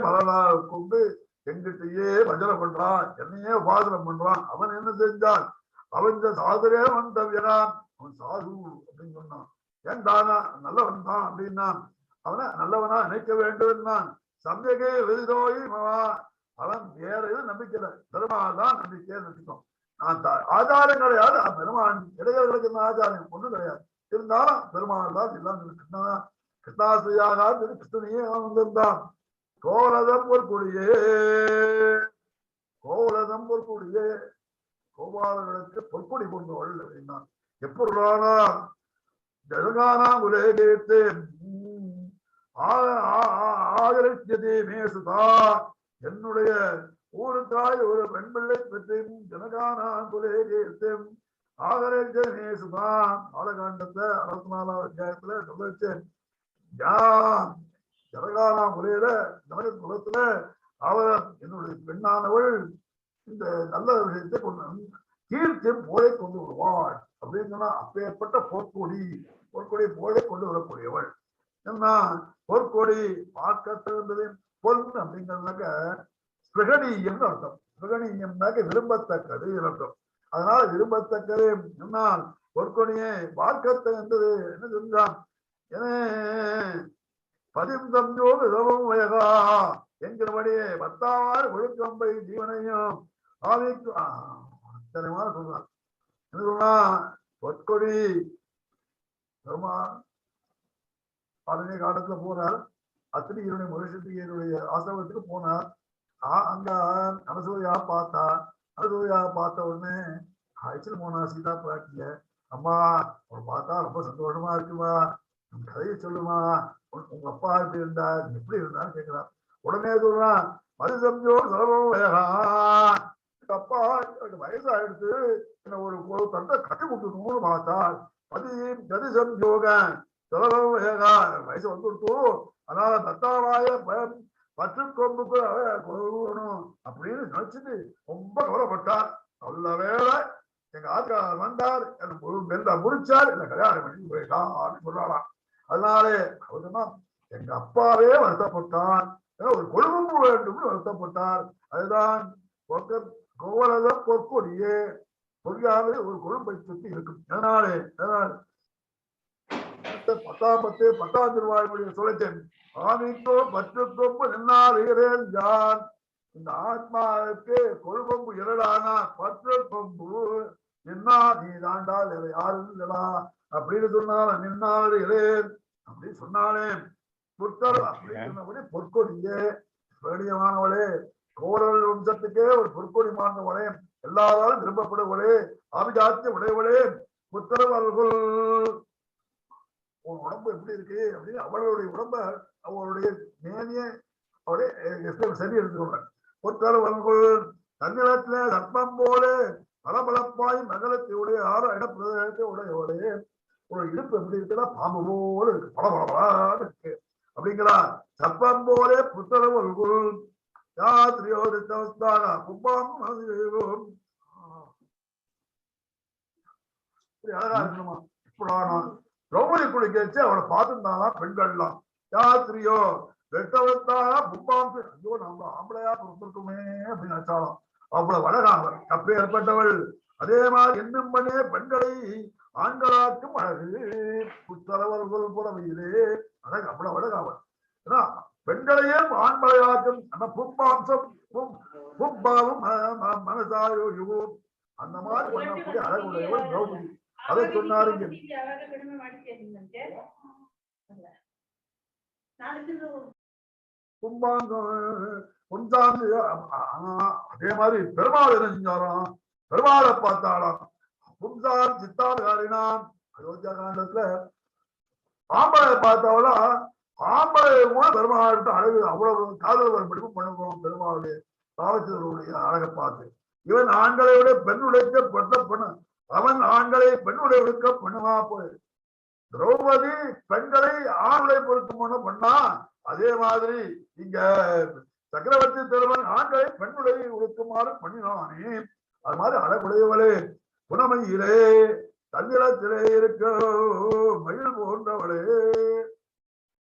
பலனாக கொண்டு எங்கிட்டயே வஜரம் பண்றான், என்னையே உபாசனம் பண்றான். அவன் என்ன செஞ்சான்? அவன் சாதுரே மந்தவியனான், அவன் சாது அப்படின்னு சொன்னான். ஏன்டானா நல்லவன் தான் அப்படின்னா அவனை நல்லவனா நினைக்க வேண்டும் நான் சமயகே விதிதோயி அவன் வேற எதுவும் நம்பிக்கை இல்லை, பெருமாள் தான் நம்பிக்கையை நினைச்சிட்டோம். நான் ஆச்சாரம் கிடையாது, பெருமாள் இடையர்களுக்கு இந்த ஆச்சாரம் ஒண்ணும் கிடையாது. இருந்தாலும் பெருமாள் தான் எல்லாம் கிருஷ்ணாசிரியாக கிருஷ்ணனையே அவன் வந்திருந்தான். கோலதம் ஒரு கொடியே, கோலதம் ஒரு கொடியே, கோபாலர்களுக்கு பொற்கொடி கொண்டவள் அப்படின்னா எப்பொருளானா ஜனகானா உலகேத்து ஆகரட்சதே மேசுதா, என்னுடைய ஊருக்காய் ஒரு பெண் பிள்ளை பெற்றும் ஜனகானா உலகேத்தும் ஆகரட்ச மேசுதா. ஆலகாண்டத்தை 64வது அத்தியாயத்துல சொல்லிச்சேன். ஜனகானா முறையில ஜனக குலத்துல அவர் என்னுடைய பெண்ணானவள் இந்த நல்ல விஷயத்தை கொண்டு கீர்த்தியும் போதை கொண்டு வருவாள் அப்படின்னு சொன்னா அப்பேற்பட்ட பொற்கொடி போதை கொண்டு வரக்கூடியவள். ஏன்னா பொற்கொடி பார்க்க சிறந்தது பொன் அப்படிங்கிறதுனாக்க ஸ்பிரகணீயம்னு அர்த்தம். ஸ்பிரகணீயம்னாக்க விரும்பத்தக்கது அர்த்தம். அதனால விரும்பத்தக்கது என்னால் பொற்கொடியை பார்க்க தகுந்தது என்ன சொல்றான். பதிந்தோ விதவும் வயதா என்கிறபடியே 10ஆறு ஒழுக்கம்பை ஜீவனையும் ஆவிக்கு அத்தனைமான சொல்றான். என்ன சொன்னா பொற்கொடி பெருமாள் ஆளுநை காலத்துல போனார். அத்திரிகளுடைய மகிழ்ச்சியருடைய ஆசிரமத்துக்கு போனார். அங்க அனசூயா பார்த்தா. அனசூயா பார்த்த உடனே அழைச்சிட்டு போனா சீதா பிராட்டிய. அம்மா உன்னை பார்த்தா ரொம்ப சந்தோஷமா இருக்குமா, கதையை சொல்லுமா, உங்க அப்பா எப்படி இருந்தா எப்படி இருந்தான்னு கேட்கிறார். உடனே சொல்றான் மறுசம்யோ சலபம் வேகா, அப்பா எனக்கு வயசாயிடுச்சு, என்ன ஒரு தட்டை கட்டி கொடுத்துக்கணும்னு பார்த்தாள். கதிசம்யோக சலபம் வேகா, வயசு வந்துடுத்து, அதனால தத்தாவாய பற்று கொம்புக்கு கொள்ளணும் அப்படின்னு நினைச்சிட்டு ரொம்ப கவலைப்பட்டார். நல்ல வேலை எங்க ஆத்காரர் வந்தார், என்ன முடிச்சார், என்ன கல்யாணம் பண்ணி போயிட்டான் அப்படின்னு சொல்றாளாம். அதனாலே அவர்தான் எங்க அப்பாவே வருத்தப்பட்டார், ஒரு கொழும்பு வேண்டும் வருத்தப்பட்டார். அதுதான் கோவலதம் பொற்கொடியே, பொறியாவே ஒரு கொழும்பை சுற்றி இருக்கும். அதனாலே 10 திருவாயுடைய சொல்லிட்டேன். ஆமிக்கோ பற்று கொம்பு நின்னாருகிறேன் யான். இந்த ஆத்மாவுக்கு கொழும்பு இரடானா பற்று கொம்பு நின்னா நீ தாண்டால் யாரும் இல்லடா அப்படின்னு சொன்னால நின்னாரு இளேன் அப்படின்னு சொன்னாலே புத்தர் அப்படின்னு சொன்னபடி பொற்கொடியே வேடியமானவளே, கோரல் வம்சத்துக்கே ஒரு பொற்கொடி மாணவளே, எல்லாராலும் விரும்பப்படுவளே, ஆபிஜாத்திய உடையவளே, புத்தரவர்கள் உன் உடம்பு எப்படி இருக்கு அப்படின்னு அவளுடைய உடம்ப அவளுடைய மேனிய அவளே சரி எடுத்துக்கொள்ள. புத்தரவர்கள் தன்னிலத்தில சர்ப்பம் போல பளபளப்பாய் மகளத்தையுடைய 6 இடப்பிரதேசத்தை உடையவளே, ஒரு இடுப்பு எப்படி இருக்குன்னா பாம்பு போல இருக்கு, பளபளபளான்னு இருக்கு அப்படிங்களா. சர்ப்பம் போலே புத்தரவர்கள் யாத்திரியோதித்தவஸ்தாக கும்பாம் அழகா இருக்கணுமா. இப்படானா திரௌபதி குளிக்க வச்சு அவளை பார்த்துருந்தாலாம் பெண்கள்லாம். யாத்திரியோ வெட்டவத்தாக பும்பாம், ஐயோ நம்ம ஆம்பளையா பிறந்திருக்குமே அப்படின்னு நினைச்சாலும் அவ்வளவு அழகாக தப்பே ஏற்பட்டவள். அதே மாதிரி என்னும் பண்ணே பெண்களை ஆண்களாக்கும் அழகு புத்தரவர்கள் புறவையிலே அழகு அவ்வளவு அழகாவல். ஏன்னா பெண்களையே ஆண்மலையாக்கும் அந்த பும்பாம்சம் பும்பாவும் மனசாயோ அந்த மாதிரி பண்ணக்கூடிய அழகுடையவள் திரௌபதி. அதை சொன்னாருங்க. அதே மாதிரி பெருமாள் என்ன செஞ்சாராம், பெருமாளை பார்த்தாளாம். பும்சான் சித்தாதாரினான் அயோத்தியா காண்டத்துல ஆம்பளை பார்த்தாவளா, ஆம்பளை கூட பெருமாள் அழகு அவ்வளவு காதல் படிப்பு பண்ணுவோம். பெருமாளுடைய காவச்சருடைய அழகை பார்த்து இவன் ஆண்களை விட பெண்ணுடைய பண்ண அவன் ஆண்களை பெண்ணுடைய ஒடுக்க பண்ணுவா போய். திரௌபதி பெண்களை ஆண்களை பொருத்தமான பண்ணா, அதே மாதிரி இங்க சக்கரவர்த்தி திருமன் ஆண்களை பெண்ணுடைய ஒடுக்குமாறு பண்ணினானே. அது மாதிரி அழகுடையவளே, புனமையிலே தந்திரத்திலே இருக்க மயில் போன்றவளே,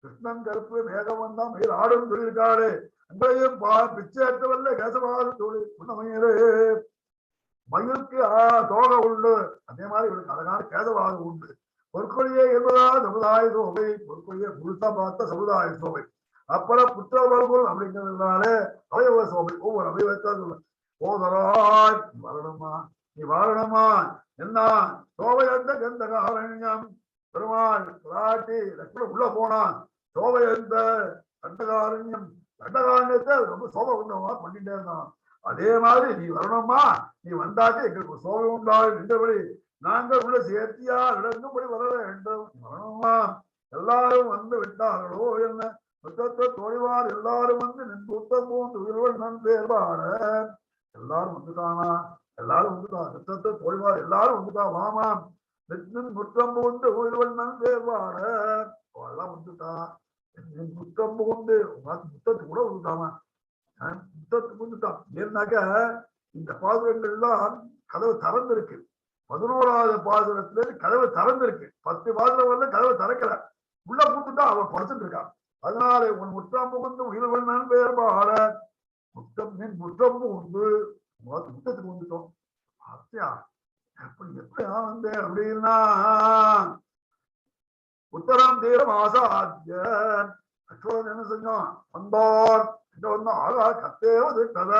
கிருஷ்ணன் கருப்பு மேகம் வந்தா மயில் ஆடும் சொல்லியிருக்காளே, அங்களையும் பிச்சையற்றவல்ல கேசவாறு தொழில் புனமையிலே. மயிலுக்கு தோகை உண்டு, அதே மாதிரி இவளுக்கு அழகான கேசவாறு உண்டு. பொற்கொழியே என்பதா சமுதாய சோபை, பொற்கொழியை முழுசா பார்த்த சமுதாய சோபை. அப்புறம் புற்றவர்கள் அப்படிங்கிறதுனால அவயவ சோபை, ஒவ்வொரு அவயவத்தா சொல்ல போதராய் வரணுமா, நீ வாழணுமா என்ன சோபை அந்த கந்த காரண்யம். பெருமாள் பிராட்டி லட்சுமணன் உள்ள போனான், சோபை அந்த கண்டகாரண்யம், கண்டகாரண்யத்தை ரொம்ப சோபை உண்டவா பண்ணிட்டே இருந்தான். அதே மாதிரி நீ வரணுமா, நீ வந்தாக்க எங்களுக்கு சோபை உண்டாய் நின்றபடி நாங்கள் உள்ள சேர்த்தியா இடங்கும்படி வர வேண்டும். வரணுமா, எல்லாரும் வந்து விட்டார்களோ என்ன முத்தத்தை தோழிவார் எல்லாரும் வந்து நின்று முத்தம் போன்று உயிர்கள் நண்பேர்வாட. எல்லாரும் வந்துட்டானா, எல்லாரும் வந்துட்டான், முத்தத்தை தோழிவார் எல்லாரும் வந்துட்டா வாமாம் முத்தம் போன்று உயிர்கள் நண்பேர்வாட. எல்லாம் வந்துட்டான், முத்தம் போன்று முத்தத்துக்கு கூட வந்துட்டாமா, முத்தத்துக்கு வந்துட்டான். ஏன்னாக்க இந்த பாதுகங்கள்லாம் கதவு திறந்திருக்கு. 11வது பாசுரத்துல கதவு திறந்திருக்கு. 10 பாசுரம் வந்து கதவு திறக்கல, உள்ள பூந்துட்டா அவன் படுத்துட்டு இருக்கான். அதனால உன் முற்றம் புகுந்து உயிர்கள் நான் பேர்பாட முற்றம் முற்றம் புகுந்து முத்தத்துக்கு வந்துட்டோம். அப்படியா எப்படியா வந்தேன் அப்படின்னா உத்தரம் தீரம் ஆசாத்திய அச்சோதன் என்ன செஞ்சோம் வந்தோர் வந்து ஆகா கத்தேவ திட்டத.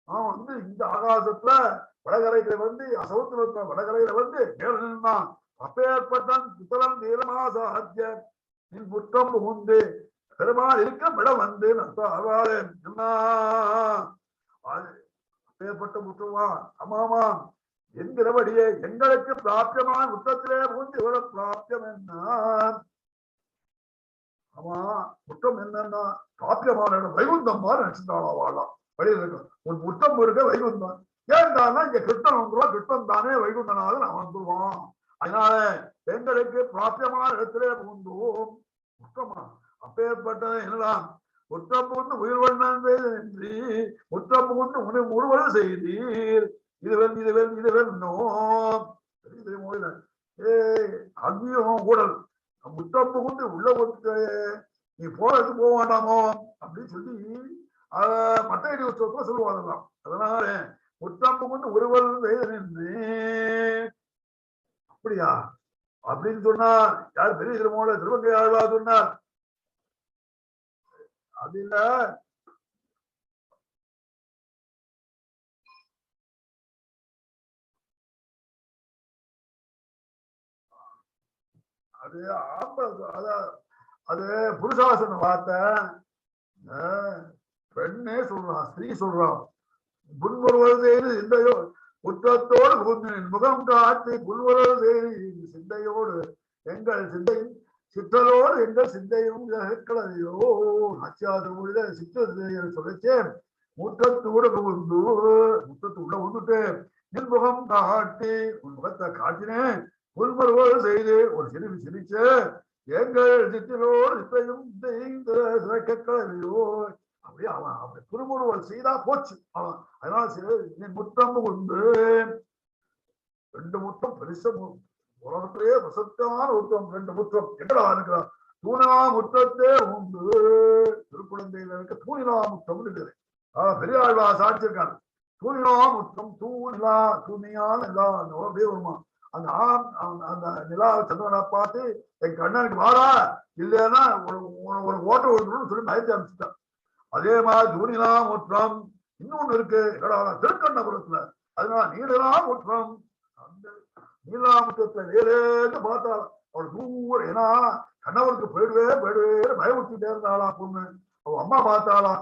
அவன் வந்து இந்த ஆகாசத்துல வடகரையில வந்து அசௌத்துல இருக்க வடகரையில வந்து மேல நின்றான். அப்பேற்பட்டான் உத்தரம் தீரமாசாத்திய நின் முற்றம் புகுந்து பெருமாள் இருக்க விட வந்து அப்பேற்பட்ட முற்றமா அம்மாமா என்கிறபடியே எங்களுக்கு பிராப்தியமான முற்றத்திலே புகுந்து இவர பிராப்தியம் என்ன. ஆமா முற்றம் என்னன்னா பிராப்தியமான வைகுந்தம் மாதிரி நினைச்சிருந்தாளா வாழலாம். வழியில் இருக்க உன் முற்றம் இருக்க வைகுந்தம் ஏன்டானா இங்க கிருஷ்ணன் வந்துருவான், கிருஷ்ணன் தானே வைகுண்டனாக நான் வந்துருவான். அதனால எங்களுக்கு பிராப்தியமான இடத்திலே புகுந்தோம். முற்றமா அப்பேற்பட்ட என்னலாம் முற்றம் புகுந்து உயிர் வண்ணன் முற்றம் புகுந்து உணவு முழுவதும் செய்தீர். இது வேணும் அங்கேயும் கூடல் முற்றம் புகுந்து உள்ள நீ போறது போக வேண்டாமோ அப்படின்னு சொல்லி மட்டையடி உற்சவத்துல சொல்லுவாங்கலாம். அதனால முற்றம் புகுந்து ஒருவர் நின்று அப்படியா அப்படின்னு சொன்னார். யார் பெரிய திருமோட திருவங்கை ஆழ்வா சொன்னார். அது இல்ல அது அது புருஷாசன வார்த்தை. பெண்ணே சொல்றான், ஸ்திரீ சொல்றான். புன்வருவது சிந்தையோ முற்றத்தோடு முகம் காட்டி புல்வருவது சிந்தையோடு எங்கள் சிந்தை சிற்றலோடு எங்கள் சிந்தையும் கிளதையோ அச்சியாத மொழியில சிற்ற சொல்லிச்சேன். முற்றத்தோடு புகுந்து முற்றத்துக்குள்ள வந்துட்டு நின் முகம் காட்டி உன் முகத்தை காட்டினேன். புல்வருவது செய்து ஒரு சிரிப்பு சிரிச்சு எங்கள் சிற்றிலோடு சித்தையும் கிளதையோ அப்படியே அவன் அப்படி திருமுருவல் செய்தா போச்சு அவன். அதனால முற்றம் புகுந்து 2 முற்றம் பெருச உலகத்திலேயே வசத்தான முற்றம் 2 முற்றம் எங்கடா இருக்கிறான். தூணிலா முற்றத்தே உண்டு திருக்குழந்தையில இருக்க தூணிலா முற்றம் இருக்குது. பெரியாழ்வா சாட்சியிருக்காங்க. தூணிலா முற்றம் தூணிலா தூணியான நிலா அப்படியே வருமா. அந்த அந்த நிலா சந்திரனை பார்த்து என் கண்ணனுக்கு வாரா இல்லைன்னா ஒரு ஓட்ட விழுந்துடும் சொல்லி பயத்தை அனுப்பிச்சுட்டான். அதே மாதிரி தூணிலா முற்றம் இன்னொன்னு இருக்கு திருக்கண்ணபுரத்துல. அதனால நீலா முற்றம் அந்த நீலாமுற்றத்துல வேறேன்னு பார்த்தா அவள் தூரம். ஏன்னா கண்ணவருக்கு போயிடுவே பயமுறுத்திட்டே இருந்தாளா பொண்ணு. அவ அம்மா பார்த்தாளா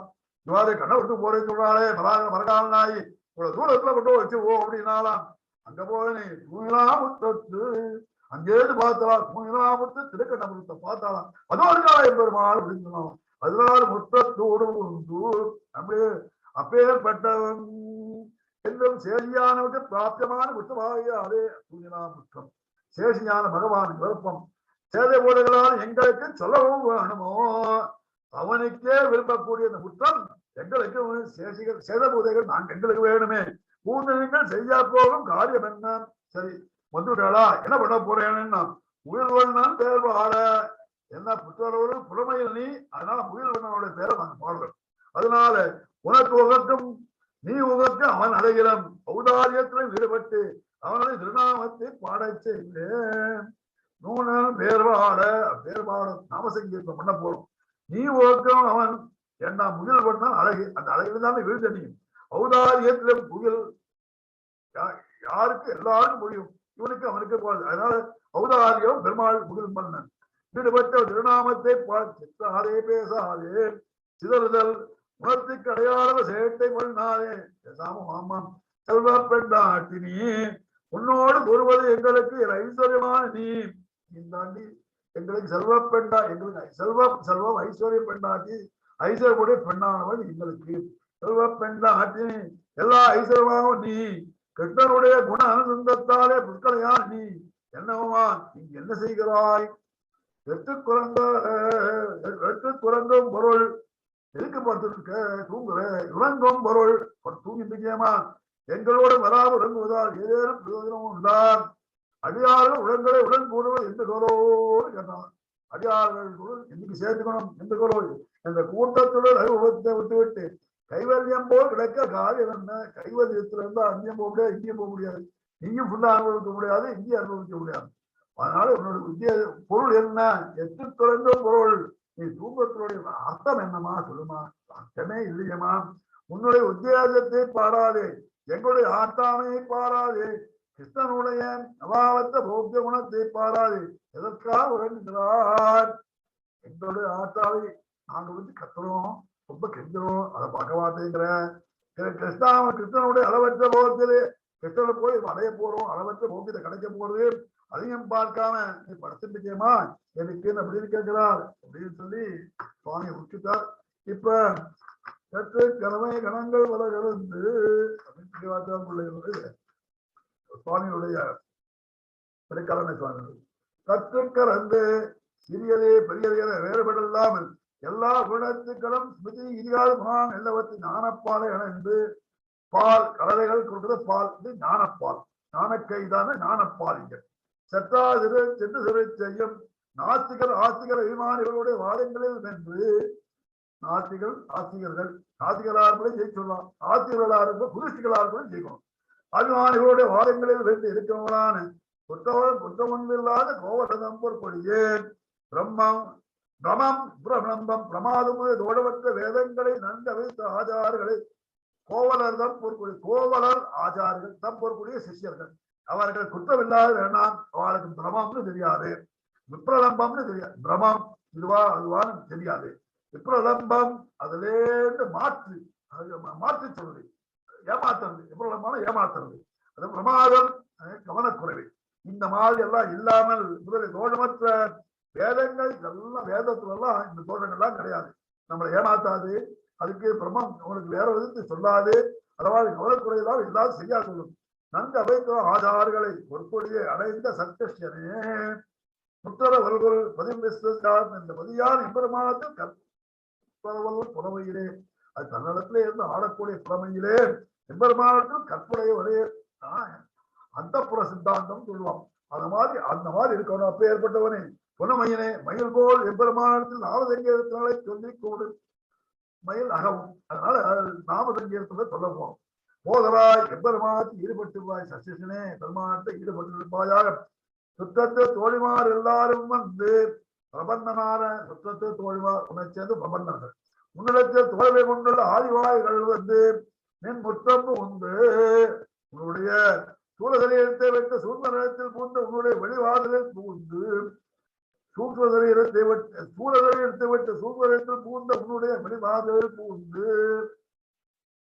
இவ்வாறு கண்ணவருக்கு போறேன்னு சொல்றாளே மரகால நாய் இவ்வளவு தூரத்துல கொண்டு வச்சுவோம் அப்படின்னாலாம். அங்க போய் தூணிலா முற்றத்து அங்கேருந்து பார்த்தாளா. தூணிலா முற்று திருக்கண்ணபுரத்தை பார்த்தாளா. அதோ இருக்காளா என்பெருமாள் அப்படின்னு சொன்னாலும். அதனால முற்றத்தோடு அப்படியே அப்பேற்பட்டவன் எல்லாம் சேஷியானவற்றை பிராப்தியமான முற்றமாகியாலே தூணிலா முற்றம் சேஷியான பகவான் விருப்பம் சேதை போடுகளால் எங்களுக்கு சொல்லவும் வேணுமோ. அவனுக்கே விரும்பக்கூடிய அந்த முற்றம் எங்களுக்கு சேஷிகள் சேத பூதைகள் நாங்கள் எங்களுக்கு வேணுமே. பூந்தங்கள் செய்யா போகும் காரியம் என்ன. சரி வந்துவிட்டாளா என்ன பண்ண போறேன்னா உயிர்வண்ணன் பேர்வாட என்ன புற்றரோடு புலமையில் நீ. அதனால உயிர்வண்ணனுடைய பேரை நாங்கள் பாடுறோம். அதனால உனக்கு உகக்கும் நீ உகக்கு அவன் அடைகிறான் ஔதாரியத்திலும் ஈடுபட்டு அவனது திருநாமத்தை பாட செய்தேன். நூலன் வேறுபாட நாமசங்கீர்த்தம் பண்ண போறோம். நீ ஒழுக்கம் அவன் என்ன முயல் பண்ணால் அழகு, அந்த அழகில் தானே வீழ்த்தணியும். ஔதாரியத்துல புயல் யாருக்கு எல்லாருக்கும் முடியும், இவனுக்கு அவனுக்கு போது. அதனால ஔதாரியம் பெருமாள் முகில் பண்ணன் ஈடுபட்ட திருநாமத்தை சித்தாதே பேசாதே சிதறுதல் உணர்த்துக்கு அடையாள சேட்டை பண்ணாதே பேசாம ஆமாம் செல்வ பெண்டாட்டினி உன்னோடு கூறுவது எங்களுக்கு ஐஸ்வர்யமான நீ தாண்டி எங்களுக்கு செல்வ பெண்டா, எங்களுக்கு செல்வம் ஐஸ்வர்ய பெண்டாட்டி ஐஸ்வர்யுடைய பெண்ணானவள் எங்களுக்கு செல்வ பெண்டாட்டினி எல்லா ஐஸ்வர்யமாகவும் நீ கிருஷ்ணனுடைய குண அனுசந்தத்தாலே புஷ்கலையா நீ என்னவா நீங்க என்ன செய்கிறாய்? வெட்டு குரங்கும் பொருள் எதுக்கு பார்த்துருக்க தூங்குற உறங்கும் பொருள் தூங்கிட்டுமா எங்களோடு வராது உறங்குவதால் ஏதேனும் பிரயோஜனம் உண்டார்? அடியார்கள் உடன்களை உடன் கூடுவது எந்த கோலோடு கேட்டான். அடியார்கள் இன்னைக்கு சேர்த்துக்கணும் எந்த கோலோ என்ற கூட்டத்துடன் அறிமுகத்தை விட்டுவிட்டு கைவல்யம் போல் கிடைக்க காரியம் என்ன? கைவல்யத்துல இருந்தா அங்கேயும் போக முடியாது, இங்கேயும் போக முடியாது, இங்கேயும் ஃபுல்லா அனுபவிக்க முடியாது, இங்கேயும் அனுபவிக்க முடியாது. அதனால உன்னோட வித்திய பொருள் என்ன? எட்டு குறைந்த பொருள். நீ தூக்கத்தினுடைய அர்த்தம் என்னமா சொல்லுமா? அர்த்தமே இல்லையம்மா. உன்னுடைய உத்தியாசத்தை பாராதே, எங்களுடைய ஆட்டாமையை பாராதே, கிருஷ்ணனுடைய அபாவத்த போக்கிய குணத்தை பாராதே. எதற்காக உறங்குகிறார்? எங்களுடைய ஆட்டாவை நாங்க கத்துறோம், ரொம்ப கெஞ்சிரும், அதை பார்க்க மாட்டேங்கிற கிருஷ்ணனுடைய அளவற்ற போகத்திலே கிருஷ்ணனை போய் அடைய போறோம், அளவற்ற போக்கியத்தை கிடைக்க போறது அதையும் பார்க்காம நீ படுத்துட்டுக்கேமா எனக்கு அப்படின்னு கேட்கிறார் அப்படின்னு சொல்லி சுவாமி உச்சிட்டார். இப்ப கற்று கனவை கணங்கள் வளர்ந்து அப்படின்னு சுவாமியுடைய திரைக்கலனை சுவாமி கற்று கலந்து சிறியதே பெரியதே வேறுபடலாமல் எல்லா குணத்துக்களும் ஸ்மிருதி இதிகாத குணம் எல்லாவற்றையும் ஞானப்பாலை அணைந்து பால் கலவைகள் கொடுக்கிற பால் இது ஞானப்பால், ஞானக்கைதான ஞானப்பால். இங்க செற்றாதிரு சென்று சிறை செய்யும் நாஸ்திகர் ஆஸ்திகர் அபிமானிகளுடைய வாதங்களில் வென்று நாஸ்திகளாக ஜெயிச்சுடலாம், ஆஸ்திகர்களாக புதுஷ்டிகளாக ஜெயிக்கணும். அபிமானிகளுடைய வாதங்களில் வென்று இருக்கிறவங்களான குற்றமொன்றில்லாத கோவசதம் பொறுப்பொழியே பிரம்மம் பிரமாதம் தோடவற்ற வேதங்களை நன்கு வைத்த ஆச்சாரர்களை கோவலர் தம் பொறுப்புடைய கோவலர் ஆச்சார்கள் தம் பொறுப்புடைய சிஷ்யர்கள் அவர்கள் குற்றமில்லாத வேண்டாம். அவளுக்கு பிரமம்னு தெரியாது, விப்ரலம்பம்னு தெரியாது. பிரமம் இதுவா அதுவான்னு தெரியாது. விப்ரலம்பம் அதுலேருந்து மாற்றி சொல்றது, ஏமாத்துறது. விப்ரலம்பம் ஏமாத்துறது, அது பிரமாதம், கவனக்குறைவு. இந்த மாதிரி எல்லாம் இல்லாமல் முதலில் தோஷமற்ற வேதங்கள் எல்லாம் வேதத்துல எல்லாம் இந்த தோஷங்கள்லாம் கிடையாது, நம்மளை ஏமாத்தாது. அதுக்கு பிரம்மம் அவனுக்கு வேற விதத்தை சொல்லாது. அதாவது கவனக்குறையெல்லாம் எல்லாரும் சரியா சொல்லும். நன்கு அவைத்த ஆதார்களை பொறுப்பொழியை அடைந்த சத்யனே புத்தர வல்குரு பதிவிஸ்வசார் என்ற பதியார் எம்பெருமானத்தில் கற்பவல் புறமையிலே அது தன்னிடத்திலே இருந்து ஆடக்கூடிய புறமையிலே எம்பெருமானத்தில் கற்புடைய ஒரே அந்த புற சித்தாந்தம் சொல்லுவான். அந்த மாதிரி இருக்கணும். அப்ப ஏற்பட்டவனே புனமையனே மயில் போல் எம்பெருமானத்தில் நாமசங்கீதத்தினாலே சொல்லி கூடு மயில் அகவும். அதனால நாமசங்கீதத்துல சொல்ல போறோம். போதராய் எம்பெருமானத்தில் ஈடுபட்டுவாய் சசிசனே பெருமானத்தை ஈடுபட்டிருப்பாயாக. சுற்றத்து தோழிமார் எல்லாரும் வந்து பிரபந்தமான சுற்றத்து தோழிமார் உன்னை சேர்ந்து பிரபந்தர்கள் உன்னிடத்தில் தோழமை கொண்டுள்ள ஆதிவாய்கள் வந்து நின் முற்றம்பு உண்டு உன்னுடைய சூழசரீரத்தை வைத்த சூழ்நிலத்தில் பூந்து உன்னுடைய வெளிவாதலில் பூந்து சூழ்நிலத்தை விட்டு சூழ்நிலத்தில் பூந்த உன்னுடைய வெளிவாதலில் பூந்து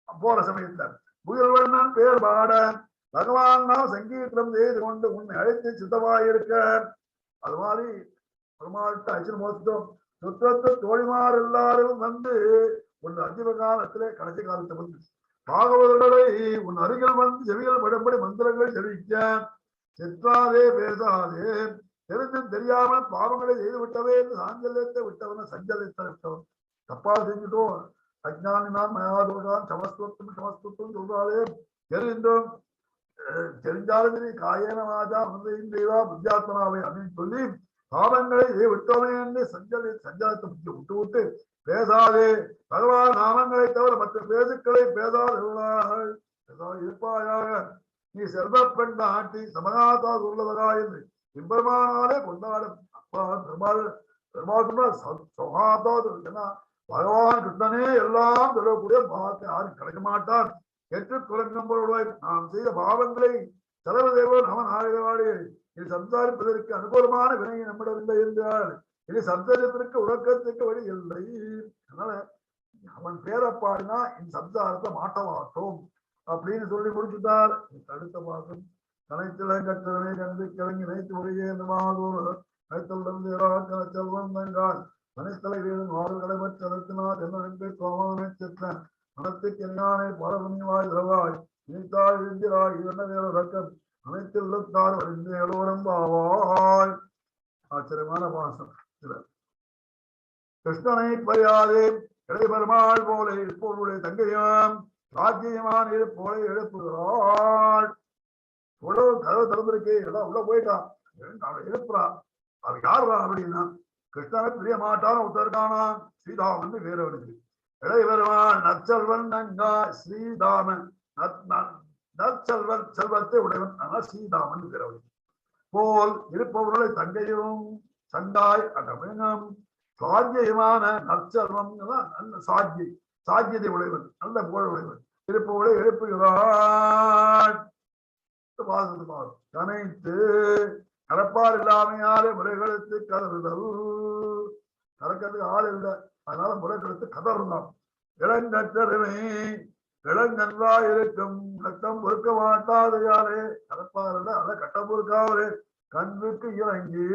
போற சமயத்தில் புயல்வண்ணன் பேர் பாட பகவான் நாம் சங்கீதம் செய்து கொண்டு உன்னை அழைத்து சித்தமாயிருக்க. அது மாதிரி பெருமாள்கிட்ட அச்சல் மோசித்தோம். சுற்றத்து தோழிமார் எல்லாரும் வந்து உன் அந்திம காலத்திலே கடைசி காலத்தை வந்து பாகவதர்களை உன் அருகில் வந்து செவிகள் படும்படி மந்திரங்கள் செவிக்க. செற்றாதே பேசாதே தெரிந்தும் தெரியாமல் பாவங்களை செய்து விட்டவே என்று சாஞ்சல்யத்தை விட்டவன சஞ்சலத்தை விட்டவன். தப்பா செஞ்சுட்டோம், அஜ்ஞானினான் மயாதோடான் சமஸ்துவம் சொல்றாலே தெரிந்தும் தெரிஞ்சாலும் சரி காயனமாதா தேவா புத்தியாத்மனாவே அப்படின்னு சொல்லி பாவங்களை விட்டோமே என்று சஞ்சலத்தை விட்டு விட்டு பேசாதே. பகவான் நாமங்களை தவிர மற்ற பேசுக்களை பேசாத இருப்பாயாக. நீ செல்வ பெண் ஆட்டி சமநாதா உள்ளவரா என்று எம்பெருமானாலே கொண்டாடும் பெருமாள் பெருமாள் சொன்னா பகவான் கிருஷ்ணனே எல்லாம் சொல்லக்கூடிய பாவத்தை யாரும் கிடைக்க மாட்டான். ஏற்றுக் குழம்பொருளாய் நாம் செய்த பாவங்களை செலவு தேவன் அவன் ஆழ்வாடு இது சம்சாரிப்பதற்கு அனுகூலமான வினை நம்மிடவில்லை என்றால் இது சம்சாரத்திற்கு உறக்கத்திற்கு வழி இல்லை. அதனால அவன் பேரப்பாடினா இந்த சம்சாரத்தை மாட்ட மாட்டோம் அப்படின்னு சொல்லி முடிச்சுட்டார். அடுத்த மாதம் கனைத்திலங்கற்றவனை கண்டு கிழங்கி நினைத்து ஒரே நைத்தலிருந்து செல்வம் தங்கால் மனைத்தலை வீரன் வாழ்களை மற்றத்தினார் என்ன கோமானை செற்றன் மனத்துக்கு என்னானே பரபுண்ணியவாய் திரவாய் நீத்தாய் விந்திராய் என்ன வேற ரக்கம் அனைத்துள்ளத்தார் எல்லோரும் பாவாய். ஆச்சரியமான பாசம். கிருஷ்ணனை பறியாதே இடைபெருமாள் போல இப்பொருளுடைய தங்கையாம் ராஜ்யமான போல எழுப்புகிறாள். உழவு கதவை திறந்திருக்கு, எல்லாம் உள்ள போயிட்டான். அவன் எழுப்புறா. அவன் யாருடா அப்படின்னா கிருஷ்ணனை பிரிய மாட்டான ஒருத்தருக்கானா ஸ்ரீதாமன் வேறவனுக்கு இடைபெருமாள் நற்செல்வன் நங்கா ஸ்ரீதாமன் நற்செல்வன் செல்வத்தை உடையவன் ஆனா ஸ்ரீதாமன் வேறவனுக்கு போல் இருப்பவர்களை தங்கையும் சங்காய் அடமேனம் சாத்தியமான நற்செல்வம் நல்ல சாத்தியத்தை உடையவன் நல்ல புகழ் உடையவன் இருப்பவர்களை எழுப்புகிறாள். கனைத்து கலப்பால் இல்லாமையாலே முறைகளுக்கு கதறுதல். கலக்கிறதுக்கு ஆள் இல்லை, அதனால முறைகளுக்கு கதறுதான். இளங்கற்றருமை இளங்கன்றா இருக்கும் ரத்தம் பொறுக்க மாட்டாதையாலே கலப்பாறுல அதை கட்டம் பொறுக்காவரு கண்ணுக்கு இறங்கி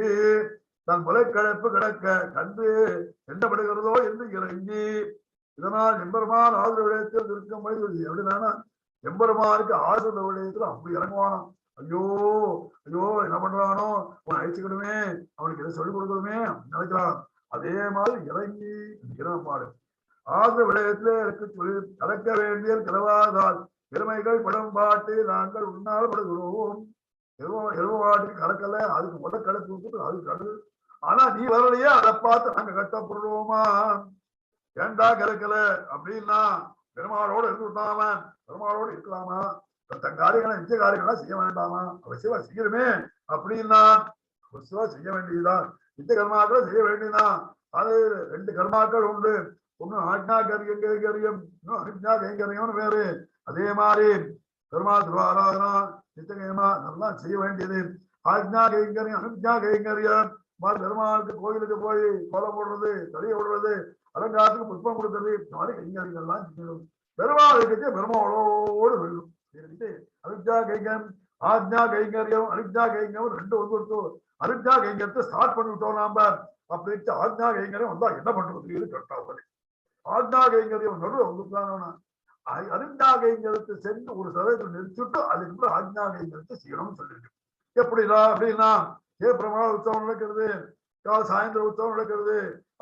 தன் முளைக்கழைப்பு கிடக்க கண்டு என்னப்படுகிறதோ என்று இறங்கி இதனால் எம்பெருமான் ஆதரவு விடயத்தில் இருக்கும் வழி அப்படின்னா எம்பெருமானுக்கு ஆதரவு விடயத்தில் அப்படி இறங்குவானோ. ஐயோ ஐயோ என்ன பண்றானோ அவன் அழிச்சுக்கணுமே அவனுக்கு எதை சொல்லிக் கொடுக்கணுமே நினைக்கிறான். அதே மாதிரி இறங்கி பாடு ஆதரவு விடயத்திலே எனக்கு சொல்லி கலக்க வேண்டிய கிளவாதால் பெருமைகள் படம் பாட்டு நாங்கள் உன்னால் படுகிறோம். எருவாட்டுக்கு கலக்கல, அதுக்கு முதல் கலக்கு விட்டு அது கடு. ஆனா நீ வரலையே, அதை பார்த்து நாங்க கட்டப்படுவோமா? ஏண்டா கலக்கல அப்படின்னா பெருமாளோட இருந்து விட்டாம பெருமாளோடு இருக்கலாமா? தன் காரியங்களை நிச்சய காரியங்கள்லாம் செய்ய வேண்டாமா? அவசியமா செய்யணுமே அப்படின்னா அவசியமா செய்ய வேண்டியதுதான். நிச்சய கர்மாக்களை செய்ய வேண்டியதுதான். அது 2 கர்மாக்கள் உண்டு. ஒண்ணு ஆஜ்ஞா கைங்கரியம், இன்னும் அனுஜ்ஞா கைங்கரியம்னு வேறு. அதே மாதிரி பெருமாள் திருவாராதனா நிச்சயமா நல்லா செய்ய வேண்டியது. ஆஜ்ஞா கைங்கரியம் அனுஜ்ஞா கைங்கரியம் பெருமாளுக்கு கோயிலுக்கு போய் கோலம் போடுறது, தறிய விடுறது, அலங்காரத்துக்கு புஷ்பம் கொடுக்கறது, இந்த மாதிரி கைங்கரியங்கள்லாம் செய்யணும். பெருமாளுக்கு பெருமாளோடு வெல்லும். அனுஜ்ஞா கைங்கரியம் ஆஜ்ஞா கைங்கரியம் அனுஜ்ஞா கைங்கரியம் 2 வந்துருத்தோம். அனுஜ்ஞா கைங்கரியத்தை ஸ்டார்ட் பண்ணிவிட்டோம் நாம. அப்படின்ட்டு ஆஜ்ஞா கைங்கரியம் வந்தா என்ன பண்றது கட்டாவது. ஆஜ்ஞா கைங்கரியம் நடுவில் வந்துட்டானா அனுஜ்ஞா கைங்கரியத்தை சென்று ஒரு சதவீதத்தில் நிறுத்திட்டு அதுக்கு ஆஜ்ஞா கைங்கரியத்தை செய்யணும்னு சொல்லிருக்கு. எப்படிடா அப்படின்னா பிரமாண உற்சவம் நடக்கிறது, சாயந்தர உற்சவம் நடக்கிறது.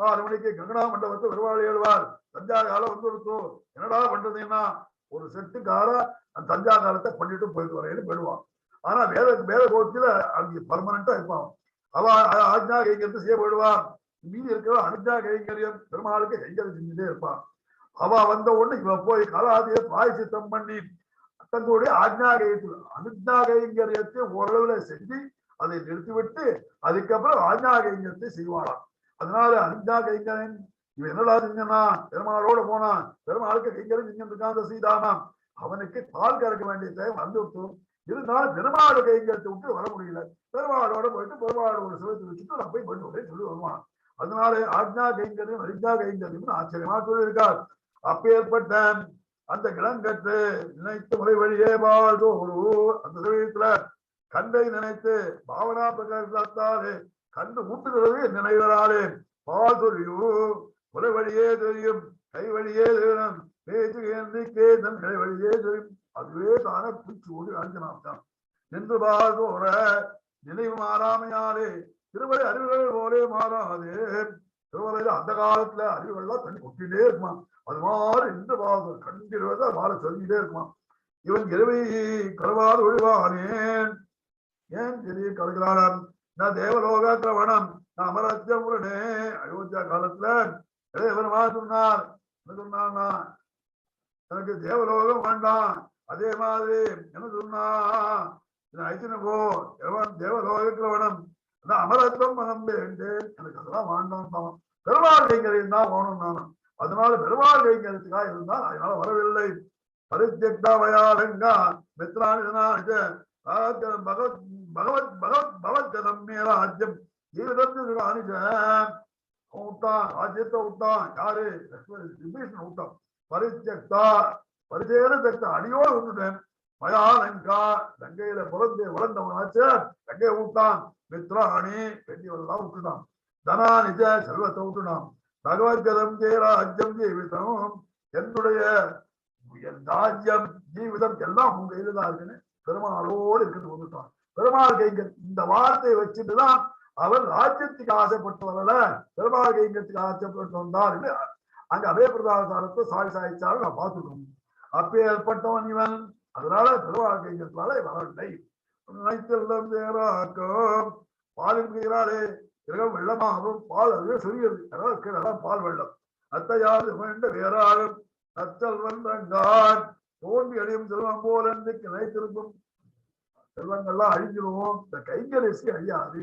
6 மணிக்கு கங்கனா மண்டபத்தை வருவாள் ஏழுவார். தஞ்சா காலம் வந்து கொடுத்தோம். என்னடா பண்றதுன்னா ஒரு செட்டுக்கார அந்த தஞ்சா காலத்தை பண்ணிட்டு போயிட்டு வரேன்னு போயிடுவான். ஆனா வேத கோட்டில அங்க பர்மனண்டா இருப்பான். அவ ஆஜ்ஞா கைங்கரியத்தை செய்ய போயிடுவான். மீதி இருக்கிற அனுஜ்ஞா கைங்கரியம் பெருமாளுக்கு கைங்கரியம் செஞ்சுட்டே இருப்பான். அவ வந்த உடனே இவ போய் கலாதியை பிராயசித்தம் பண்ணி தங்களுடைய ஆஜ்ஞா கையத்தில் அனுஜ்ஞா கைங்கரியத்தை ஓரளவுல செஞ்சு அதை நிறுத்திவிட்டு அதுக்கப்புறம் ஆஜ்ஞா கைங்கரியத்தை செய்வாளாம். அதனால அனுஜ்ஞா கைங்கரியன் இவன் என்னடா செஞ்சனா பெருமாளோட போனான். பெருமாளுக்கு கைங்கரியம் செஞ்சிருக்கான் சீதானாம். அவனுக்கு பால் கறக்க வேண்டிய தேவை வந்து விட்டோம். இருந்தாலும் பெருமாள் கைங்கரியத்தை விட்டு வர முடியல. பெருமாளோட போயிட்டு பெருமாளோட ஒரு சிவத்தை வச்சுட்டு நான் போய் போயிட்டு சொல்லி வருவான். அதனால ஆஜ்ஞா கைங்கரியம் அனுஜ்ஞா கைங்கரியம் ஆச்சரியமா சொல்லியிருக்கார். அப்பேற்பட்ட அந்த கிளங்கற்று நினைத்து முறை வழியே வாழ்தோ அந்த சமயத்துல கண்டை நினைத்து பாவனா பிரகாரத்தாலே கண்டு ஊட்டுகிறது நினைவராலே பால் சொல்லியோ முறை வழியே தெரியும் கை வழியே தெரியும் பேச்சு கேந்திக்கே தன் கை வழியே தெரியும். அதுவே தானே பூச்சி ஓடி அழிஞ்சனாத்தான் நின்று வாழ்வோர நினைவு மாறாமையாலே திருவரை அறிவுகள் போலே மாறாது. திருவரையில அந்த காலத்துல அறிவுகள்லாம் தண்ணி கொட்டிட்டே இருக்குமா. அது மாதிரி இந்த பாகம் கண்டிருவதை மாற சொல்லிட்டே இருக்குமா. இவன் இரவை கருவாது ஒழிவானேன் ஏன் தெரிய கலக்கிறான். நான் தேவலோக கிரவணம் நான் அமராஜ்யம் உடனே அயோத்தியா காலத்துல இவருமா சொன்னார். என்ன சொன்னான்னா எனக்கு தேவலோகம் வேண்டாம். அதே மாதிரி என்ன சொன்னா அழைச்சின்னு தேவலோகத்துல வேணும் அமரத்துவம் மனம் வேண்டு எனக்கு அதெல்லாம் வாழ்ந்தான் தான் பெருமாள் கைங்கரியம் தான் வேணும் நானும். அதனால பெருமாள் கைங்கரியத்துக்காக இருந்தால் அதனால வரவில்லை. பரித்யக்தாவயாலங்கா மித்ராணி பகவத் பகவத் பகவத் பகவத்கதம் மேலாஜ்யம் ஜீவிதத்தில் அனுஜன் விட்டான், ராஜ்யத்தை விட்டான். யாரு? விபீஷன் விட்டான். பரித்யக்தா பரிசேன தக்தா அடியோடு விட்டுட்டேன். மயாலங்கா லங்கையில வளர்ந்தவனாச்சு லங்கையை விட்டான். மித்ராணி பெண்ணிவெல்லாம் விட்டுட்டான். தனா நிஜ செல்வத்தை விட்டுட்டான். பகவத்கதம் ஜெயராஜ்யம் ஜீவிதம் என்னுடைய ராஜ்யம் ஜீவிதம் எல்லாம் உங்க கையில தான் இருக்குன்னு பெருமாளோடு இருக்கிறது வந்துட்டான். பெருமாள் கைங்கர் இந்த வார்த்தையை வச்சுட்டுதான் அவர் ராஜ்யத்துக்கு ஆசைப்பட்டு வரல, பெருமாள் கைங்கத்துக்கு ஆசைப்பட்டு வந்தார் என்று அங்க அபயப்பிரதாசாரத்தை சாய்ச்சாலும் நான் பார்த்துக்கணும். அப்பேற்பட்டவன் இவன். அதனால பெருமாள் கைங்கத்தினால வரவில்லை. நினைத்தெல்லாம் தேராக்கும் பாலிருக்கிறாரே கிரகம் வெள்ளமாகவும் பால் அதுவே சொல்லியது. அதனால் பால் வெள்ளம் அத்தையாது வேண்ட வேறாகும் அச்சல் வந்தார் தோண்டி அழியும் செல்வம் போல நினைத்திருக்கும் செல்வங்கள்லாம் அழிஞ்சிருவோம். இந்த கைங்கரிசி அழியாது.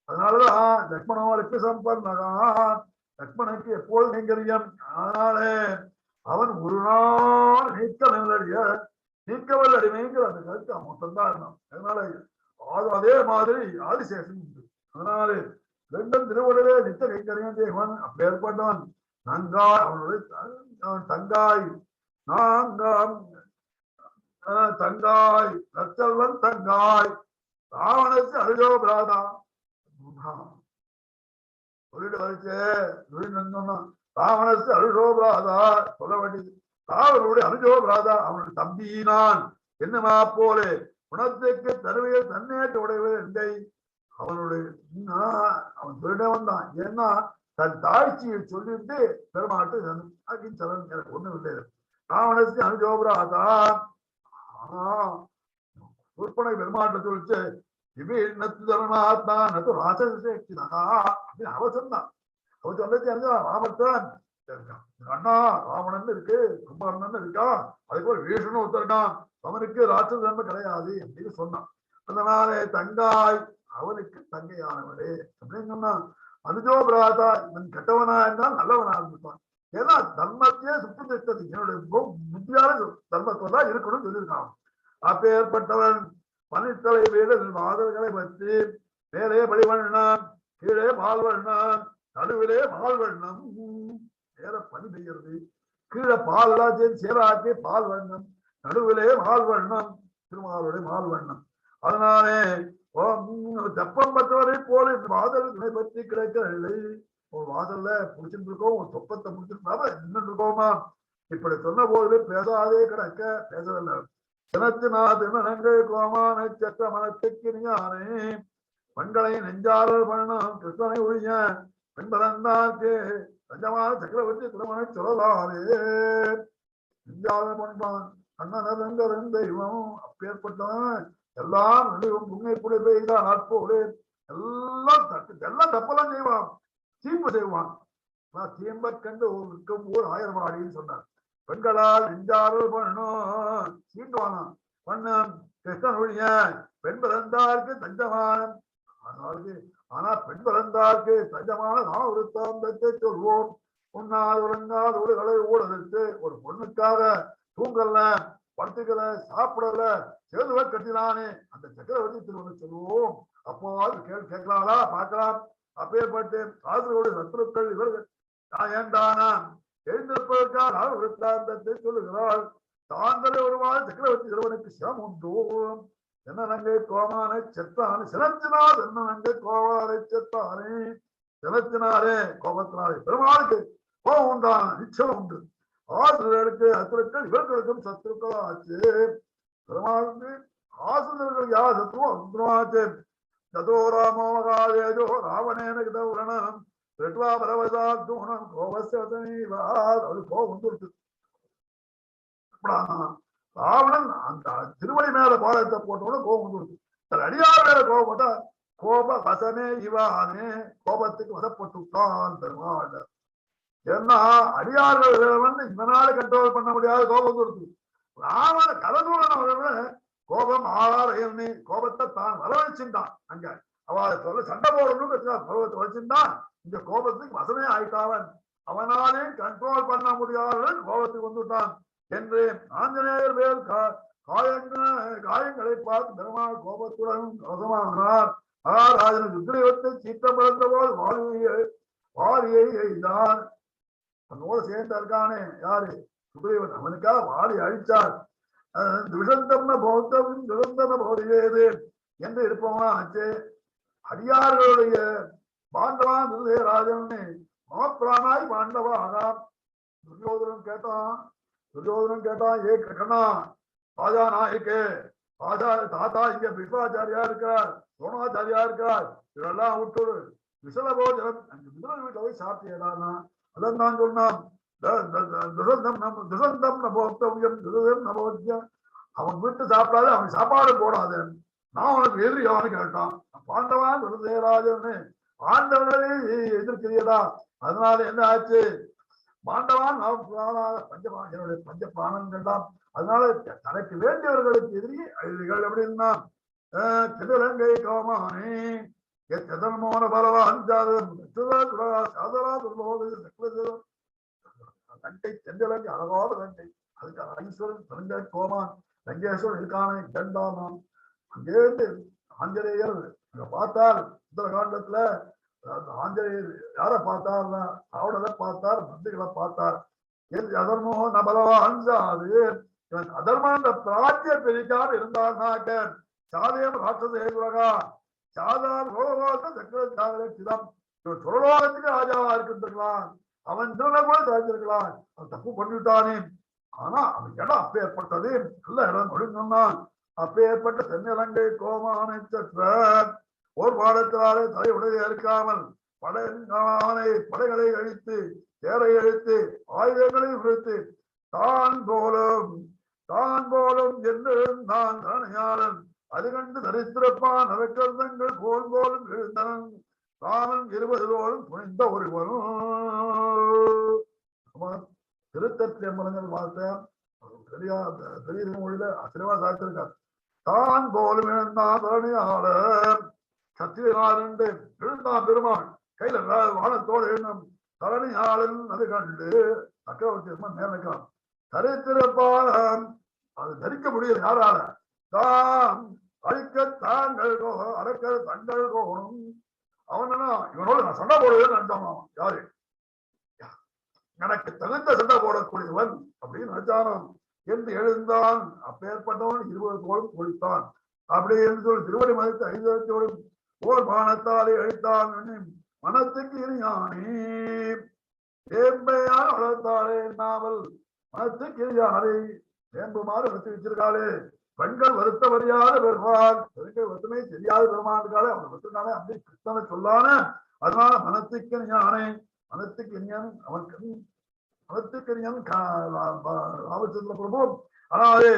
அதனாலதான் லக்ஷ்மணோருக்கு சம்பன்னதான் லக்ஷ்மணுக்கு எப்போது கைங்கரியம். அதனாலே அவன் ஒரு நாள் நீக்கவல் அடிமைங்கிற அந்த கருத்து அவன் மட்டும்தான் இருந்தான். அதனால அதே மாதிரி ஆதிசேஷன் உண்டு. அதனால ரெண்டும் திருவுடலே நித்த கைங்கரியம் தேவன் அப்படி ஏற்பட்டவன். நங்காய் அவனுடைய தங்காய் நாங்காம் தங்காய் நச்சல்வன் தங்காய் ராவணத்து அருஜோ பிராதா சொல்லிட்டு வச்சு ராவணத்து அருஜோ பிராதா சொல்ல வேண்டியது. ராவனுடைய அருஜோ பிராதா அவனுடைய தம்பியினான் என்னமா போலே குணத்துக்கு தருவையை தன்னேற்ற உடையவர் எந்தை அவனுடைய அவன் சொல்லிட்டே வந்தான். ஏன்னா தன் தாழ்ச்சியை சொல்லிட்டு பெருமாட்டு எனக்கு ஒண்ணும் இல்லை. ராவணத்து அனுஜோபராதா உற்பனை பெருமாட்ட சொல்லிச்சு விபீனத்து தர்மாத்மா நது ராசேக்தினா அப்படின்னு அவ சொன்னான். அவ சொல்லச்சு ராமத்தான் அண்ணா ராவணன் இருக்கு, கும்பகர்ணன் இருக்கா, அதுக்கு ஒரு வீஷனும் ஒருத்தருக்கான், அவனுக்கு ராட்சச தன்மை கிடையாது அப்படின்னு சொன்னான். அதனாலே தங்காய் அவனுக்கு தங்கையானவரே அப்படின்னு சொன்னான். அனுஜோ பிராதா இவன் கெட்டவனா இருந்தால் நல்லவனா இருந்துட்டான். ஏன்னா தர்மத்தையே சுத்தம் என்னுடைய புத்தியான தர்மத்தை தான் இருக்கணும்னு சொல்லியிருக்கான். அப்பேற்பட்டவன் பனித்தலை வீடு மாதவர்களை பற்றி மேலே பலிவண்ணம் கீழே பால்வண்ணம் நடுவிலே பால்வண்ணம். மேல பனி பெய்கிறது, கீழே பால் எல்லாத்தையும் சேராக்கி பால் வண்ணம், நடுவிலே பால் வண்ணம், திருமாலுடைய பால் வண்ணம். அதனாலே தெப்பம் பற்றவரை போல இந்த வாதல்களை பற்றி கிடைக்கவில்லை. ஒரு வாதல்ல புடிச்சுட்டு இருக்கோம், ஒரு தொப்பத்தை முடிச்சிருந்தாம இன்னும் இருக்கோமா. இப்படி சொன்ன போது பேசாதே கிடக்க பேசவில்லை. தினத்தினாதினங்கள் கோமான சற்ற மனத்துக்கு நீயானே பெண்களை நெஞ்சாளர் பண்ணம் கிருஷ்ணனை ஒழிய பெண்பலந்தார்க்கு தஞ்சமான சக்கரவர்த்தி திருமணை சொல்லலாதே. நெஞ்சாளர் பண்பான் அண்ணன் தெய்வம் அப்பேற்பட்டவன் எல்லாம் புங்கை புடி பெய்தான் நாட்போடு எல்லாம் தப்பெல்லாம் செய்வான், தீம்பு செய்வான். தீம்ப கண்டு இருக்கும் ஊர் 1000 மாடின்னு சொன்னார். பெண்களால் நெஞ்சாரல் பண்ணும் சீண்டுவானா பண்ணம் கிருஷ்ணன் ஒழிய பெண் பிறந்தார்க்கு தஞ்சமானம். ஆனா பெண் பிறந்தார்க்கு தஞ்சமான நான் ஒரு தாம்பத்தை சொல்வோம். உண்ணால் உறங்காத ஊடுகளை ஊடலுக்கு ஒரு பொண்ணுக்காக தூங்கல படுத்துக்கல சாப்பிடல சேதுவ கட்டினானே அந்த சக்கரவர்த்தி திருமணம் சொல்லுவோம். அப்போ கேட்கலாங்களா பார்க்கலாம். அப்பேற்பட்டு காதலோடு சத்துருக்கள் இவர்கள் ஏண்டானா எழுந்திருப்பதற்காக விருத்தாந்தத்தை சொல்லுகிறாள். தாங்களே ஒருவாள் சக்கரவர்த்தி திருவனுக்கு சிரம் உண்டு. என்ன நங்கை கோமான செத்தானே சினத்தினால் என்ன நங்கை கோவாலை செத்தானே சினத்தினாரே கோபத்தினாரே பெருமாளுக்கு கோபம் உண்டான நிச்சயம் உண்டு. ஆசிரியர்களுக்கு சத்துருக்கள் இவர்களுக்கும் சத்துருக்கள் ஆச்சு. பெருமாளுக்கு ஆசிரியர்களுக்கு யார் சத்துருவோ சத்துருவாச்சு. ததோ ராமோ மகாதேஜோ ராவணேன கிதவுரணம் ரெட்வா பரவதாத்துணம் கோபசதனைவார் அது கோபம் வந்துருக்கு. ராவணன் அந்த திருவடி மேல பாலத்தை போட்டோட கோபம் வந்துருக்கு. அடியார் மேல கோபம் போட்டா கோப வசனே இவானே கோபத்துக்கு வசப்பட்டு விட்டான் பெருமாள். ஏன்னா அடியார்கள் வந்து இவனால கண்ட்ரோல் பண்ண முடியாத கோபம் இருக்கு. ராவண கலதூரன் கோபம் ஆறாரையன்னு கோபத்தை தான் வரவழைச்சிருந்தான். அங்க அவ சொல்ல சண்டை போடணும்னு கோபத்தை வச்சிருந்தான். இந்த கோபத்துக்கு வசமே ஆயிட்டாவன். அவனாலே கண்ட்ரோல் பண்ண முடியாத கோபத்துக்கு வந்துட்டான் என்று ஆஞ்சநேயர் மேல் காயங்களை பார்த்து பெருமாள் கோபத்துடன் கவசமானார். ராஜன் சுக்ரீவத்தை சீற்றம் பிறந்த போது வாலியை எய்தான். அவனோடு சேர்ந்து இருக்கானே யாரு? சுக்ரீவன். அவனுக்காக வாலி அழிச்சார். துஷந்தம்ன பௌத்தம் துரந்தன போதியது என்று இருப்பவனா ஆச்சு. அடியார்களுடைய பாண்டவான் ராஜன் மமப்பிரானாய் பாண்டவா ஆனான். துரியோதனன் கேட்டான் ஏ கண்ணா, ராஜா நாயக்கே, ராஜா தாத்தா இங்க விஸ்வாச்சாரியா இருக்கார், சோனாச்சாரியா இருக்கார், இதெல்லாம் விட்டுடு. விசல போஜனம் அங்க விதுரன் வீட்டுல போய் சாப்பிட்டியடானா? அதான் நான் சொன்னான். துஷந்தம் நபோத்தவியம் துருதம் நபோத்தியம். அவன் வீட்டு சாப்பிடாது, அவன் சாப்பாடு போடாது. நான் உனக்கு எதிரியான்னு கேட்டான். பாண்டவான் விருதேராஜன்னு பாண்டவர்களே எதிர்க்கிறியடா. அதனால என்ன ஆச்சு? பாண்டவான் என்னுடைய பஞ்ச பிராணங்கள்லாம். அதனால தனக்கு வேண்டியவர்களுக்கு எதிரிகள் அப்படின்னா திருலங்கை கோமானே மோன பலவான் லங்கை செஞ்சலங்கை அழகாத லங்கை. அதுக்கு ஐஸ்வரன் தெரிஞ்ச கோமான் லங்கேஸ்வரன் இருக்கானே கண்டாமான். அங்கேருந்து ஆஞ்சநேயர் பார்த்தார். உத்தரகாண்டத்துல ஆஞ்சநேயர் யார பார்த்தார்னா அவடலை பார்த்தார், மந்திரிகளை பார்த்தார். அதர்மோ நபலவா அஞ்சாது இவன் அதர்மான பிராஜ்ய பெரிக்கார் இருந்தார்னாக்க சாதேவ ராட்சசேகா சாதாரண ரோகவாச சக்கர சிதம். இவன் சுரலோகத்துக்கு ராஜாவா இருக்கின்றான். அவன் கூட தெரிஞ்சிருக்கலாம். அவன் தப்பு பண்ணிவிட்டானே. ஆனா அவன் இடம் அப்ப ஏற்பட்டது நல்ல இடம் ஒழுங்கான். அப்ப ஏற்பட்ட தென்னிலங்கை கோமானை சற்ற ஓர் பாடத்தினாலே தலை உடைய இருக்காமல் படைகளை அழித்து தேரை அழித்து ஆயுதங்களை விழுத்து தான் போலும் என்றிருந்தான் தரணியாளன். அது கண்டு தரித்திரப்பான் நரக்கர்தங்கள் போலும் எழுந்தனன். ராமன் 20 தோளும் புனிந்த ஒருவரும். திருத்தத்தியம்பலங்கள் வார்த்தை பெரிய மொழியில சினிமா சாத்திருக்கார். தான் போலும் எழுந்தான் தரணியாளர் சத்தியனாரண்டு எழுந்தான் பெருமாள் கையில வானத்தோடு எழுந்தும் தரணியாளன். அது கண்டு சக்கரவர்த்தி நேர்மைக்கலாம். தரித்திரப்பான் அது தரிக்க முடியல யாரால? தான் அழிக்க தாங்கள் அடக்க தங்கள் கோணும். அவன் இவனோட நான் சண்டை போடுவேன்னு நினைச்சான். யாரு? எனக்கு தகுந்த சண்டை போடக்கூடியவன் அப்படின்னு நினைச்சானான் என்று எழுந்தான். அப்பேற்பட்டவன் 20 தோளும் கொடுத்தான். அப்படி என்று சொல்லி திருவடி மதித்து 5 தோளும் ஓர் பானத்தாலே அழித்தான். மனத்துக்கு இனியானே ஏம்பையான வளர்த்தாலே நாவல் மனத்துக்கு இனியானே ஏம்புமாறு வச்சு வச்சிருக்காளே. பெண்கள் வருத்த வரியாத பெருமாள், பெண்கள் வருத்தமே தெரியாத பெருமாளுக்காலே அவனை வருத்தினாலே அப்படி கிருஷ்ணனை சொல்லான. அதனால மனத்துக்கு இனியானே மனத்துக்கு இனியான் அவனுக்கு மனத்துக்கு இனியான் ராமச்சந்திர பிரபு. அதாவது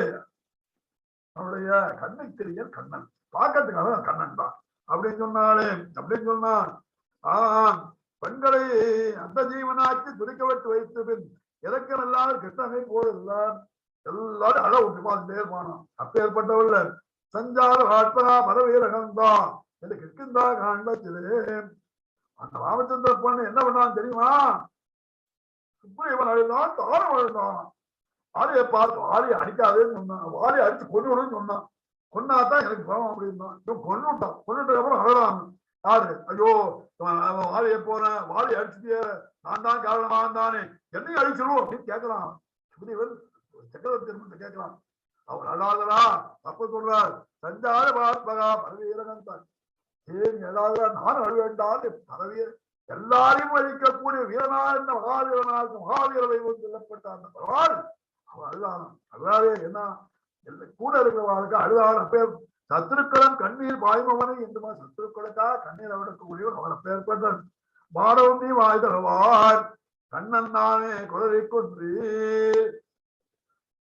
அவனுடைய கண்ணுக்கு தெரிய கண்ணன், பார்க்கறதுக்காக கண்ணன் தான் அப்படின்னு சொன்னாலே. அப்படின்னு சொன்னான் பெண்களை அந்த ஜீவனாக்கி துடிக்க விட்டு வைத்து பின் இறக்கம் எல்லாரும் கிருஷ்ணனை போதெல்லாம் எல்லாரும் அழ விட்டு பார்த்துட்டே இருப்பானான். அப்ப ஏற்பட்டவல்ல சஞ்சார ஆத்மனா பரவீரகந்தான் என்று கிருஷ்ணா காண்டத்திலே அந்த ராமச்சந்திர பொண்ணு என்ன பண்ணான்னு தெரியுமா? சுப்ரீவன் அழுதான், தாரம் அழுதான். வாலியை பார்த்து வாலியை அடிக்காதேன்னு சொன்னான். வாலியை அடிச்சு கொண்டுவிடுன்னு சொன்னான். கொண்டாதான் எனக்கு பலம் அப்படின்னா கொண்டுட்டான். கொண்டுட்டதுக்கு அப்புறம் அழலாம். யாரு? ஐயோ வாலியை போறேன், வாலி அடிச்சுட்டிய நான் தான் காரணமா இருந்தானே, என்னையும் அழிச்சிடும் அப்படின்னு கேட்கலாம். சுக்ரீவன் சக்கரவர்த்தி கேட்கலாம். அவர் அழாதரா தப்பு சொல்றார். சஞ்சார பார்ப்பகா பரவீரகன் தான். ஏன் எழாதரா? நானும் அழுவேண்டால் பரவீர எல்லாரையும் அழிக்கக்கூடிய வீரனா என்ற மகாவீரனாருக்கு மகாவீரவை சொல்லப்பட்ட அந்த பரவால் அவன் அழுதானான். அழுதாவே என்ன கூட இருக்கிறவர்களுக்கு அழுதாள். அப்பேர் சத்துருக்களும் கண்ணீர் பாய்மவனை என்றுமா சத்துருக்களுக்காக கண்ணீர் அவனுக்குரியவன் அவனை பேர் பெற்றான். பாடவும் நீ வாய் தருவார் கண்ணன் தானே குளரை கொன்று.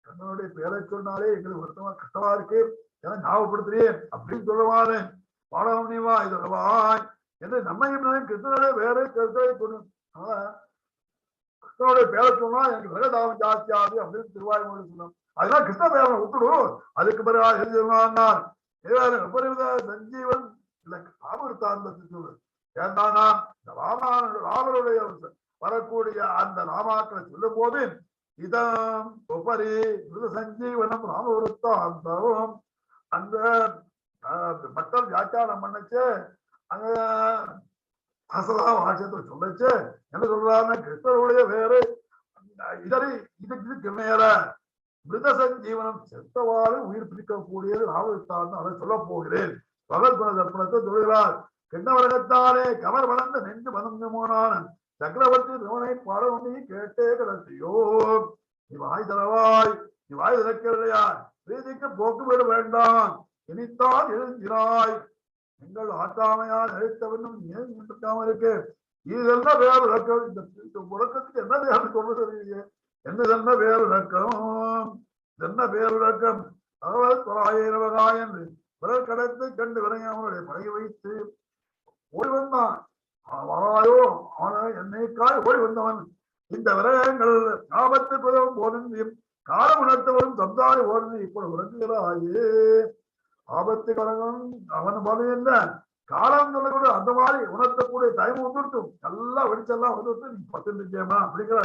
கண்ணனுடைய பேரை சொன்னாலே எங்களுக்கு வருத்தமா கஷ்டமா இருக்கு, என ஞாபகப்படுத்துறேன் அப்படின்னு சொல்லுவானே. பாடவும் நீ வாய் தருவாய் என்று நம்மையும் கிருஷ்ணனுடைய வேற கருத்தை கொண்டு கிருஷ்ணனுடைய பேரை சொன்னா எனக்கு வேதாவம் ஜாஸ்தியாது அப்படின்னு திருவாய்மொழி சொன்னோம். அதெல்லாம் கிருஷ்ண பேரை விட்டுடும். அதுக்கு பிறகு சஞ்சீவன் இல்ல ராமருத்தாந்தத்தை சொல்லு. ஏன்னா ராமருடைய வரக்கூடிய அந்த ராமாக்களை சொல்லும் போது இதம் உபரி சஞ்சீவனம் ராமவருத்தாந்தம் அந்த மக்கள் வியாக்கியானம் பண்ணச்சு அங்க அசதா வாட்சத்தை சொல்லச்சு என்ன சொல்றாருன்னா கிருஷ்ணருடைய வேறு இதுக்கு மேல மிருத சஞ்சீவனம் செத்தவாறு உயிர் பிடிக்கக்கூடியது ராமருத்தாந்தம் அதை சொல்ல போகிறேன். பகல் குண தர்ப்பணத்தை சொல்கிறார். கிண்ணவரகத்தானே கவர் வளர்ந்த நெஞ்சு மனந்தமோனான சக்கரவர்த்தி ரோனை பாடவனை கேட்டே கிடத்தியோ நீ வாய் தரவாய், நீ வாய் திறக்கலையா, பிரீதிக்கு போக்கு விட வேண்டாம், இனித்தான் எழுந்திராய், எங்கள் ஆட்டாமையால் அழைத்தவனும் ஏன் இருக்காம இருக்கு. இதெல்லாம் வேறு இலக்கம். இந்த உலகத்துக்கு என்ன வேறு சொல்றது? என்னதென்ன வேறு இலக்கம்? என்ன வேறு இலக்கம்? அதாவது தொராயிரவகாய் என்று பிறர் கடத்து கண்டு விரையாமலுடைய பழகி வைத்து ஓடி வந்தான். வாயோ அவன என்னைக்காய் ஓடி வந்தவன். இந்த விரயங்கள் ஆபத்து புதவும் போதும் காலம் உணர்த்தவரும் சந்தாரி ஓடுந்து இப்பொழுது உறங்குகிறாயே. ஆபத்து கலகம் அவன் பலம் என்ன காலம் சொல்லக்கூட அந்த மாதிரி உணர்த்தக்கூடிய டைம் வந்துட்டும் நல்லா வெளிச்செல்லாம் வந்துட்டு நீ பத்து நிச்சயமா அப்படிங்கிற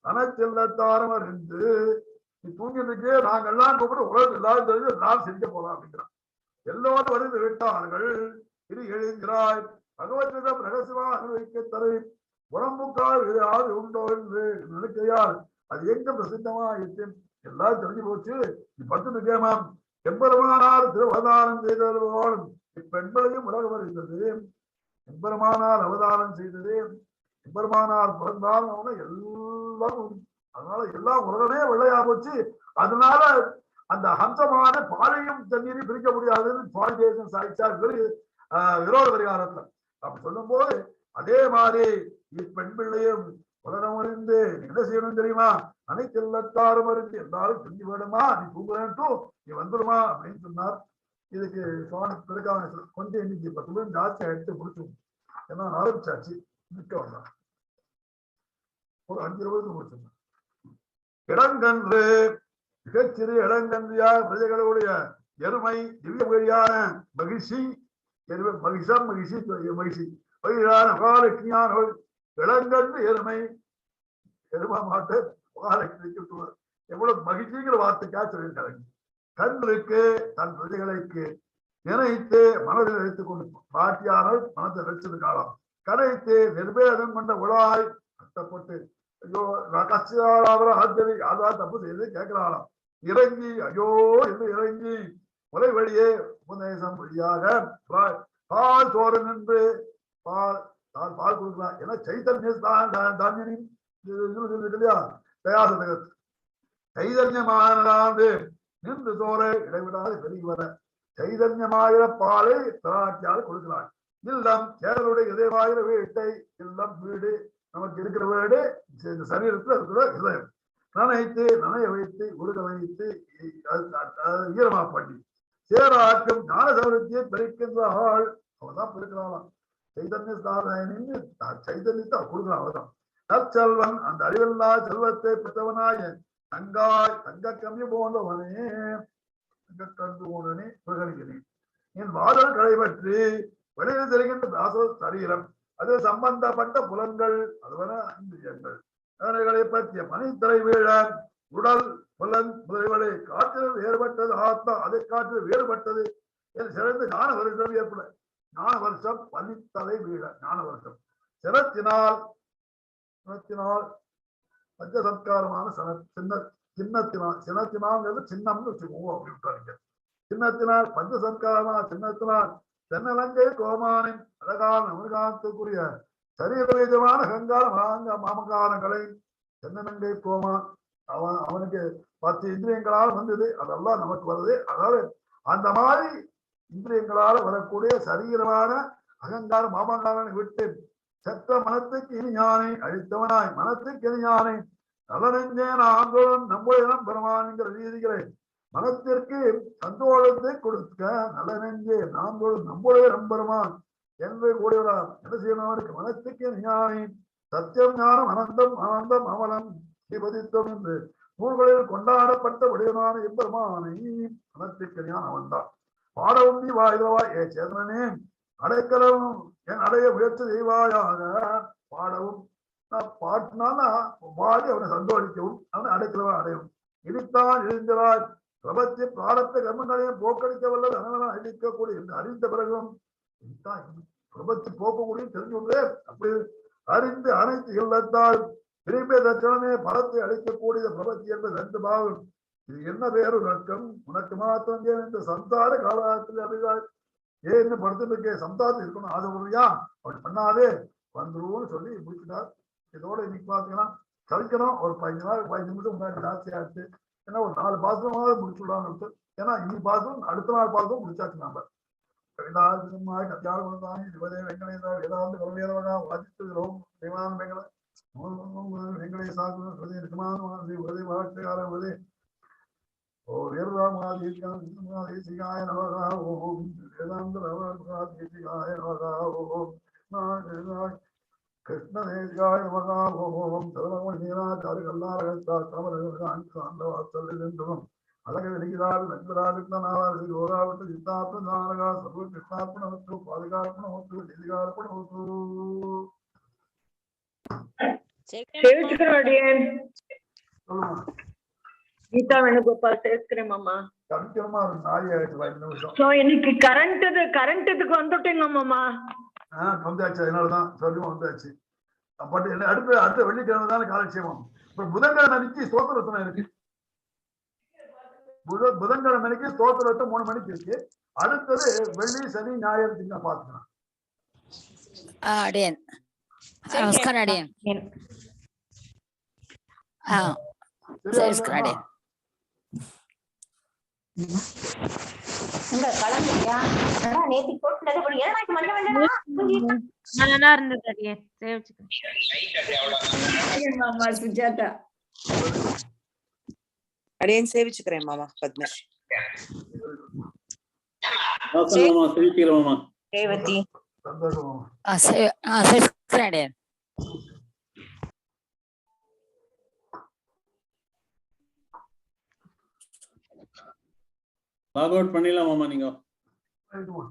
அனச்செல்லத்தாரமர் என்று நீ தூங்கிட்டு இருக்கே. நாங்கெல்லாம் கூப்பிட்டு உலகம் எல்லாரும் தெரிஞ்சு நான் செஞ்ச போலாம் அப்படிங்கிறான். எல்லோரும் வருது விட்டார்கள். இது எழுகிறாய் பகவத்திடம் ரகசியமாக அனுபவிக்க தரு உடம்புக்கால் ஏதாவது உண்டோ என்று நினைக்கையால் அது எங்க பிரசித்தமா இருக்கு எல்லாம் தெரிஞ்சு போச்சு. நீ பத்து நிச்சயமாம் எம்பெருமானார் திருவதாரம் செய்தோடும் இப்பெண்களையும் உலகம் வருகிறது. எம்பெருமானார் அவதாரம் செய்தது எம்பெருமானார் பிறந்தாலும் எல்லாம் அதனால எல்லாம் உலகமே வெள்ளையா போச்சு. அதனால அந்த ஹம்சமான பாலையும் தண்ணீரையும் பிரிக்க முடியாதுன்னு பாலிடேஷன் சாய்ச்சார் விரோத பரிகாரத்துல. அப்படி சொல்லும் போது அதே மாதிரி இப்பெண் பிள்ளையும் உலகம் அறிந்து என்ன செய்யணும் தெரியுமா? அனைத்து இல்லத்தாரும் அறிந்து எல்லாரும் செஞ்சு வேணுமா, நீ தூங்குறேன்ட்டும் நீ வந்துடுமா அப்படின்னு சொன்னார். இதுக்கு சுவாமி பிறக்காம கொஞ்சம் இன்னைக்கு 10 பேர் ஜாஸ்தியா எடுத்து முடிச்சோம். ஏன்னா ஆரம்பிச்சாச்சு நிக்க வந்தான் ஒரு 5 முடிச்சிருந்தேன். இடங்கன்று மிகச்சிறு இடங்கன்றியாக பிரஜைகளுடைய எருமை திவ்ய வழியான மகிழ்ச்சி மகிஷம் மகிழ்ச்சி மகிழ்ச்சி வழியான மகாலட்சுமியானவள் இளங்கன்று எருமை எருமா மாட்டு மகாலட்சுமி எவ்வளவு மகிழ்ச்சிங்கிற வார்த்தைக்கா சொல்லியிருக்காங்க. கன்றுக்கு தன் பிரஜைகளுக்கு நினைத்து மனதில் நினைத்துக் கொண்டு பாட்டியானவள் மனத்தை நினைச்சிருக்காளாம். கரைத்து நிர்வேதம் கொண்ட உலாய் கஷ்டப்பட்டு ஐயோ கஷ்டாராதரி அதான் தப்பு செய்து கேட்கிறாளாம். இறங்கி ஐயோ என்று இறங்கி முறை வழியே உபதேசம் வழியாக பால் சோறு நின்று பால் கொடுக்கலாம். ஏன்னா சைத்தன்ய தானியம் இல்லையா தயாசதகத்து சைதன்யமானது நின்று சோறை இடைவிடாது பெருகி வர சைதன்யமாகிற பாலை தராட்டியால் கொடுக்கிறாள். இல்லம் சேரலுடைய இதயமாகிற வீட்டை இல்லம் வீடு நமக்கு இருக்கிற வீடு இந்த சரீரத்துல இருக்கிற இதயம் நனைத்து நனைய வைத்து உருக வைத்து ஈரமா பண்ணி சேராக்கும் ஞான சௌரத்தியை பெருக்கின்ற ஆள் அவதான் பெருக்கிறாளாம். சைதன்ய சாதனின்னு சைதன்யத்தை கொடுக்குறான் அவதான். நற்செல்வன் அந்த அறிவில்லா செல்வத்தை பெற்றவனாய தங்காய் தங்க கம்மி போன்றவனே தங்க கண்டு போனவனே புகழ்கிறேன். என் வாதல் களைபற்றி வெளியில் தெரிகின்ற தாசோ சரீரம் அது சம்பந்தப்பட்ட புலன்கள் அதுவன இந்திரியங்கள் அதனைகளை பற்றிய மனிதரை வீழ உடல் புலன் முதலிகளை காற்றில் வேறுபட்டது ஆத்மா அதை காற்றில் வேறுபட்டது என்று சிறந்து ஞான வருஷம் ஏற்பட ஞான வருஷம் பனித்தலை வீழ ஞான வருஷம் சினத்தினால் பஞ்சசம்ஸ்காரமான சின்னத்தினால் சின்னத்தினால்ங்கிறது சின்னம்னு வச்சுக்கோங்க அப்படின்னு சின்னத்தினால் பஞ்சசம்ஸ்காரமான சின்னத்தினால் தென்னலங்கை கோமானின் அழகான அமிர்காத்துக்குரிய சரீரமான கங்கார மாமகாரங்களை தென்னலங்கை கோமான் அவனுக்கு 10 இந்திரியங்களால் வந்தது அதெல்லாம் நமக்கு வருது. அதாவது அந்த மாதிரி இந்திரியங்களால் வரக்கூடிய சரீரமான அகங்கார மாமகாரனை விட்டு செத்த மனத்துக்கு இனியானை அழித்தவனாய் மனத்துக்கு இனியானை நலனெஞ்சேன ஆந்தோளன் நம்பும் பெருமான்கிற ரீதிகளை மனத்திற்கு சந்தோஷத்தை கொடுக்க நலனெஞ்சே நாந்தோளும் நம்முடைய நம்பெருமான் என்று கூடியவரார் என்ன செய்யணும்? அவருக்கு மனத்துக்கு இனியானை சத்தியம் ஞானம் அனந்தம் ஆனந்தம் அமலம் ஸ்ரீபதித்தம் என்று நூல்களில் கொண்டாடப்பட்ட வடிவமான எம்பெருமானை அனத்திற்கு ஞானம் அவன்தான். பாடவும் நீ வாய்தவா ஏ சேதனனே அடைக்கலம் என் அடைய முயற்சி செய்வாயாக. பாடவும் பாட்டினால பாடி அவனை சந்தோஷிக்கவும் அவனை அடைக்கலவா அடையவும். இனித்தான் எழுந்தவாய் பிரபத்தி பிராரத்த கர்மங்களையும் போக்கடிக்க வல்லது அனவன அழிக்கக்கூடிய என்று அறிந்த பிறகும் பிரபத்தி போக்கக்கூடிய தெரிஞ்சுள்ளே அப்படி அறிந்து அனைத்து இல்லத்தால் திரும்பிய தட்சணமே பலத்தை அளிக்கக்கூடிய பிரபத்தி என்பது ரெண்டு பாவம். இது என்ன பேரு நக்கம் உனக்கு மாத்திரம் ஏன் இந்த சம்சார காலத்தில் அறிவாய் ஏன்னு படுத்துட்டு சம்சாரத்தில் இருக்கணும் ஆசைப்படுறியா அப்படி பண்ணாதே வந்துருவோம்னு சொல்லி முடிச்சுட்டார். இதோட இன்னைக்கு பாத்தீங்கன்னா கழிக்கணும் ஒரு 15 நிமிஷம் முன்னாடி ஜாஸ்தியா இருக்கு. ஏன்னா ஒரு 4 பாசமாவது முடிச்சுடலாம்னு. ஏன்னா இன்னைக்கு பாசம் அடுத்த நாள் பாசம் முடிச்சாச்சு. நாம வெங்கடேசா வேதாந்த கருணேரவகா வாதித்துகிறோம் தேவான வெங்கட வெங்கடேசா ஓ வீரராமாதேசிகாய நமகா ஓம் வேதாந்த ரவராதேசிகாய நமகா ஓம் கிருஷ்ண தேசிகாய நமகா ஓம் சதுரமணி நீராச்சாரி கல்லாரகத்தா கமலம் அழக வெளிகிறார் வெங்கடாவிட்டனார் யோகாவிட்டு சித்தார்த்த நாரகா சர்வ கிருஷ்ணார்ப்பண வஸ்து பாதுகாப்பண வஸ்து தேசிகார்ப்பண வஸ்து. சேவிச்சுக்கிறோம் அடியேன். சொல்லுமா கீதா வேணுகோபால் சேவிச்சுக்கிறேன் மாமா. சத்தியமா ஒரு நாளி ஆயிடுச்சு 5 நிமிஷம். சோ இன்னைக்கு கரண்ட் இதுக்கு வந்துட்டீங்க மாமா. வந்தாச்சு. அதனாலதான் சொல்லுமா வந்தாச்சு. பட் என்ன அடுத்த வெள்ளிக்கிழமை தானே காலட்சேபம். இப்ப புதன்கிழமை அன்னைக்கு ஸ்தோத்திரத்தனை இருக்கு. புதன்கிழமை அன்னைக்கு ஸ்தோத்திரத்தை 3 மணிக்கு இருக்கு. அடுத்தது வெள்ளி சனி ஞாயிறு திங்கள் பாத்துக்கலாம். அடியன் நமஸ்காரம் அடியன். நல்லா இருந்தது அடியேன். சுஜாதா அடியேன் சேவிச்சுக்கிறேன் மாமா. பத்மஸ்ரீ ரேவதி சந்தோஷமா அடியன். லாக் அவுட் பண்ணிடலாம் மாமா நீங்க. ரைட்டுமா.